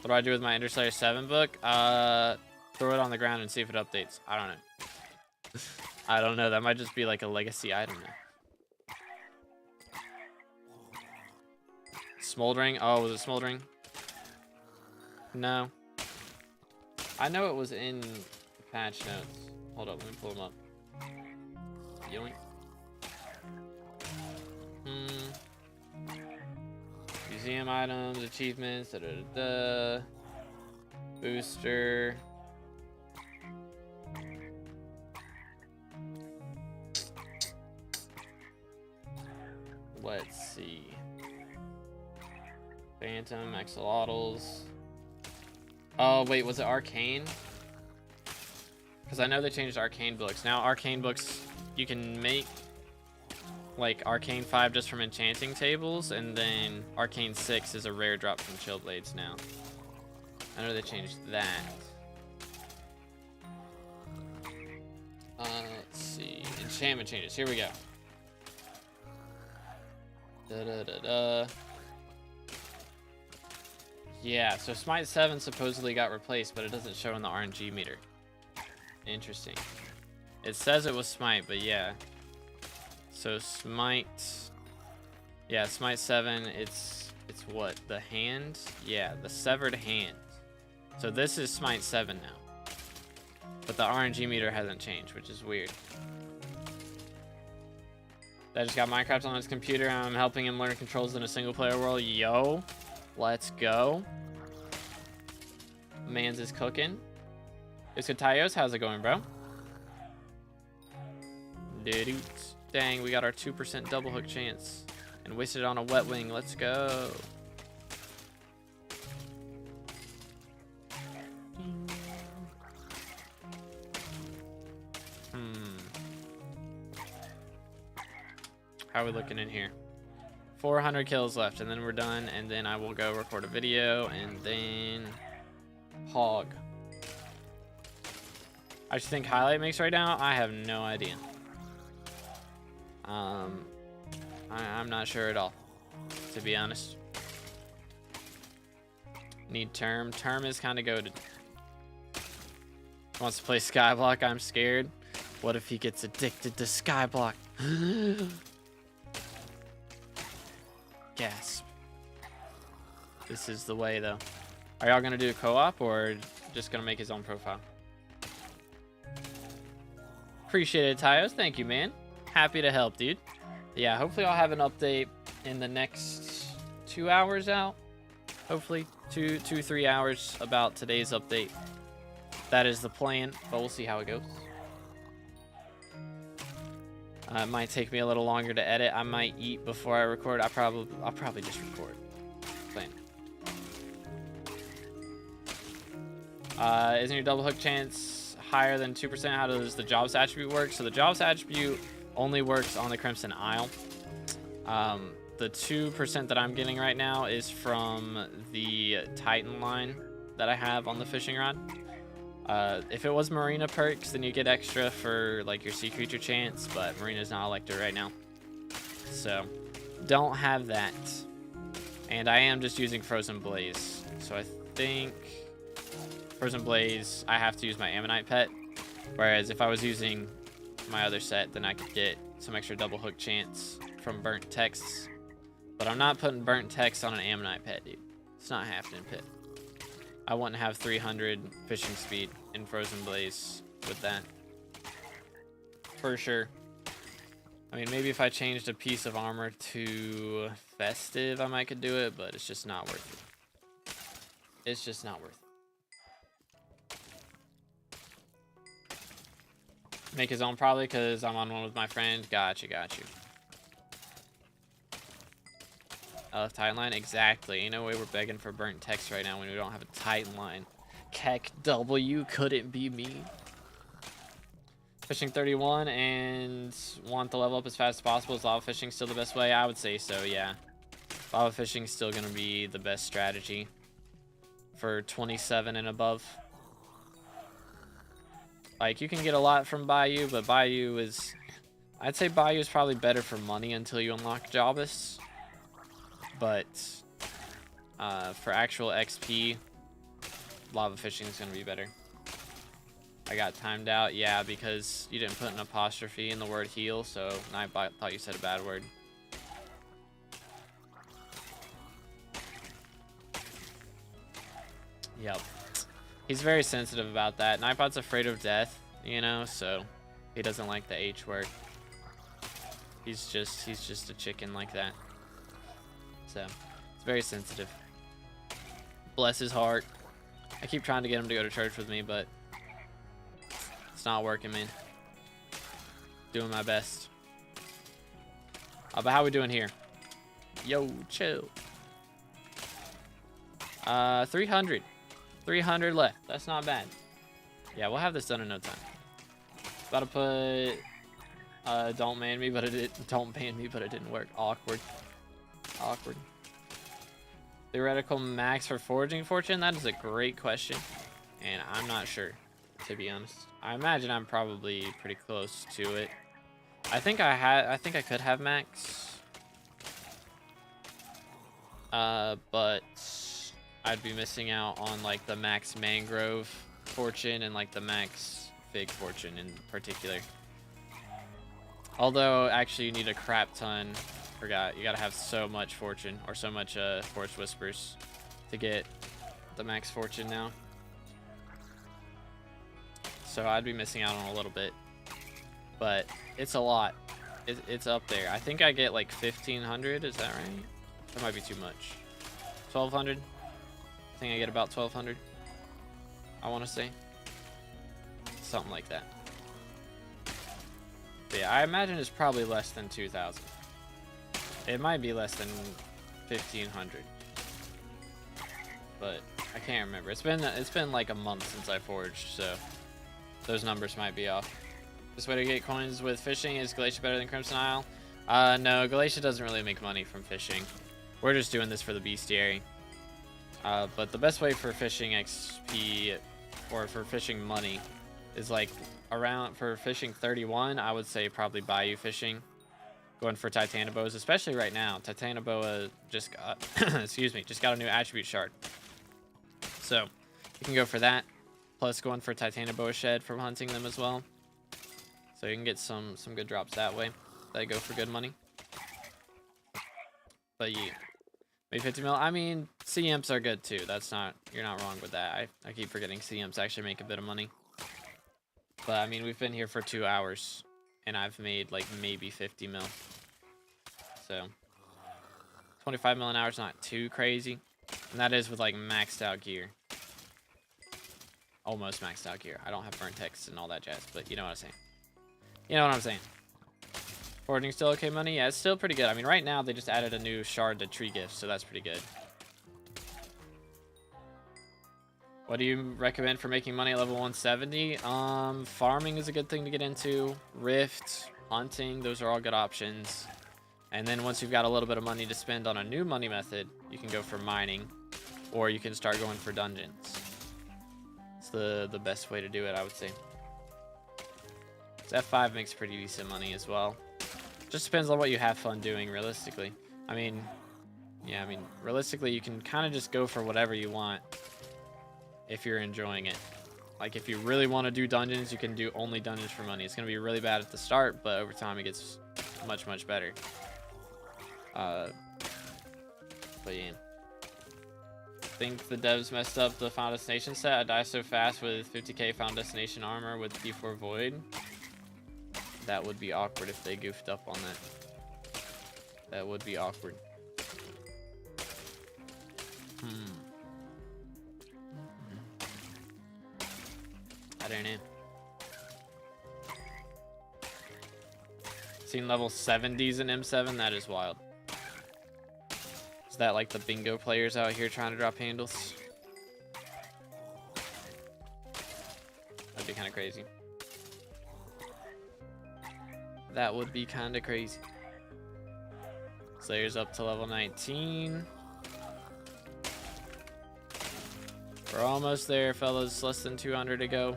What do I do with my Enderslayer 7 book? Throw it on the ground and see if it updates. I don't know. I don't know. That might just be like a legacy item now. Smoldering? Oh, was it smoldering? No. I know it was in the patch notes. Hold up, let me pull them up. Yoink. Museum items, achievements, da-da-da-da. Booster. Let's see. Phantom, axolotls. Oh, wait, was it arcane? Because I know they changed arcane books. Now, arcane books, you can make like arcane 5 just from enchanting tables, and then arcane 6 is a rare drop from chill blades now. I know they changed that. Let's see. Enchantment changes. Here we go. Da-da-da-da. Yeah, so Smite 7 supposedly got replaced, but it doesn't show in the RNG meter. Interesting. It says it was Smite, but yeah. So Smite... Yeah, Smite 7, it's what? The hand? Yeah, the severed hand. So this is Smite 7 now. But the RNG meter hasn't changed, which is weird. I just got Minecraft on his computer, and I'm helping him learn controls in a single-player world. Yo, let's go. Mans is cooking. Iskatayos, how's it going, bro? Dude, dang, we got our 2% double hook chance. And wasted it on a wet wing. Let's go. How are we looking in here? 400 kills left, and then we're done, and then I will go record a video, and then hog. I just think highlight makes right now. I have no idea. I'm not sure at all, to be honest. Need Term. Term is kind of goated. Wants to play SkyBlock. I'm scared. What if he gets addicted to SkyBlock? Gasp. This is the way, though. Are y'all gonna do a co-op or just gonna make his own profile? Appreciate it, Tyos. Thank you, man. Happy to help, dude. Yeah, hopefully I'll have an update in the next 2 hours out. Hopefully 3 hours about today's update. That is the plan, but we'll see how it goes. It might take me a little longer to edit. I might eat before I record. I'll probably just record. Plan. Isn't your double hook chance higher than 2%? How does the jobs attribute work? So the jobs attribute only works on the Crimson Isle. The 2% that I'm getting right now is from the Titan line that I have on the fishing rod. If it was Marina perks, then you get extra for like your sea creature chance, but Marina's not elected right now. So don't have that. And I am just using Frozen Blaze. So I think Frozen Blaze, I have to use my Ammonite pet. Whereas if I was using my other set, then I could get some extra double hook chance from Burnt Texts. But I'm not putting Burnt Text on an Ammonite pet, dude. It's not happening, pet. I wouldn't have 300 fishing speed in Frozen Blaze with that. For sure. I mean, maybe if I changed a piece of armor to Festive, I might could do it, but it's just not worth it. It's just not worth it. Make his own probably because I'm on one with my friend. Got you. Left Titan line, exactly. Ain't no way we're begging for Burnt Text right now when we don't have a Titan line. Keck W couldn't be me. Fishing 31 and want to level up as fast as possible. Is lava fishing still the best way? I would say so, yeah. Lava fishing is still going to be the best strategy for 27 and above. Like, you can get a lot from Bayou, but Bayou is... I'd say Bayou is probably better for money until you unlock Jobus. But for actual XP, lava fishing is going to be better. I got timed out, yeah, because you didn't put an apostrophe in the word heal, so I thought you said a bad word. Yep. He's very sensitive about that. Nightbot's afraid of death, you know, so he doesn't like the H word. He's just a chicken like that. So, it's very sensitive. Bless his heart. I keep trying to get him to go to church with me, but it's not working, man. Doing my best. But how we doing here? Yo, chill. 300. 300 left. That's not bad. Yeah, we'll have this done in no time. About to put don't ban me, but it didn't work. Awkward. Theoretical max for foraging fortune? That is a great question, and I'm not sure, to be honest. I imagine I'm probably pretty close to it. I think I could have max, but I'd be missing out on like the max mangrove fortune and like the max fig fortune in particular. Although actually you need a crap ton. Forgot, you gotta have so much fortune or so much forest whispers to get the max fortune now. So I'd be missing out on a little bit, but it's a lot. It's up there. I think I get like 1,500. Is that right? That might be too much. 1,200. I think I get about 1,200. I want to say something like that. But yeah, I imagine it's probably less than 2,000. It might be less than 1,500, but I can't remember. It's been like a month since I forged, so those numbers might be off. This way to get coins with fishing. Is Galatia better than Crimson Isle? No, Galatia doesn't really make money from fishing. We're just doing this for the bestiary. But the best way for fishing XP or for fishing money is like around for fishing 31. I would say probably Bayou fishing. going for Titanoboas, especially right now. Titanoboa just got, excuse me, just got a new attribute shard. So you can go for that, plus going for Titanoboa shed from hunting them as well. So you can get some good drops that way. That go for good money. But yeah, maybe 50 mil. I mean, CMs are good too. That's not, you're not wrong with that. I keep forgetting CMs actually make a bit of money. But I mean, we've been here for 2 hours and I've made like maybe 50 mil. So 25 mil an hour is not too crazy. And that is with like maxed out gear. Almost maxed out gear. I don't have burnt text and all that jazz, but you know what I'm saying. You know what I'm saying. Forging still okay money? Yeah, it's still pretty good. I mean, right now they just added a new shard to tree gifts, so that's pretty good. What do you recommend for making money at level 170? Farming is a good thing to get into. Rift, hunting, those are all good options. And then once you've got a little bit of money to spend on a new money method, you can go for mining, or you can start going for dungeons. It's the best way to do it, I would say. So F5 makes pretty decent money as well. Just depends on what you have fun doing, realistically. I mean, yeah, I mean, realistically, you can kind of just go for whatever you want if you're enjoying it. Like, if you really want to do dungeons, you can do only dungeons for money. It's going to be really bad at the start, but over time, it gets much, much better. But yeah. I think the devs messed up the Final Destination set. I die so fast with 50k Final Destination armor with D4 Void. That would be awkward if they goofed up on that. That would be awkward. I don't know. Seen level 70s in M7? That is wild. Is that like the bingo players out here trying to drop handles? That'd be kind of crazy. That would be kind of crazy. Slayer's up to level 19. We're almost there, fellas. Less than 200 to go.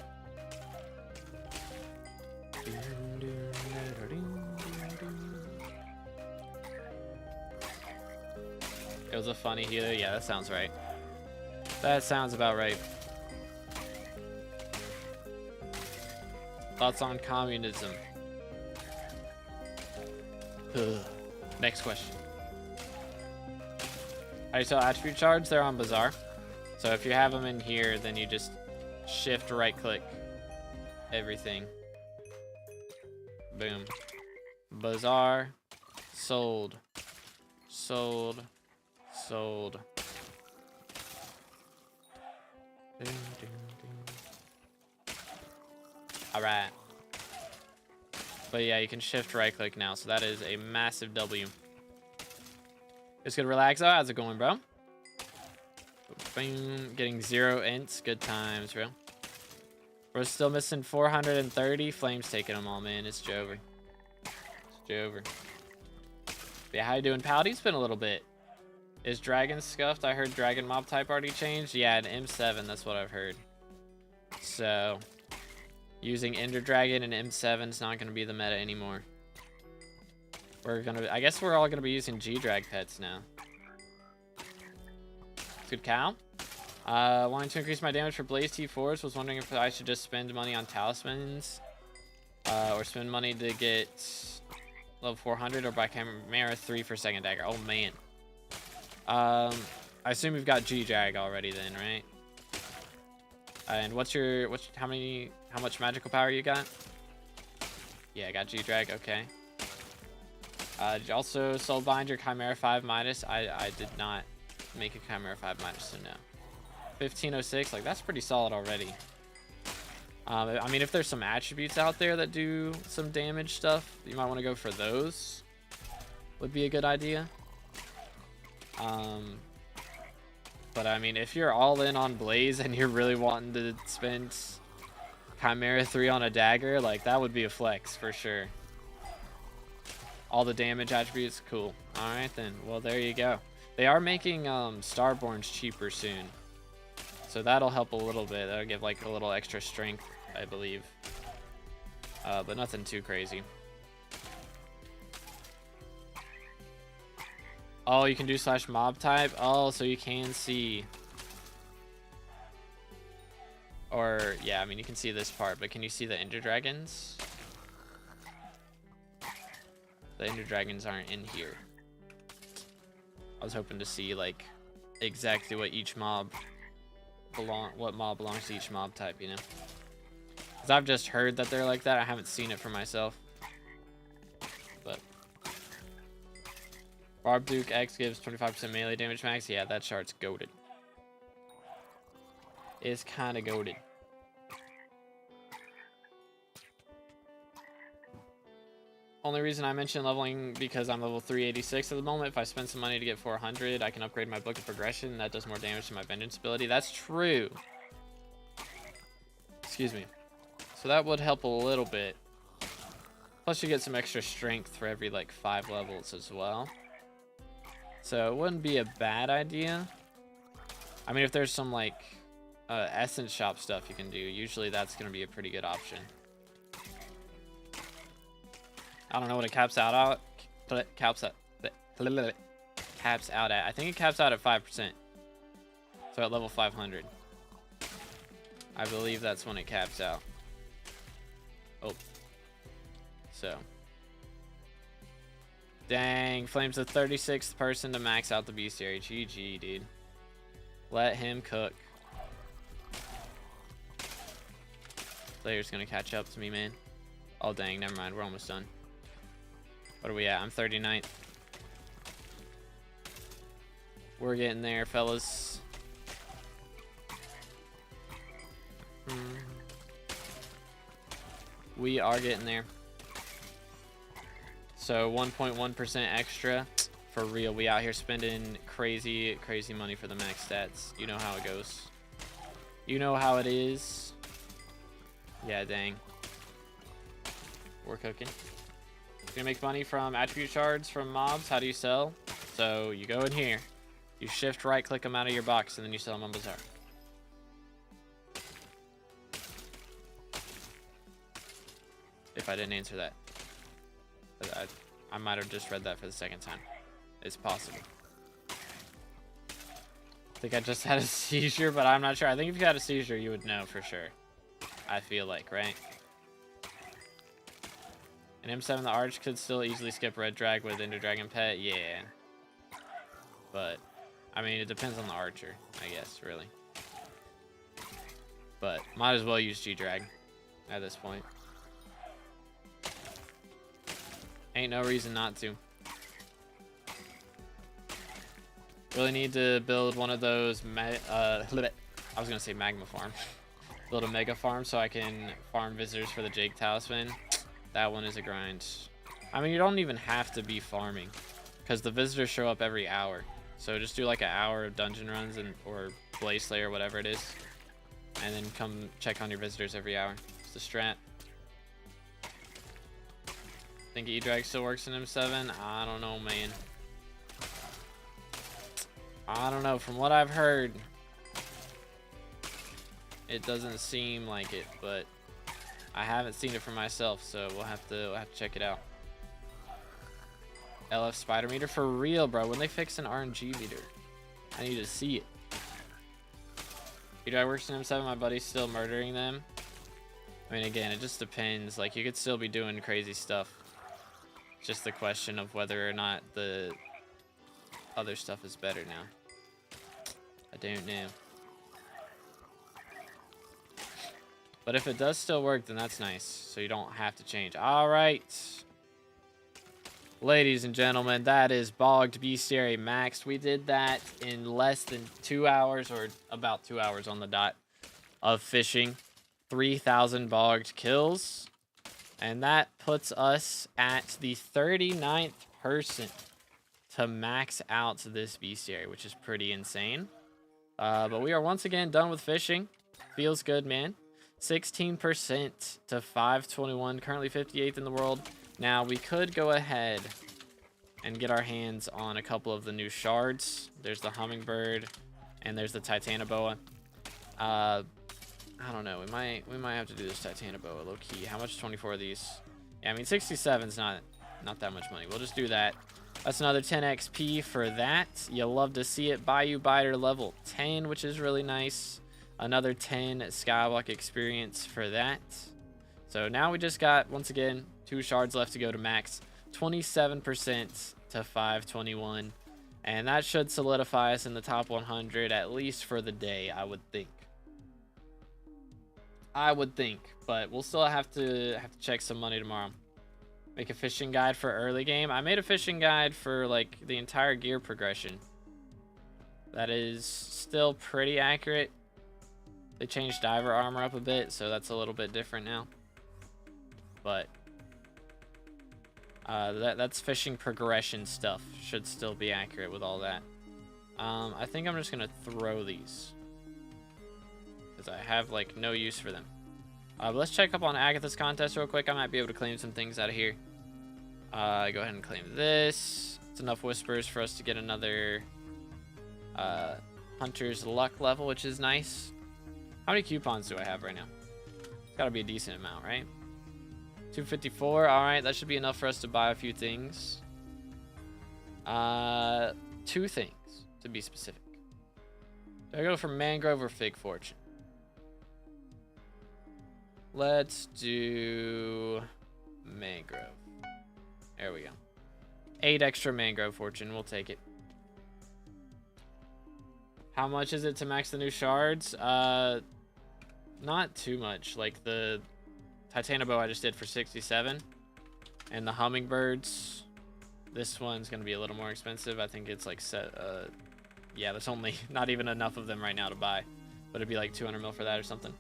It was a funny healer. Yeah, that sounds right. That sounds about right. Thoughts on communism? Next question. How do you sell attribute shards? They're on Bazaar. So if you have them in here, then you just shift right click everything. Boom. Bazaar. Sold. Sold. Sold. Alright. But yeah, you can shift right click now, so that is a massive W. Just gonna relax. Oh, how's it going, bro? Boom. Getting 0 ints. Good times, bro. We're still missing 430. Flames taking them all, man. It's Jover. It's Jover. Yeah, how you doing, Pouty? It's been a little bit. Is Dragon scuffed? I heard Dragon mob type already changed. Yeah, in M7, that's what I've heard. So using Ender Dragon and M7 is not going to be the meta anymore. We're going to, I guess we're all going to be using G-Drag pets now. Good cow. Wanting to increase my damage for Blaze T4s. Was wondering if I should just spend money on talismans. Or spend money to get level 400 or buy Chimera 3 for second dagger. Oh, man. I assume you've got G-Drag already then, right? And how much magical power you got? Yeah, I got G-Drag, okay. Did you also soul bind your Chimera 5 minus? I did not make a Chimera 5 minus, so no. 1506, like that's pretty solid already. I mean, if there's some attributes out there that do some damage stuff, you might want to go for those. Would be a good idea. But I mean, if you're all in on Blaze and you're really wanting to spend Chimera 3 on a dagger, like that would be a flex for sure. All the damage attributes, cool. All right then, well there you go. They are making Starborns cheaper soon, so that'll help a little bit. That'll give like a little extra strength, I believe, but nothing too crazy. Oh, you can do slash mob type. Oh, so you can see. Or, yeah, I mean, you can see this part, but can you see the Ender Dragons? The Ender Dragons aren't in here. I was hoping to see, like, exactly what each mob belongs to each mob type, you know? Because I've just heard that they're like that. I haven't seen it for myself. But Barb Duke X gives 25% melee damage max. Yeah, that shard's goated. It's kind of goated. Only reason I mention leveling because I'm level 386 at the moment. If I spend some money to get 400, I can upgrade my Book of Progression. That does more damage to my Vengeance ability. That's true. Excuse me. So that would help a little bit. Plus you get some extra strength for every like 5 levels as well. So it wouldn't be a bad idea. I mean, if there's some like essence shop stuff you can do, usually that's going to be a pretty good option. I don't know what it caps out at. Caps out at. I think it caps out at 5%. So at level 500. I believe that's when it caps out. Oh. So. Dang. Flame's the 36th person to max out the bestiary. GG, dude. Let him cook. Player's gonna catch up to me, man. Oh, dang. Never mind. We're almost done. What are we at? I'm 39th. We're getting there, fellas. We are getting there. So 1.1% extra. For real, we out here spending crazy money for the max stats. You know how it goes. You know how it is. Yeah, dang. We're cooking. Gonna make money from attribute shards from mobs. How do you sell? So you go in here, you shift right click them out of your box, and then you sell them on Bazaar. If I didn't answer that, I might have just read that for the second time. It's possible. I think I just had a seizure, but I'm not sure. I think if you had a seizure, you would know for sure. I feel like, right? An M7 the Arch could still easily skip Red Drag with Ender Dragon Pet, yeah. But, I mean, it depends on the Archer, I guess, really. But, might as well use G-Drag at this point. Ain't no reason not to. Really need to build one of those, I was gonna say magma farm. Build a mega farm so I can farm visitors for the Jake Talisman. That one is a grind. I mean, you don't even have to be farming because the visitors show up every hour. So just do like an hour of dungeon runs or Blaze Slayer, whatever it is, and then come check on your visitors every hour. It's the strat. Think E-Drag still works in M7? I don't know, man. I don't know. From what I've heard, it doesn't seem like it, but I haven't seen it for myself, so we'll have to check it out. LF spider meter for real, bro. When they fix an RNG meter, I need to see it. I works in M7. My buddy's still murdering them. I mean, again, it just depends. Like, you could still be doing crazy stuff. It's just the question of whether or not the other stuff is better now. I don't know. But if it does still work, then that's nice. So you don't have to change. All right. Ladies and gentlemen, that is Bogged Bestiary Maxed. We did that in less than 2 hours, or about 2 hours on the dot of fishing. 3,000 bogged kills. And that puts us at the 39th person to max out this bestiary, which is pretty insane. But we are once again done with fishing. Feels good, man. 16% to 521, currently 58th in the world. Now, we could go ahead and get our hands on a couple of the new shards. There's the Hummingbird, and there's the Titanoboa. I don't know. We might have to do this Titanoboa low key. How much? 24 of these. Yeah, I mean 67's not that much money. We'll just do that. That's another 10 XP for that. You'll love to see it. Bayou Biter level 10, which is really nice. Another 10 SkyBlock experience for that. So now we just got, once again, 2 shards left to go to max. 27% to 521. And that should solidify us in the top 100, at least for the day, I would think. But we'll still have to check some money tomorrow. Make a fishing guide for early game. I made a fishing guide for like the entire gear progression. That is still pretty accurate. They changed diver armor up a bit, so that's a little bit different now. But that's fishing progression stuff. Should still be accurate with all that. I think I'm just gonna throw these because I have like no use for them. But let's check up on Agatha's contest real quick. I might be able to claim some things out of here. Go ahead and claim this. It's enough whispers for us to get another Hunter's Luck level, which is nice. How many coupons do I have right now? It's got to be a decent amount, right? 254. All right, that should be enough for us to buy a few things. 2 things, to be specific. Do I go for Mangrove or Fig Fortune? Let's do Mangrove. There we go. 8 extra Mangrove Fortune. We'll take it. How much is it to max the new shards? Not too much. Like the Titanoboa I just did for 67. And the Hummingbirds. This one's going to be a little more expensive. I think it's like yeah, there's only not even enough of them right now to buy. But it'd be like 200 mil for that or something.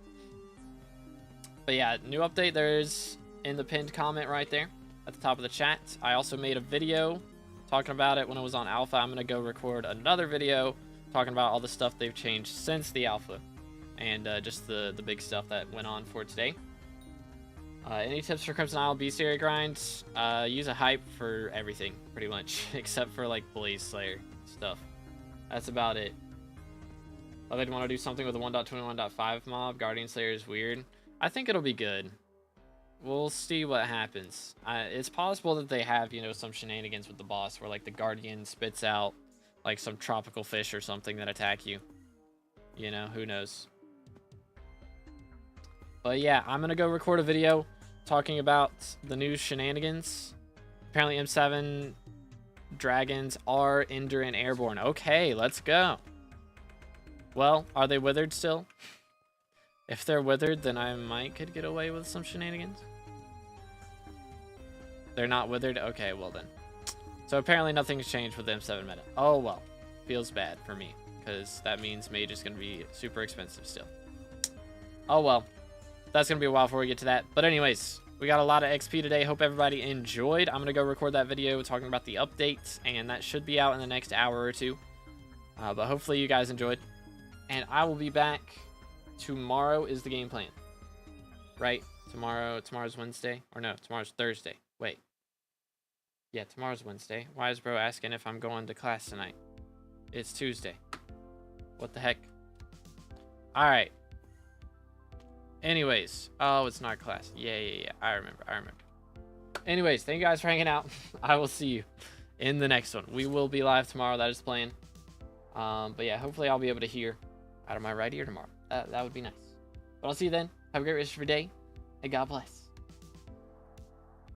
But yeah, new update there's in the pinned comment right there at the top of the chat. I also made a video talking about it when it was on alpha. I'm going to go record another video talking about all the stuff they've changed since the alpha. And just the big stuff that went on for today. Any tips for Crimson Isle bestiary grinds? Use a hype for everything, pretty much. Except for like Blaze Slayer stuff. That's about it. I would want to do something with the 1.21.5 mob. Guardian Slayer is weird. I think it'll be good. We'll see what happens. It's possible that they have, you know, some shenanigans with the boss where like the Guardian spits out like some tropical fish or something that attack you. You know, who knows? But yeah, I'm going to go record a video talking about the new shenanigans. Apparently M7 dragons are Ender and Airborne. Okay, let's go. Well, are they withered still? If they're withered, then I could get away with some shenanigans. They're not withered? Okay, well then. So apparently nothing's changed with the M7 meta. Oh well. Feels bad for me. Because that means Mage is going to be super expensive still. Oh well. That's going to be a while before we get to that. But anyways, we got a lot of XP today. Hope everybody enjoyed. I'm going to go record that video talking about the updates. And that should be out in the next hour or two. But hopefully you guys enjoyed. And I will be back. Tomorrow is the game plan. Right? Tomorrow's Wednesday. Or no, tomorrow's Thursday. Wait. Yeah, tomorrow's Wednesday. Why is bro asking if I'm going to class tonight? It's Tuesday. What the heck? Alright. Anyways. Oh, it's not class. Yeah. I remember. Anyways, thank you guys for hanging out. I will see you in the next one. We will be live tomorrow. That is the plan. But yeah, hopefully I'll be able to hear out of my right ear tomorrow. That would be nice. But I'll see you then. Have a great rest of your day. And God bless.